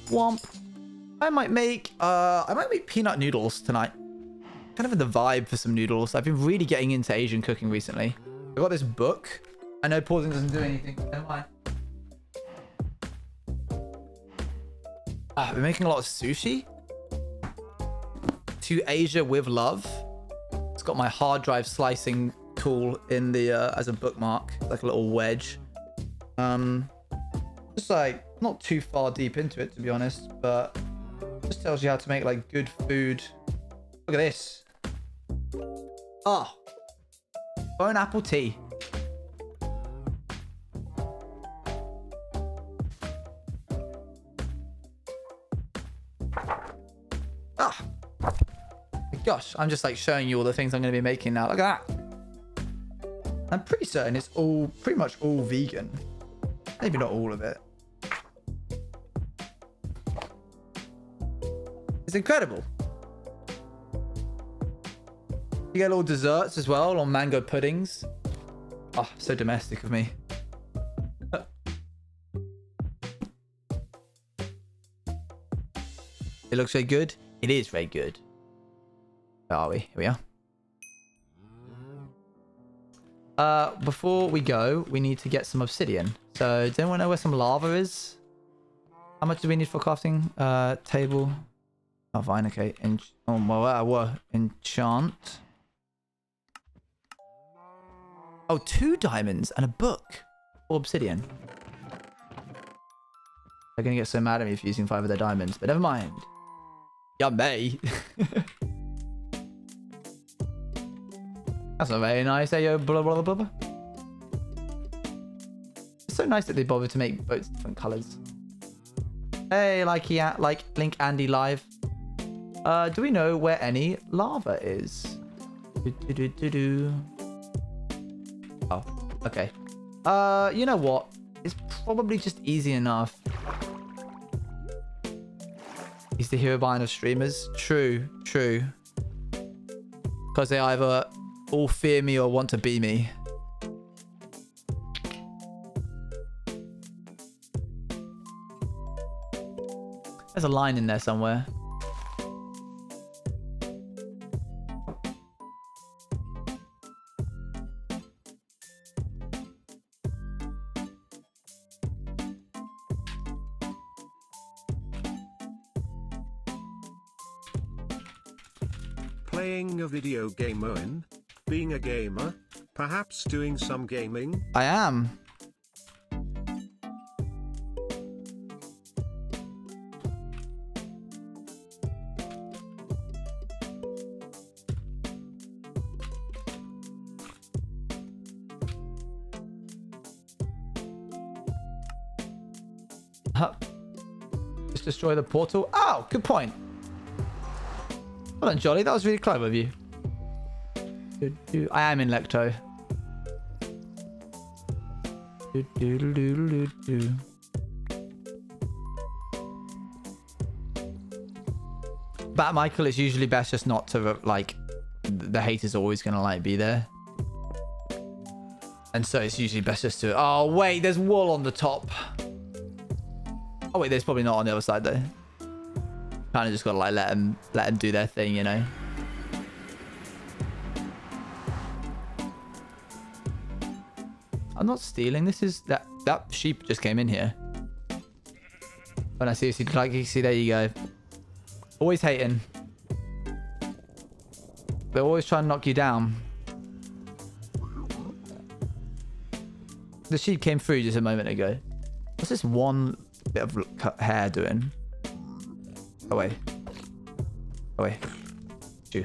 Womp. I might make peanut noodles tonight. Kind of in the vibe for some noodles. I've been really getting into Asian cooking recently. I got this book. I know pausing doesn't do anything. Never mind. I've been making a lot of sushi. To Asia with love. It's got my hard drive slicing tool in the as a bookmark, like a little wedge. Just like not too far deep into it to be honest, but just tells you how to make like good food. Look at this. Oh, bone apple tea. Ah. Gosh, I'm just like showing you all the things I'm going to be making now. Look at that. I'm pretty certain it's pretty much all vegan. Maybe not all of it. It's incredible. You get little desserts as well on mango puddings. Oh, so domestic of me. It looks very good. It is very good. Where are we? Here we are. Before we go, we need to get some obsidian. So, does anyone know where some lava is? How much do we need for crafting? Table. Oh, fine, okay. Enchant. Oh, 2 diamonds and a book. Or obsidian. They're gonna get so mad at me for using 5 of their diamonds, but never mind. Yummy. That's not very nice, eh, yo, blah, blah, blah, blah. It's so nice that they bothered to make boats different colors. Hey, like Link Andy live. Do we know where any lava is? Oh, okay. You know what? It's probably just easy enough. He's the hero behind of streamers. True, true. Because they either all fear me or want to be me. There's a line in there somewhere. Playing a video game, Owen? Being a gamer? Perhaps doing some gaming? I am. Huh. Just destroy the portal. Oh, good point. Well done, Jolly. That was really clever of you. I am in Lecto. But Michael, it's usually best just not to, like, the haters are always gonna, like, be there. And so it's usually best just to... Oh, wait, there's wool on the top. Oh, wait, there's probably not on the other side, though. Kind of just gotta, like, let them do their thing, you know? I'm not stealing. This is... That sheep just came in here. When I seriously... Like, you see, there you go. Always hating. They're always trying to knock you down. The sheep came through just a moment ago. What's this one bit of hair doing? Away. Away. Shoo.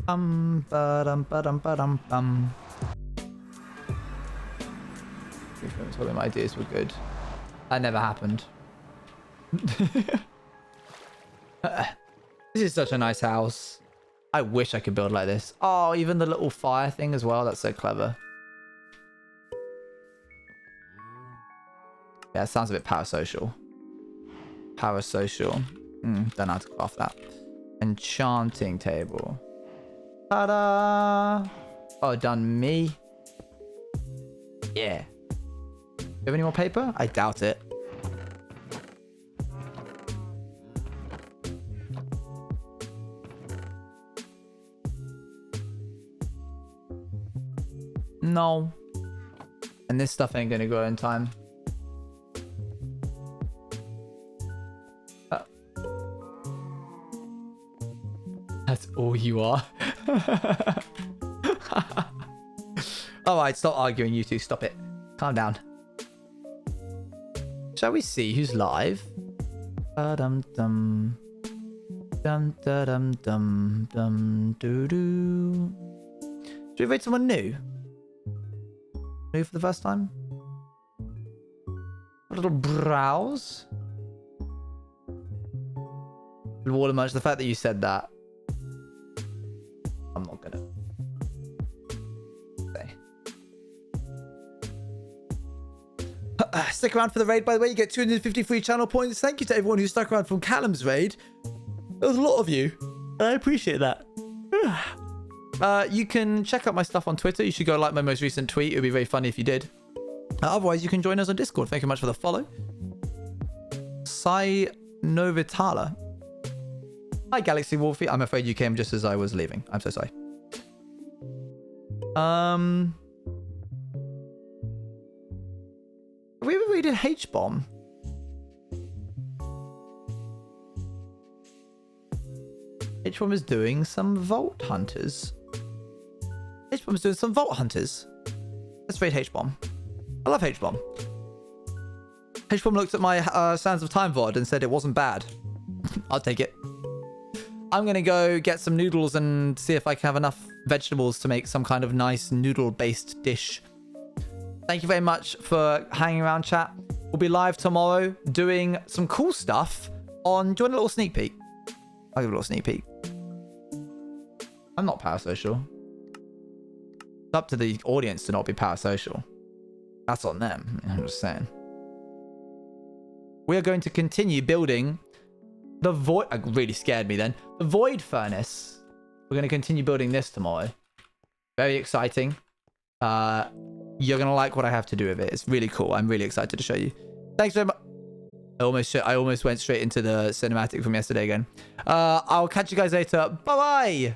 Ba-dum. I told him my ideas were good. That never happened. This is such a nice house. I wish I could build like this. Oh, even the little fire thing as well. That's so clever. Yeah, it sounds a bit parasocial. Parasocial. Don't know how to craft that. Enchanting table. Ta-da! Oh, done me. Yeah. Do you have any more paper? I doubt it. No. And this stuff ain't gonna grow in time. That's all you are. Alright, stop arguing, you two. Stop it. Calm down. Shall we see who's live? Dum-dum. Dum-da-dum-dum-dum-doo-doo. Should we invite someone new? New for the first time? A little browse? Water much. The fact that you said that. I'm not gonna say. Stick around for the raid, by the way. You get 250 free channel points. Thank you to everyone who stuck around from Callum's raid. There was a lot of you. And I appreciate that. You can check out my stuff on Twitter. You should go like my most recent tweet. It would be very funny if you did. Otherwise, you can join us on Discord. Thank you much for the follow. Sai Novitala. Hi, Galaxy Wolfie. I'm afraid you came just as I was leaving. I'm so sorry. Have we ever raided H-Bomb? H-Bomb is doing some Vault Hunters. H-Bomb is doing some Vault Hunters. Let's raid H-Bomb. I love H-Bomb. H-Bomb looked at my Sands of Time VOD and said it wasn't bad. I'll take it. I'm going to go get some noodles and see if I can have enough vegetables to make some kind of nice noodle-based dish. Thank you very much for hanging around, chat. We'll be live tomorrow doing some cool stuff on... Do you want a little sneak peek? I'll give a little sneak peek. I'm not parasocial. It's up to the audience to not be parasocial. That's on them. I'm just saying. We are going to continue building the void... It really scared me then. The void furnace. We're going to continue building this tomorrow. Very exciting. You're going to like what I have to do with it. It's really cool. I'm really excited to show you. Thanks very much. I almost went straight into the cinematic from yesterday again. I'll catch you guys later. Bye-bye.